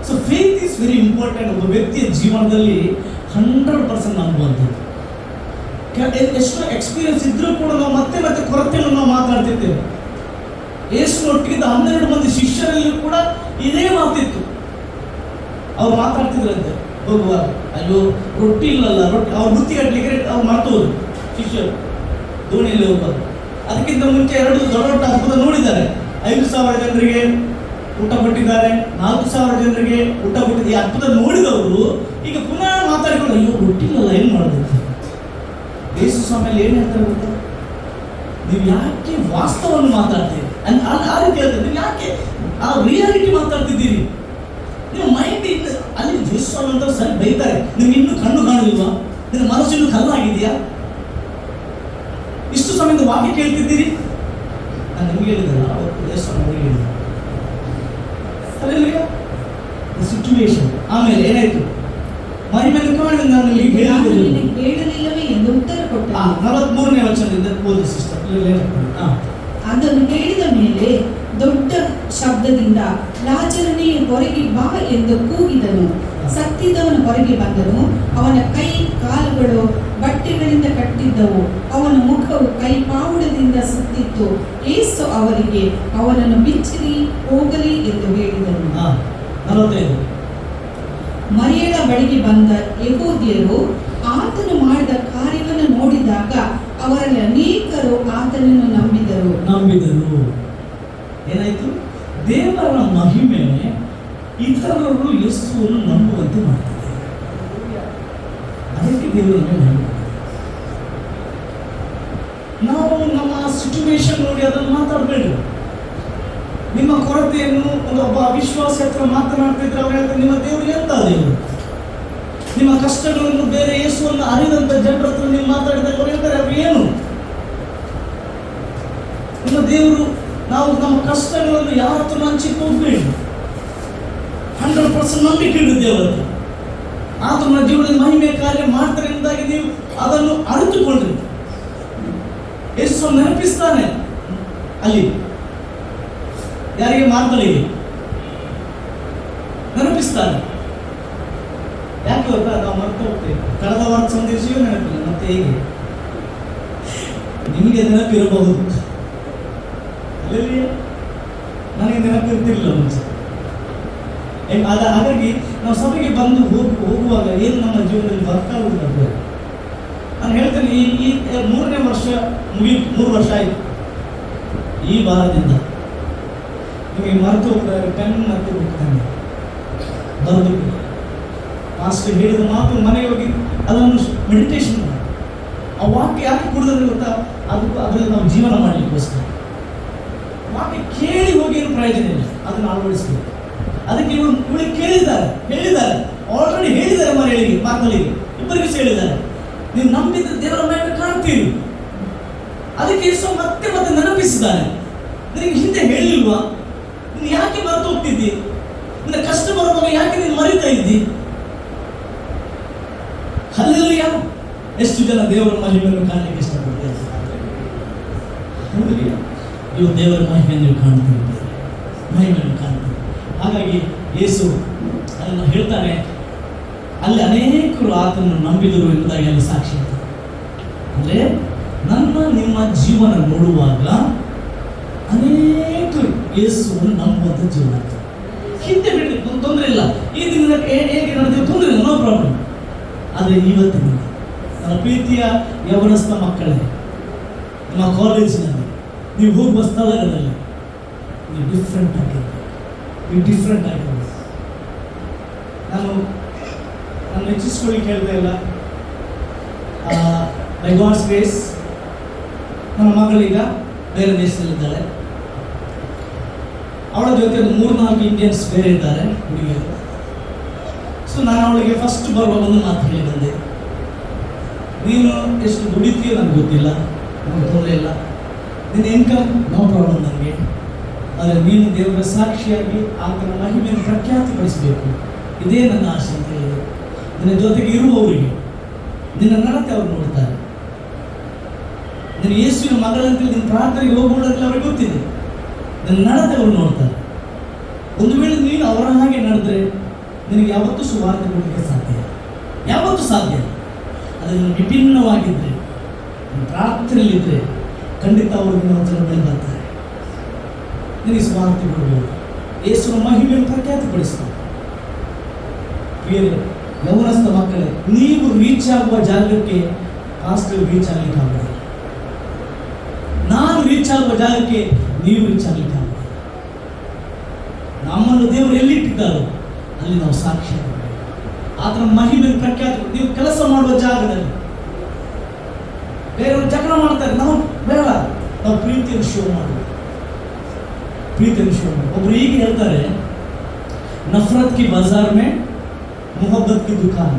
So faith is very important. ಒಬ್ಬ ವ್ಯಕ್ತಿಯ ಜೀವನದಲ್ಲಿ 100% ನಂಬುವಂಥದ್ದು. ಎಷ್ಟು ಎಕ್ಸ್ಪೀರಿಯನ್ಸ್ ಇದ್ರೂ ಕೂಡ ನಾವು ಮತ್ತೆ ಮತ್ತೆ ಕೊರತೆಯನ್ನು ನಾವು ಮಾತಾಡ್ತಿದ್ದೇವೆ. ಯೇಸುನೊಟ್ಟಿಗಿದ್ದ 12 ಮಂದಿ ಶಿಷ್ಯರಲ್ಲೂ ಕೂಡ ಇದೇ ಮಾತಿತ್ತು. ಅವ್ರು ಮಾತಾಡ್ತಿದ್ರಂತೆ ಹೋಗುವಾಗ, ಅಯ್ಯೋ ರೊಟ್ಟಿ ಇಲ್ಲಲ್ಲ, ರೊಟ್ಟಿ ಅವ್ರು ಬುತ್ತಿ ಕಟ್ಟಲಿಕ್ಕೆ ಅವ್ರು ಮಾಡ್ತೋರು ಶಿಷ್ಯರು ದೋಣಿಯಲ್ಲಿ ಹೋಗುವಾಗ. ಅದಕ್ಕಿಂತ ಮುಂಚೆ 2 ದೊಡ್ಡ ಅದ್ಭುತ ನೋಡಿದ್ದಾರೆ. 5,000 ಜನರಿಗೆ ಊಟ ಕೊಟ್ಟಿದ್ದಾರೆ, 4,000 ಜನರಿಗೆ ಊಟ ಕೊಟ್ಟಿದ್ದಾರೆ. ಈ ಅದ್ಭುತ ನೋಡಿದವರು ಈಗ ಪುನಃ ಮಾತಾಡಿಕೊಂಡು, ಅಯ್ಯೋ ರೊಟ್ಟಿಲ್ಲ ಏನು ಮಾಡೋದು? ಯೇಸು ಸ್ವಾಮಿಯಲ್ಲಿ ಏನು ಹೇಳ್ತಾರೆ ಗೊತ್ತಾ? ನೀವು ಯಾಕೆ ವಾಸ್ತವವನ್ನು ಮಾತಾಡ್ತೀರಿ? ಆ ರೀತಿ ಹೇಳ್ತಾರೆ. ನೀವು ಯಾಕೆ ಆ ರಿಯಾಲಿಟಿ ಮಾತಾಡ್ತಿದ್ದೀರಿ? ನೀವು ಮೈಂಡ್ ಅಲ್ಲಿ ಯೇಸು ಸ್ವಾಮಿ ಅಂತ ಸರಿ ಬೈತಾರೆ. ನಿಮ್ಗೆ ಇನ್ನೂ ಕಣ್ಣು ಕಾಣುದಿಲ್ವಾ? ನಿನ್ನ ಮನಸ್ಸು ಇನ್ನೂ ಕಲ್ಲಾಗಿದೆಯಾ? ಇಷ್ಟು ಸಮಯದ ವಾಕ್ಯ ಕೇಳ್ತಿದ್ದೀರಿ. ನಾನು ನಿಮ್ಗೆ ಹೇಳಿದಲ್ಲ, ಅವತ್ತು ಯೇಸು ಸ್ವಾಮಿ ಅವರಿಗೆ ಹೇಳಿದ ಸಿಚುವೇಶನ್. ಆಮೇಲೆ ಏನಾಯ್ತು? ಮಹಿಮೆಯನ್ನು ಕಾಣಿ ನಾನು ಹೇಳಲಿಲ್ಲವೇ ಎಂದು ಉತ್ತರ ಕೊಟ್ಟ. 43ನೇ ವಚನದಿಂದ ಓದಿ ಸಿಸ್ಟರ್. ಅದನ್ನು ಹೇಳಿದ ಮೇಲೆ ದೊಡ್ಡ ಶಬ್ದದಿಂದ ಲಾಜರನೇ ಹೊರಗೆ ಬಾ ಎಂದು ಕೂಗಿದನು. ಸತ್ತಿದ್ದವನು ಹೊರಗೆ ಬಂದನು. ಅವನ ಕೈ ಕಾಲುಗಳು ಬಟ್ಟೆಗಳಿಂದ ಕಟ್ಟಿದ್ದವು, ಅವನ ಮುಖವು ಕೈ ಪಾವುಡದಿಂದ ಸುತ್ತಿತ್ತು. ಯೇಸು ಅವರಿಗೆ, ಅವನನ್ನು ಬಿಚ್ಚಿರಿ, ಹೋಗಲಿ ಎಂದು ಹೇಳಿದನು. ಮರಿಯಳ ಬಳಿಗೆ ಬಂದ ಯೆಹೂದ್ಯರು ಆತನು ಮಾಡಿದ ಕಾರ್ಯವನ್ನು ನೋಡಿದಾಗ ಅವರಲ್ಲಿ ಅನೇಕರು ಆತನನ್ನು ನಂಬಿದರು. ಏನಾಯ್ತು? ದೇವರ ಮಹಿಮೆ ಇತರರು ಯೇಸುವನ್ನು ನಂಬುವಂತೆ ಮಾಡ್ತಾರೆ. ಅದಕ್ಕೆ ದೇವರನ್ನು ನಾವು ನಮ್ಮ ಸಿಚುವೇಶನ್ ನೋಡಿ ಅದನ್ನು ಮಾತಾಡಬೇಡಿ. ನಿಮ್ಮ ಕೊರತೆಯನ್ನು ಒಬ್ಬ ವಿಶ್ವಾಸ ಹತ್ರ ಮಾತನಾಡ್ತಿದ್ರೆ ಅವ್ರು ಹೇಳ್ತಾರೆ, ನಿಮ್ಮ ದೇವರು ಎಂತ ದೇವರು? ನಿಮ್ಮ ಕಷ್ಟಗಳನ್ನು ಬೇರೆ ಯೇಸುವನ್ನು ಅರಿದಂತ ಜನರ ಹತ್ರ ನೀವು ಮಾತಾಡಿದಾಗ ಅವ್ರು ಹೇಳ್ತಾರೆ, ಅವ್ರು ಏನು ನಿಮ್ಮ ದೇವರು, ನಾವು ನಮ್ಮ ಕಷ್ಟಗಳನ್ನು ಯಾರ ಹತ್ರ ಹಂಚಿಕ್ಕೆ ಹೋಗ್ಬೇಡಿ. 100% ನಂಬಿಕೆ ಇಡು ದೇವರ ಹತ್ರ. ಆತನ ಜೀವನದಲ್ಲಿ ಮಹಿಮೆ ಕಾರ್ಯ ಮಾಡ್ತಾರೆ ಎಂದಾಗಿ ನೀವು ಅದನ್ನು ಅರಿತುಕೊಂಡ್ರಿ. ಯೇಸು ನೆನಪಿಸ್ತಾನೆ ಅಲ್ಲಿ ಯಾರಿಗೆ ಮಾತನಾಡಿ ನೆನಪಿಸ್ತಾನೆ. ಯಾಕೆ ಗೊತ್ತಾ, ನಾವು ಮರ್ತು ಹೋಗ್ತೇವೆ. ಕಳೆದ ವಾರ ಸಂದೇಶವೂ ನೆನಪಿಲ್ಲ, ಮತ್ತೆ ಹೇಗೆ ನಿಮಗೆ ನೆನಪಿರಬಹುದು, ನನಗೆ ನೆನಪಿರ್ತಿರ್ಲಿಲ್ಲ ಮುಂಚೆ. ಹಾಗಾಗಿ ನಾವು ಸಭೆಗೆ ಬಂದು ಹೋಗುವಾಗ ಏನು ನಮ್ಮ ಜೀವನದಲ್ಲಿ ವರ್ಕ್ ಆಗುವುದಿಲ್ಲ. ನಾನು ಹೇಳ್ತೇನೆ, ಈ 3ನೇ ವರ್ಷ 3 ವರ್ಷ ಆಯಿತು. ಈ ವಾರದಿಂದ ನಿಮಗೆ ಮರೆತು ಹೋಗ್ತಾರೆ, ಪೆನ್ ಮತ್ತು ಹೋಗ್ತಾನೆ ಬರೆದು ಮಾಸ್ಟರ್ ಹೇಳಿದ ಮಾತು ಮನೆಗೆ ಹೋಗಿ ಅದನ್ನು ಮೆಡಿಟೇಷನ್ ಮಾಡಿ. ಆ ವಾಕ್ಯ ಯಾಕೆ ಕುಡಿದ್ರೆ ಗೊತ್ತಾ, ಅದರಲ್ಲಿ ನಾವು ಜೀವನ ಮಾಡಲಿಕ್ಕೋಸ್ಕರ. ವಾಕ್ಯ ಕೇಳಿ ಹೋಗಿ ಏನು ಪ್ರಯೋಜನ ಇಲ್ಲ, ಅದನ್ನು ಅಳವಡಿಸಬೇಕು. ಅದಕ್ಕೆ ಇವಳು ಹೇಳಿದ್ದಾರೆ, ಆಲ್ರೆಡಿ ಹೇಳಿದ್ದಾರೆ ಮಕ್ಕಳಿಗೆ ಇಬ್ಬರಿಗೂ ಹೇಳಿದ್ದಾರೆ, ನೀವು ನಂಬಿದ ದೇವರ ಮೇಲೆ ಕಾಣ್ತೀರಿ. ಅದಕ್ಕೆ ಯೇಸು ಮತ್ತೆ ನೆನಪಿಸಿದ್ದಾರೆ. ನಿನಗೆ ಹಿಂದೆ ಹೇಳಿಲ್ವಾ? ನೀನು ಯಾಕೆ ಮರೆತು ಹೋಗ್ತಿದ್ದಿ? ನಿನ್ನ ಕಷ್ಟ ಬರುವಾಗ ಯಾಕೆ ನೀನು ಮರಿತಾ ಇದ್ದಿ? ಹಲ್ಲೆಲೂಯಾ! ಎಷ್ಟು ಜನ ದೇವರ ಮಹಿಮೆಯನ್ನು ಕಾಣಲಿಕ್ಕೆ ಇಷ್ಟಪಡ್ತಾರೆ? ನೀವು ದೇವರ ಮಹಿಮೆಯನ್ನು ಕಾಣ್ತಿರ್ತೀರಿ, ಮಹಿಮೆಯನ್ನು ಕಾಣ್ತೀರಿ. ಹಾಗಾಗಿ ಯೇಸು ಅದನ್ನು ಹೇಳ್ತಾನೆ, ಅಲ್ಲಿ ಅನೇಕರು ಆತನನ್ನು ನಂಬಿದರು ಎಂಬುದಾಗಿ ಅಲ್ಲಿ ಸಾಕ್ಷಿ ಇರ್ತಾರೆ. ಅಂದರೆ ನಿಮ್ಮ ಜೀವನ ನೋಡುವಾಗ ಅನೇಕರು ಯೇಸುವನ್ನು ನಂಬುವಂಥ ಜೀವನ. ಹಿಂದೆ ಬಿಟ್ಟು ತೊಂದರೆ ಇಲ್ಲ, ಈ ದಿನಕ್ಕೆ ಹೇಗೆ ನಡೆದಿದೆ ತೊಂದರೆ ಇಲ್ಲ, ನೋ ಪ್ರಾಬ್ಲಮ್. ಆದರೆ ಇವತ್ತಿನ ನನ್ನ ಪ್ರೀತಿಯ ಯೌವನಸ್ಥ ಮಕ್ಕಳೇ, ನಿಮ್ಮ ಕಾಲೇಜಿನಲ್ಲಿ ನೀವು ಹೋಗುವ ಸ್ಥಳಗಳಲ್ಲಿ ನೀವು ಡಿಫ್ರೆಂಟ್ ಆಗಿರ್ಬೇಕು. ನಾನು ಹೆಚ್ಚಿಸ್ಕೊಳ್ಳಿಕ್ಕೆ ಹೇಳ್ತಾ ಇಲ್ಲ. ಬೈ ಗಾಡ್ಸ್ ಗ್ರೇಸ್ ನನ್ನ ಮಗಳೀಗ ಬೇರೆ ದೇಶದಲ್ಲಿದ್ದಾಳೆ. ಅವಳ ಜೊತೆ 3-4 ಇಂಡಿಯನ್ಸ್ ಬೇರೆ ಇದ್ದಾರೆ ಹುಡುಗಿಯರು. ಸೊ ನಾನು ಅವಳಿಗೆ ಫಸ್ಟ್ ಬರುವ ಒಂದು ಮಾತು ಹೇಳಿ ಬಂದೆ, ನೀನು ಎಷ್ಟು ದುಡಿತೀಯೋ ನನಗೆ ಗೊತ್ತಿಲ್ಲ, ನನಗೆ ತೊಂದರೆ ಇಲ್ಲ, ನಿನ್ನ ಇನ್ಕಮ್ ನೋ ಪ್ರಾಬ್ಲಮ್ ನನಗೆ. ಆದರೆ ನೀನು ದೇವರ ಸಾಕ್ಷಿಯಾಗಿ ಆತನ ಮಹಿಮೆಯನ್ನು ಪ್ರಖ್ಯಾತಿಪಡಿಸಬೇಕು, ಇದೇ ನನ್ನ ಆಸೆ ಅಂತ ಹೇಳಿದೆ. ನಿನ್ನ ಜೊತೆಗೆ ಇರುವವರಿಗೆ ನಿನ್ನ ನಡತೆ ಅವರು ನೋಡ್ತಾರೆ. ನಿನ್ನ ಯೇಸುವಿನ ಮಗಳಂತೇಳಿ ನಿನ್ನ ಪ್ರಾರ್ಥನೆಗೆ ಹೋಗುವುದಕ್ಕೆ ಅವ್ರಿಗೆ ಗೊತ್ತಿದೆ, ನಿನ್ನ ನಡತೆ ಅವರು ನೋಡ್ತಾರೆ. ಒಂದು ವೇಳೆ ನೀನು ಅವರ ಹಾಗೆ ನಡೆದ್ರೆ ನಿನಗೆ ಯಾವತ್ತೂ ಸುವಾರ್ತೆ ಕೊಡಲಿಕ್ಕೆ ಸಾಧ್ಯ, ಯಾವತ್ತೂ ಸಾಧ್ಯ. ಅದನ್ನು ವಿಭಿನ್ನವಾಗಿದ್ದರೆ, ಪ್ರಾರ್ಥನೆಯಲ್ಲಿದ್ದರೆ ಖಂಡಿತ ಅವರು ನಿನ್ನ ಹತ್ರ ಮೇಲೆ ಬರ್ತಾರೆ, ನಿನಗೆ ಸುವಾರ್ತೆ ಕೊಡಬಹುದು, ಯೇಸುವಿನ ಮಹಿಮೆಯನ್ನು ಪ್ರಖ್ಯಾತಿಪಡಿಸ್ತಾರೆ. ಪ್ರಿಯರೇ, ಯೌವನಸ್ಥ ಮಕ್ಕಳೇ, ನೀವು ರೀಚ್ ಆಗುವ ಜಾಗಕ್ಕೆ ಪಾಸ್ಟರ್ ರೀಚ್ ಆಗಲಿಕ್ಕೆ ಆಗುವುದಿಲ್ಲ. ನಾನು ರೀಚ್ ಆಗುವ ಜಾಗಕ್ಕೆ ನೀವು ರೀಚ್ ಆಗಲಿಕ್ಕೆ ಆಗುವುದಿಲ್ಲ. ನಮ್ಮನ್ನು ದೇವರು ಎಲ್ಲಿಟ್ಟಿದ್ದಾರೋ ಅಲ್ಲಿ ನಾವು ಸಾಕ್ಷಿ ಆಗಬೇಕು. ಆತನ ಮಹಿಮೆಯನ್ನು ಪ್ರಖ್ಯಾತಿ. ನೀವು ಕೆಲಸ ಮಾಡುವ ಜಾಗದಲ್ಲಿ ಬೇರೆಯವರು ಜಗಳ ಮಾಡ್ತಾರೆ, ನಾವು ಬೇಡ, ನಾವು ಪ್ರೀತಿಯನ್ನು ಶೋ ಮಾಡಬೇಕು. ಪ್ರೀತಿಯನ್ನು ಶೋ ಮಾಡಿ. ಒಬ್ರು ಹೀಗೆ ಹೇಳ್ತಾರೆ, ನಫರತ್ ಕಿ ಬಾಜಾರ್ ಮೇ ಮೊಹಬ್ಬತ್ ಕಿ ದುಕಾನ್.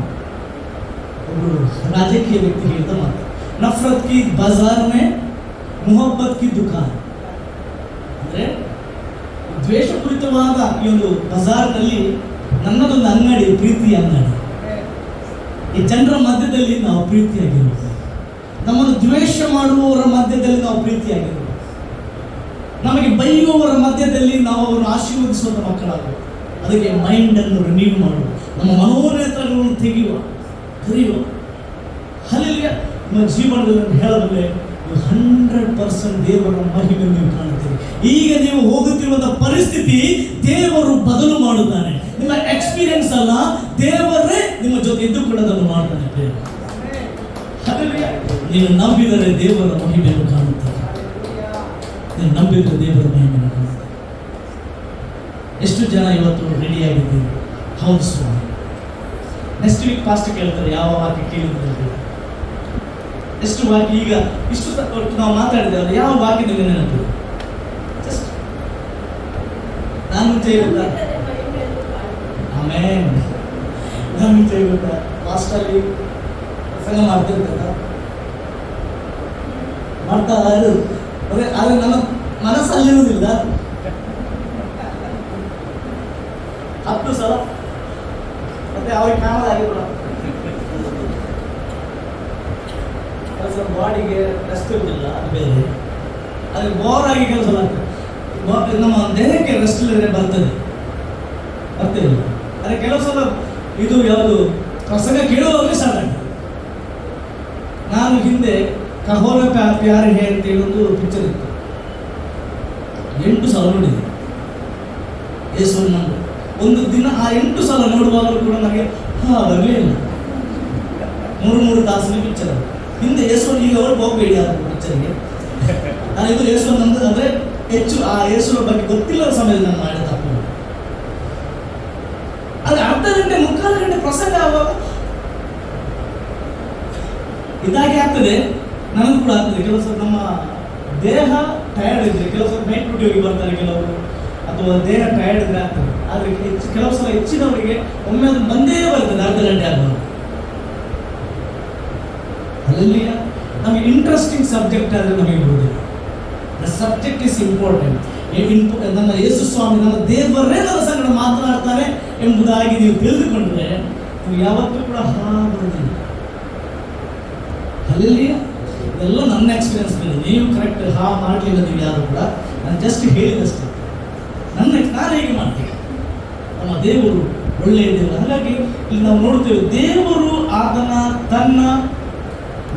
ಒಬ್ಬರು ರಾಜಕೀಯ ವ್ಯಕ್ತಿ ಹೇಳಿದ ಮಾತು, ನಫರತ್ ಕಿ ಬಾಜಾರ್ ಮೇ ಮೊಹಬ್ಬತ್ ಕಿ ದುಕಾನ್. ಅಂದರೆ ದ್ವೇಷಪೂರಿತವಾದ ಈ ಒಂದು ಬಜಾರ್ನಲ್ಲಿ ನನ್ನದೊಂದು ಅಂಗಡಿ, ಪ್ರೀತಿಯ ಅಂಗಡಿ. ಈ ಜನರ ಮಧ್ಯದಲ್ಲಿ ನಾವು ಪ್ರೀತಿಯಾಗಿರ್ಬೋದು, ನಮ್ಮನ್ನು ದ್ವೇಷ ಮಾಡುವವರ ಮಧ್ಯದಲ್ಲಿ ನಾವು ಪ್ರೀತಿಯಾಗಿರ್ಬೋದು, ನಮಗೆ ಬೈಯುವವರ ಮಧ್ಯದಲ್ಲಿ ನಾವು ಅವರನ್ನು ಆಶೀರ್ವದಿಸುವಂಥ ಮಕ್ಕಳಾಗುವ. ಅದಕ್ಕೆ ಮೈಂಡನ್ನು ರಿನ್ಯೂ ಮಾಡುವ, ನಮ್ಮ ಮನೋನೇತ್ರಗಳನ್ನು ಕರೆಯುವ. ಹಲ್ಲೆಲೂಯಾ! ನಿಮ್ಮ ಜೀವನದಲ್ಲಿ ಹೇಳಬಲ್ಲೆ, 100% ದೇವರ ಮಹಿಮೆ ನೀವು ಕಾಣುತ್ತೀರಿ. ಈಗ ನೀವು ಹೋಗುತ್ತಿರುವಂಥ ಪರಿಸ್ಥಿತಿ ದೇವರು ಬದಲು ಮಾಡುತ್ತಾನೆ. ನಿಮ್ಮ ಎಕ್ಸ್ಪೀರಿಯನ್ಸ್ ಅಲ್ಲ, ದೇವರೇ ನಿಮ್ಮ ಜೊತೆ ಇದ್ದುಕೊಂಡು ಅದನ್ನು ಮಾಡ್ತಾನೆ. ಹಲ್ಲೆಲೂಯಾ! ನೀವು ನಂಬಿದರೆ ದೇವರ ಮಹಿಮೆಯನ್ನು ಕಾಣುತ್ತಾರೆ. ನೀವು ನಂಬಿದರೆ ದೇವರ ಮಹಿಮೆಯನ್ನು ಕಾಣುತ್ತಾರೆ. ಎಷ್ಟು ಜನ ಇವತ್ತು ರೆಡಿಯಾಗಿದ್ದೀವಿ? ಹೌದು ಸ್ವಾಮಿ. ನೆಕ್ಸ್ಟ್ ವೀಕ್ ಫಾಸ್ಟ್ ಕೇಳ್ತಾರೆ, ಯಾವ ವಾಕ್ಯ ಕೇಳಿದ್ರೆ ಎಷ್ಟು ವಾಕ್ಯ. ಈಗ ಇಷ್ಟು ನಾವು ಮಾತಾಡಿದ್ದೇವೆ, ಯಾವ ವಾಕ್ಯ ನಿಮಗೆ ನೆನಪು? ಜಸ್ಟ್ ನಾನು ಮುಂಚೆ ಗೊತ್ತಾ, ಆಮೇಲೆ ನಾನು ಮುಂಚೆ ಗೊತ್ತಾ, ಲಾಸ್ಟಲ್ಲಿ ಪ್ರಸಂಗ ಮಾಡ್ತಿರ್ತಾರೆ, ಮಾಡ್ತಾ ಇರೋದು ಆದರೆ ನನ್ನ ಮನಸ್ಸಲ್ಲಿರುವುದಿಲ್ಲ. 10 ಸಲ ಮತ್ತೆ ಅವ್ರಿಗೆ ಕಾಣೋದಾಗಿಲ್ಲ. ಸ್ವಲ್ಪ ಬಾಡಿಗೆ ರೆಸ್ಟ್ ಇರುವುದಿಲ್ಲ, ಅದು ಬೇರೆ. ಆದರೆ ಬೋರ್ ಆಗಿ ಕೆಲಸ ಆಗ್ತದೆ, ನಮ್ಮ ದೇಹಕ್ಕೆ ರೆಸ್ಟ್ ಇಲ್ಲದೆ ಬರ್ತಿಲ್ಲ. ಆದರೆ ಕೆಲವು ಸಲ ಇದು ಯಾವುದು ಪ್ರಸಂಗ ಕೇಳುವಾಗಲೇ ಸ್ಟಾರ್ಟ್ ಆಗ್ತದೆ. ನಾನು ಹಿಂದೆ ಕಹೋರ ಪ್ಯಾರ್ ಹೇ ಅಂತೇಳಿ ಒಂದು ಪಿಕ್ಚರ್ ಇತ್ತು, 8 ಸಲ ನೋಡಿದೆ ಯೇಸುವನ್ನು. ನಾನು ಒಂದು ದಿನ ಆ 8 ಸಲ ನೋಡುವಾಗಲೂ ಕೂಡ ನನಗೆ ಬರಲೇ ಇಲ್ಲ. 3 ತಾಸಿನ ಪಿಕ್ಚರ್ ಅದು. ಹಿಂದೆ ಯೇಸುವನ್ನು ಈಗ ಅವರು ಹೋಗಬೇಡಿ ಆ ಪಿಕ್ಚರ್ಗೆ. ನಾನು ಇದು ಯೇಸುವನ್ನು ಅಂದರೆ ಹೆಚ್ಚು ಆ ಯೇಸುವಿನ ಬಗ್ಗೆ ಗೊತ್ತಿಲ್ಲದ ಸಮಯದಲ್ಲಿ ನಾನು ಮಾಡಿದ ತಪ್ಪು. ಆದರೆ ಅರ್ಧ ಗಂಟೆ 3/4 ಗಂಟೆ ಪ್ರಸಂಗ ಆಗುವಾಗ ಇದಾಗಿ ಆಗ್ತದೆ, ನನಗೂ ಕೂಡ ಆಗ್ತದೆ. ಕೆಲವು ಸಲ ನಮ್ಮ ದೇಹ ಟಯರ್ಡ್ ಇದ್ರೆ, ಕೆಲವು ಸಲ ನೈಟ್ ಡ್ಯೂಟಿ ಹೋಗಿ ಬರ್ತಾರೆ ಕೆಲವರು, ಅಥವಾ ದೇಹ ಟಯರ್ಡ್ ಇದ್ರೆ ಆಗ್ತದೆ. ಆದರೆ ಕೆಲವು ಸಲ ಹೆಚ್ಚಿನವರಿಗೆ ಒಮ್ಮೆ ಅದು ಬಂದೇ ಬರ್ತದೆ ಅರ್ಧ ಗಂಟೆ ಆಗುವಾಗ. ಅಲ್ಲಿ ನಮಗೆ ಇಂಟ್ರೆಸ್ಟಿಂಗ್ ಸಬ್ಜೆಕ್ಟ್ ಆದರೆ ನಮಗೆ ಬಿಡುವುದಿಲ್ಲ. The subject is important. ನನ್ನ ಯೇಸು ಸ್ವಾಮಿ, ನನ್ನ ದೇವರೇ ನನ್ನ ಸಂಗಡ ಮಾತನಾಡ್ತಾರೆ ಎಂಬುದಾಗಿ ನೀವು ತಿಳಿದುಕೊಂಡ್ರೆ ನೀವು ಯಾವತ್ತೂ ಕೂಡ ಬರುವುದಿಲ್ಲ. ಅಲ್ಲಿ ಇದೆಲ್ಲ ನನ್ನ ಎಕ್ಸ್ಪೀರಿಯನ್ಸ್ ಮೇಲೆ, ನೀವು ಕರೆಕ್ಟ್ ಮಾಡಲಿಲ್ಲ ನೀವು ಯಾರು ಕೂಡ, ನಾನು ಜಸ್ಟ್ ಹೇಳಿದಷ್ಟೇ. ನಾನು ಹೇಗೆ ಮಾಡ್ತೀನಿ, ನಮ್ಮ ದೇವರು ಒಳ್ಳೆಯ ದೇವರು. ಹಾಗಾಗಿ ಇಲ್ಲಿ ನಾವು ನೋಡ್ತೇವೆ, ದೇವರು ಆತನ ತನ್ನ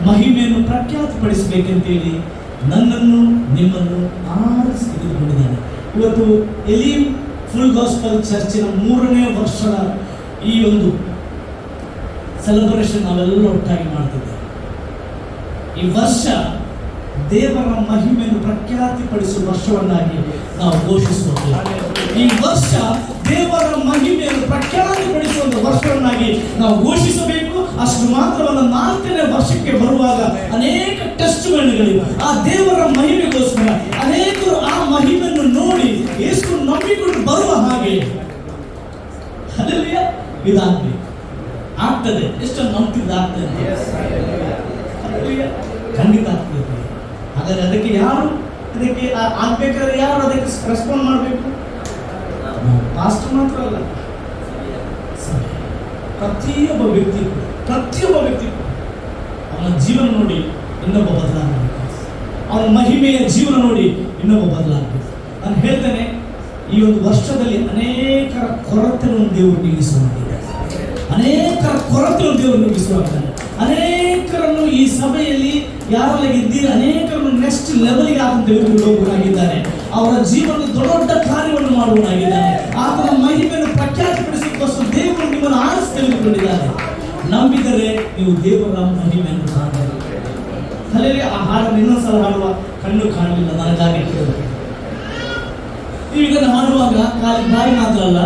ಮಹಿಮೆಯನ್ನು ಪ್ರಖ್ಯಾತಿಪಡಿಸಬೇಕೆಂತೇಳಿ ನನ್ನನ್ನು ನಿಮ್ಮನ್ನು ಆರಿಸಿ ತೆಗೆದುಕೊಂಡಿದ್ದಾನೆ. ಇವತ್ತು ಎಲೀಮ್ ಫುಲ್ ಗಾಸ್ಪಲ್ ಚರ್ಚಿನ 3ನೇ ವರ್ಷದ ಈ ಒಂದು ಸೆಲೆಬ್ರೇಷನ್ ನಾವೆಲ್ಲ ಒಟ್ಟಾಗಿ ಮಾಡ್ತಿದ್ದೇವೆ. ಈ ವರ್ಷ ದೇವರ ಮಹಿಮೆಯನ್ನು ಪ್ರಖ್ಯಾತಿಪಡಿಸುವ ವರ್ಷವನ್ನಾಗಿ ನಾವು ಘೋಷಿಸುತ್ತೇವೆ. ಈ ವರ್ಷ ದೇವರ ಮಹಿಮೆಯನ್ನು ಪ್ರಖ್ಯಾತಿಪಡಿಸುವ ವರ್ಷವನ್ನಾಗಿ ನಾವು ಘೋಷಿಸಬೇಕು. ಅಷ್ಟು ಮಾತ್ರವಲ್ಲ, 4ನೇ ವರ್ಷಕ್ಕೆ ಬರುವಾಗ ಅನೇಕ ಟೆಸ್ಟ್ಮೆಂಟ್ಗಳಿವೆ. ಆ ದೇವರ ಮಹಿಮೆಗೋಸ್ಕರ ಅನೇಕರು ಆ ಮಹಿಮೆಯನ್ನು ನೋಡಿ ಯೇಸು ನಂಬಿಕೊಂಡು ಬರುವ ಹಾಗೆ ಇದಾಗಬೇಕು. ಆಗ್ತದೆ, ಎಷ್ಟು ನಂಬಿದ್ದಾಗ್ತದೆ, ಖಂಡಿತ ಆಗ್ತದೆ. ಹಾಗಾದ್ರೆ ಅದಕ್ಕೆ ಯಾರು ಇದಕ್ಕೆ ಆಗ್ಬೇಕಾದ್ರೆ ಯಾರು ಅದಕ್ಕೆ ರೆಸ್ಪಾಂಡ್ ಮಾಡಬೇಕು? ಪಾಸ್ಟರ್ ಮಾತ್ರ ಅಲ್ಲ, ಪ್ರತಿಯೊಬ್ಬ ವ್ಯಕ್ತಿ ಅವನ ಜೀವನ ನೋಡಿ ಇನ್ನೊಬ್ಬ ಬದಲಾಗಬೇಕು. ಅವನ ಮಹಿಮೆಯ ಜೀವನ ನೋಡಿ ಇನ್ನೊಬ್ಬ ಬದಲಾಗಬೇಕು. ನಾನು ಹೇಳ್ತೇನೆ, ಈ ಒಂದು ವರ್ಷದಲ್ಲಿ ಅನೇಕರ ಕೊರತೆಯನ್ನು ದೇವರು ನೀಗಿಸುವಂತಿದೆ. ಅನೇಕರನ್ನು ಈ ಸಭೆಯಲ್ಲಿ ಯಾರೆಲ್ಲ ಇದ್ದೀರಿ, ಅನೇಕರನ್ನು ನೆಕ್ಸ್ಟ್ ಲೆವೆಲ್ಗೆ ಆತನು ತೆಗೆದುಕೊಂಡು ಹೋಗುವನಾಗಿದ್ದಾನೆ. ಅವರ ಜೀವನದ ದೊಡ್ಡ ಕಾರ್ಯವನ್ನು ಮಾಡುವನಾಗಿದ್ದಾನೆ. ಆತನ ಮಹಿಮೆಯನ್ನು ಪ್ರಖ್ಯಾತಿಪಡಿಸೋದಕ್ಕೋಸ್ಕರ ದೇವರು ನಿಮ್ಮನ್ನು ಆರಿಸಿ ತೆಗೆದುಕೊಂಡಿದ್ದಾರೆ. ನಂಬಿದರೆ ನೀವು ದೇವರ ಮಹಿಮೆಯನ್ನು ಕಾಣಬಹುದು. ಅಲ್ಲೇ ಆ ಹಾಡನ್ನು ಇನ್ನೊಂದ್ಸಲ ಹಾಡುವ ಕಣ್ಣು ಕಾಣಲಿಲ್ಲ ನನಗಾಗಿ ಕೇಳಬೇಕು. ನೀವು ಇದನ್ನು ಹಾಡುವಾಗ ಖಾಲಿ ಬಾಯಿ ಮಾತ್ರ ಅಲ್ಲ,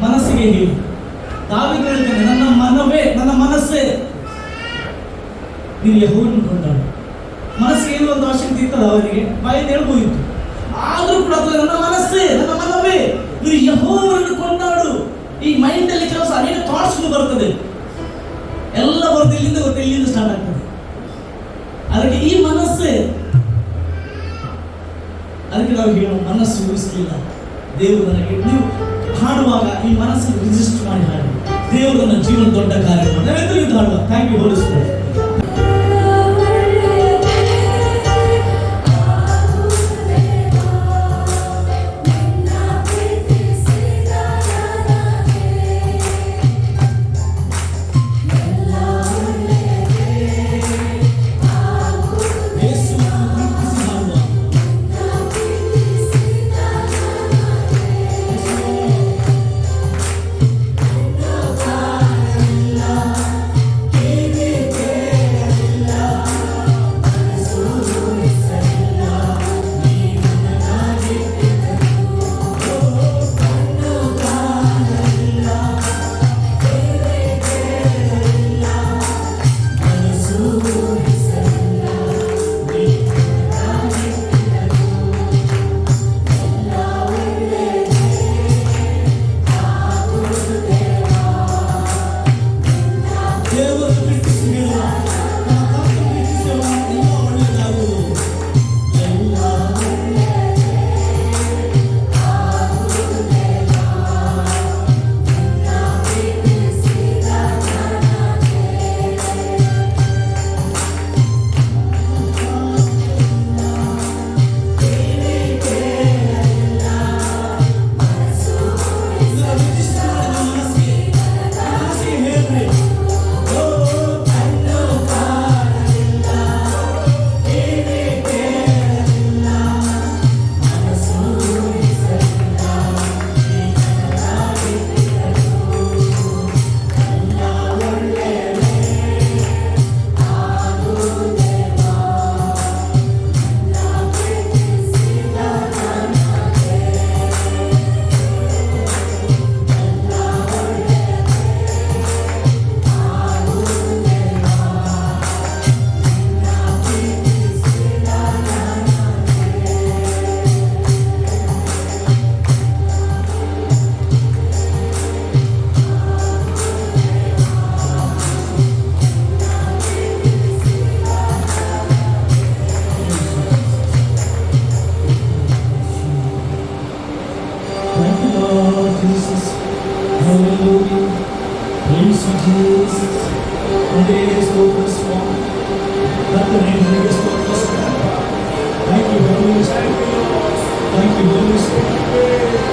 ಮನಸ್ಸಿಗೆ ಹೇಳಿ. ದಾವೀದ ಹೇಳ್ತಾನೆ, ನನ್ನ ಮನಸ್ಸೇ ನೀನು ಯೆಹೋವನನ್ನು ಕೊಂಡಾಡು. ಮನಸ್ಸಿಗೆ ಏನೋ ಒಂದು ಅವಶ್ಯಕತೆ ಇತ್ತಲ್ಲ ಅವರಿಗೆ, ಬಾಯಲ್ಲಿ ಹೇಳ್ಬೋದಿತ್ತು. ಆದ್ರೂ ಕೂಡ ನನ್ನ ಮನವೇ ನೀನು ಯೆಹೋವನನ್ನು ಕೊಂಡಾಡು. ಈ ಮೈಂಡ್ ಅಲ್ಲಿ ಕೆಲಸ ಅನೇಕ ಥಾಟ್ಸ್ ಬರ್ತದೆ, ಎಲ್ಲ ಬರ್ತದೆ. ಇಲ್ಲಿಂದ ಸ್ಟಾರ್ಟ್ ಆಗ್ತದೆ. ಅದಕ್ಕೆ ಈ ಮನಸ್ಸೇ, ಅದಕ್ಕೆ ನಾವು ಹೇಳೋ ಮನಸ್ಸು ಉಳಿಸಲಿಲ್ಲ ದೇವರು ನನಗೆ. ನೀವು ಹಾಡುವಾಗ ಈ ಮನಸ್ಸನ್ನು ರಿಜಿಸ್ಟರ್ ಮಾಡಿ ಹಾಡಿ, ದೇವರು ನನ್ನ ಜೀವನ ದೊಡ್ಡ ಕಾರ್ಯ ಮಾಡಿ. ನಾವೆಲ್ಲರೂ ಹಾಡುವ. Thank you Holy Spirit. Yeah.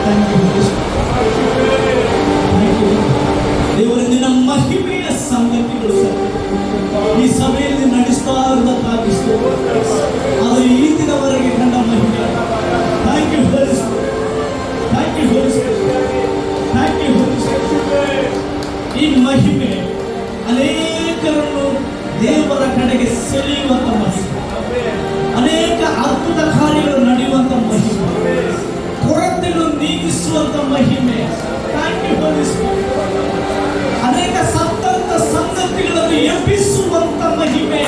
Thank you, Holy Spirit. Thank you. ದೇವರಿಂದ ನಮ್ಮ ಮಹಿಮೆಯ ಸಂಗತಿಗಳು ಸರ್ ಈ ಸಭೆಯಲ್ಲಿ ನಡೆಸ್ತಾ ಇರಬೇಕಾಗಿ ಅದು ಈ ದಿನವರೆಗೆ ಕಂಡ ಮಹಿಮೆ. Thank you Holy Spirit. Thank you Holy Spirit. Thank you Holy Spirit. ಈ ಮಹಿಮೆ ಅನೇಕರನ್ನು ದೇವರ ಕಡೆಗೆ ಸೆಳೆಯುವಂತ ಮಹಿಮೆ, ಅನೇಕ ಅದ್ಭುತ ಕಾರ್ಯಗಳು ನಡೆಯುವಂತ ಮಹಿಮೆ, ಕೊರತೆಗಳು ನೀಗಿಸುವಂತ ಮಹಿಮೆ. Thank you Holy Spirit. ಅನೇಕ ಸತ್ತಂತ ಸಂಗತಿಗಳನ್ನು ಎಬ್ಬಿಸುವಂತ ಮಹಿಮೆ.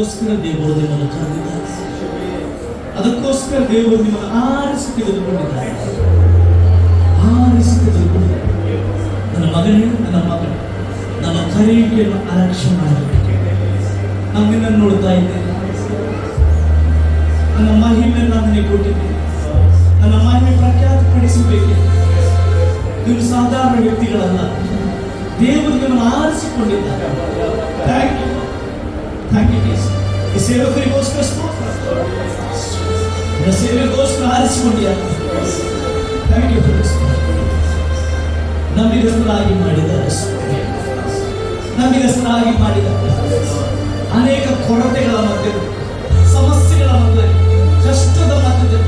ಅದಕ್ಕೋಸ್ಕರ ದೇವರು ನಿಮ್ಮನ್ನು ಕರೆದಿದ್ದಾರೆ. ಅದಕ್ಕೋಸ್ಕರ ದೇವರು ನಿಮ್ಮನ್ನು ಆರಿಸಿ ತೆಗೆದುಕೊಂಡಿದ್ದಾರೆ. ನನ್ನ ಮಗನೇ, ನನ್ನ ಮಗಳು, ನನ್ನ ಕರೆಯುವಿಕೆಯನ್ನು ಅಲಕ್ಷ್ಯ ಮಾಡಬೇಕು. ನಾನು ನಿನ್ನನ್ನು ನೋಡ್ತಾ ಇದ್ದೇನೆ. ನನ್ನ ಮಹಿಮೆಯನ್ನು ನಾನು ನಿನಗೆ ಕೊಟ್ಟಿದ್ದೇನೆ. ನನ್ನ ಮಹಿಮೆ ಪ್ರಖ್ಯಾತಪಡಿಸಬೇಕೆ. ನೀವು ಸಾಧಾರಣ ವ್ಯಕ್ತಿಗಳಲ್ಲ. ದೇವರು ನಿಮ್ಮನ್ನು ಆರಿಸಿಕೊಂಡಿದ್ದಾರೆ. Thank you, thank you. ಈ ಸೇವಕರಿಗೋಸ್ಕರ ಸೇವೆಗೋಸ್ಕರ ಆರಿಸಿಕೊಂಡಿದ್ದಾರೆ. Thank you. ನಮ್ಮಿಗಸರಾಗಿ ಮಾಡಿದ್ದಾರೆ, ನಮ್ಮಿಗಸರಾಗಿ ಮಾಡಿದ್ದಾರೆ. ಅನೇಕ ಕೊರತೆಗಳ ಮಧ್ಯೆ, ಸಮಸ್ಯೆಗಳ ಮಧ್ಯೆ, ಕಷ್ಟದ ಮಧ್ಯೆ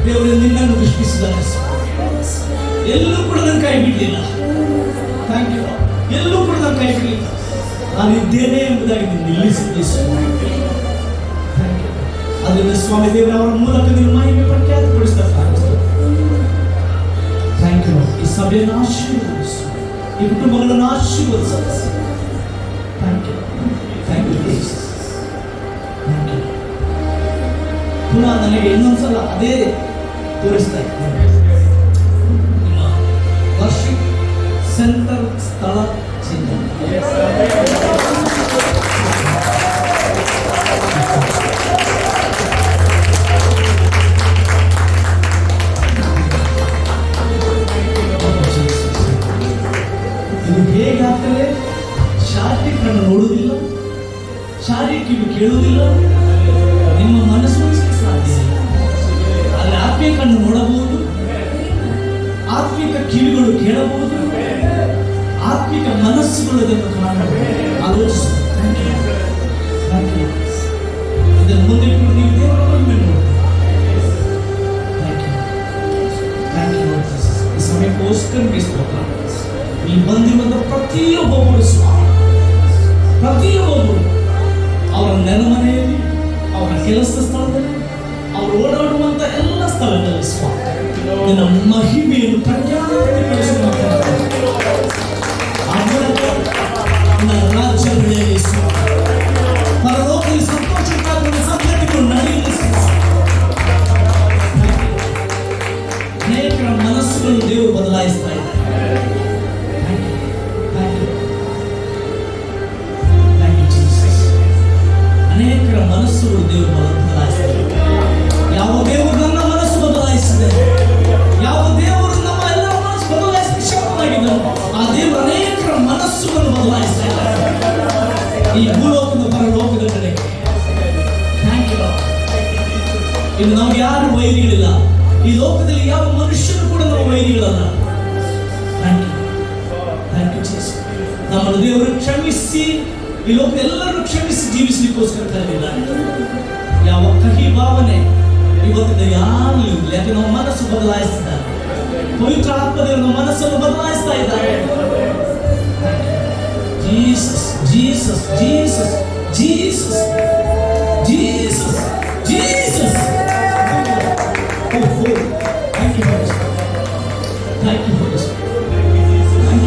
ದೇವರು ನಿನ್ನನ್ನು ದೃಷ್ಟಿಸಿದ್ದಾರೆ. ಎಲ್ಲೂ ಕೂಡ ನನ್ನ ಕೈ ಬಿಡಲಿಲ್ಲ. Thank you. ಎಲ್ಲೂ ಕೂಡ ನನ್ನ ಕೈ ಬಿಡಲಿಲ್ಲ. ನಾನಿದ್ದೇನೆ ಎಂಬುದಾಗಿ ನೀನು ನಿಲ್ಲಿಸಿದ್ದೆ ಸ್ವಾಮಿ. Thank you. ಅದರಿಂದ ಸ್ವಾಮಿ ದೇವರ ಅವರ ಮೂಲಕ ನೀನು ಮಹಿಮೆ ಪ್ರಖ್ಯಾತಪಡಿಸ್ತಾ ಕಾಣಿಸ್ತು. Thank you. ಈ ಸಭೆಯನ್ನು ಆಶೀರ್ವದಿಸು, ಈ ಕುಟುಂಬಗಳನ್ನು ಆಶೀರ್ವದಿಸು. Thank you, thank you Jesus. Thank you. ಪುನಃ ನನಗೆ ಇನ್ನೊಂದ್ಸಲ ಅದೇ ತೋರಿಸ್ತಾ ಇದ್ದೇನೆ. ನಿಮ್ಮ ವರ್ಷಿಪ್ ಸೆಂಟರ್ ಸ್ಥಳ ಚಿಹ್ನೆ. ಇದು ಹೇಗಾಗ್ತದೆ? ಶಾರೀರಿಕ ಕಣ್ಣು ನೋಡುವುದಿಲ್ಲ, ಶಾರೀರಿಕ ಕಿವಿ ಕೇಳುವುದಿಲ್ಲ, ನಿಮ್ಮ ಮನಸ್ಸು ಊಹಿಸಲಿಕ್ಕೆ ಸಾಧ್ಯ ಇಲ್ಲ. ಆದರೆ ಆತ್ಮೀಯ ಕಣ್ಣು ನೋಡಬಹುದು, ಆತ್ಮಿಕ ಕಿವಿಗಳು ಕೇಳಬಹುದು, ಆತ್ಮಿಕ ಮನಸ್ಸುಗಳು ಇದನ್ನು ಕಾಣಬಹುದು, ಆಲೋಚಿಸಬಹುದು. ಇದನ್ನು ಮುಂದೆ ಇಟ್ಟು ನೀವು ದೇವರ ಮಹಿಮೆ ನೋಡ್ತೀರಿ. ಈ ಸಮಯಕ್ಕೋಸ್ಕರ ಸ್ತೋತ್ರ. ಈ ಬಂದಿರುವಂತ ಪ್ರತಿಯೊಬ್ಬೊಬ್ಬರು ಸ್ವಾಮಿ, ಪ್ರತಿಯೊಬ್ಬೊಬ್ಬರು ಅವರ ನೆಲಮನೆಯಲ್ಲಿ, ಅವರ ಕೆಲಸ ಸ್ಥಳದಲ್ಲಿ, ಅವರು ಓಡಾಡುವಂತ ಎಲ್ಲ ಸ್ಥಳಗಳಲ್ಲಿ ಸ್ವಾಮಿ ನಿನ್ನ ಮಹಿಮೆಯನ್ನು ಪ್ರಜ್ಞಾಪಡಿಸುವ ನನ್ನ ರಾಜ್ಯ ಬೆಳೆಯಲಿ ಸ್ವಾಮಿ. ಪರಲೋಕದಲ್ಲಿ ಸಂತೋಷಕ್ಕಾಗಿ ಸಂಗತಿಗಳು ನಡೆಯಲಿ ಸ್ವಾಮಿ. ಅನೇಕರ ಮನಸ್ಸುಗಳು ದೇವರು ಬದಲಾಯಿಸ್ತಾ ಇದ್ದಾರೆ. ಅನೇಕರ ಮನಸ್ಸುಗಳು ದೇವರು ಬದಲಾಯಿಸಿದೆ. ಯಾವ ದೇವರು ನನ್ನ ಮನಸ್ಸು ಬದಲಾಯಿಸಿದೆ, ಯಾವ ದೇವರು ನಮ್ಮ ಎಲ್ಲ ಮನಸ್ಸು ಬದಲಾಯಿಸಲು ಶಕ್ತನಾಗಿದ್ದಾನೆ, ಆ ದೇವರು ಅನೇಕರ ಮನಸ್ಸುಗಳನ್ನು ಬದಲಾಯಿಸ್ತಾ ಇದ್ದಾರೆ ಈ ಭೂಲೋಕದ ಪರಲೋಕದ ಕಡೆ. Thank you. ಇನ್ನು ನಮ್ಗೆ ಯಾರು ವೈರಿಗಳಿಲ್ಲ. ಈ ಲೋಕದಲ್ಲಿ ಯಾವ ಮನುಷ್ಯರು ಕೂಡ ನಾವು ವೈರಿಗಳಲ್ಲ. Thank you, thank you Jesus. ನಮ್ಮನ್ನು ದೇವರು ಕ್ಷಮಿಸಿ ಈ ಲೋಕ ಎಲ್ಲರೂ ಕ್ಷಮಿಸಿ ಜೀವಿಸಲಿಕ್ಕೋಸ್ಕರ ಕರೆದಿದ್ದಾರೆ. ಯಾವ ಕಹಿ ಭಾವನೆ ಇವತ್ತಿನ ಯಾರು ಇಲ್ಲ. ಯಾಕೆ ನಾವು ಮನಸ್ಸು ಬದಲಾಯಿಸಿದ್ದಾರೆ. ಪವಿತ್ರ ಆತ್ಮದೇವರು ಮನಸ್ಸನ್ನು ಬದಲಾಯಿಸ್ತಾ ಇದ್ದಾರೆ. Jesus, Jesus, Jesus, Jesus, Jesus, Jesus. Thank you, thank you, thank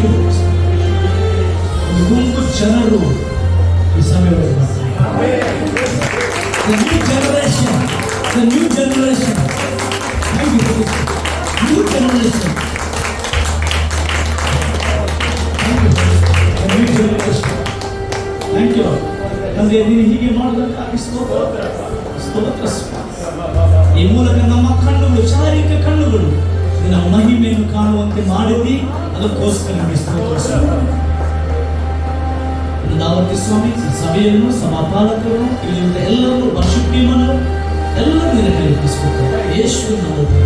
you. ಒಂದು ಗುಂಪು ಜನರು ಈ ಸಮಯದಲ್ಲಿ ಬರ್ತಾರೆ. The new generation, the new generation. Thank you, new generation. Thank you, the new generation. Thank you. ತಂದೆ, ನೀನು ಹೀಗೆ ಮಾಡೋದಕ್ಕಾಗಿ ಸ್ತೋತ್ರ, ಸ್ತೋತ್ರ. ಈ ಮೂಲಕ ನಮ್ಮ ಕಣ್ಣುಗಳು, ಶಾರೀರಿಕ ಕಣ್ಣುಗಳು ನಿನ್ನ ಮಹಿಮೆಯನ್ನು ಕಾಣುವಂತೆ ಮಾಡಿದ್ದಿ. ಅದಕ್ಕೋಸ್ಕರ ನಿಮಗೆ ಸ್ತೋತ್ರ. ದಾವತಿ ಸ್ವಾಮಿ, ಸಭೆಯನ್ನು, ಸಭಾಪಾಲಕರು, ಇಲ್ಲಿಂದ ಎಲ್ಲರೂ, ವರ್ಷ ಟೀಮನ್ನು ಎಲ್ಲರೂ ನಿನ್ನ ಕೈ ಒಪ್ಪಿಸಿಕೊಡ್ತಾರೆ. ಯೇಸುವಿನ ನಾಮದಲ್ಲಿ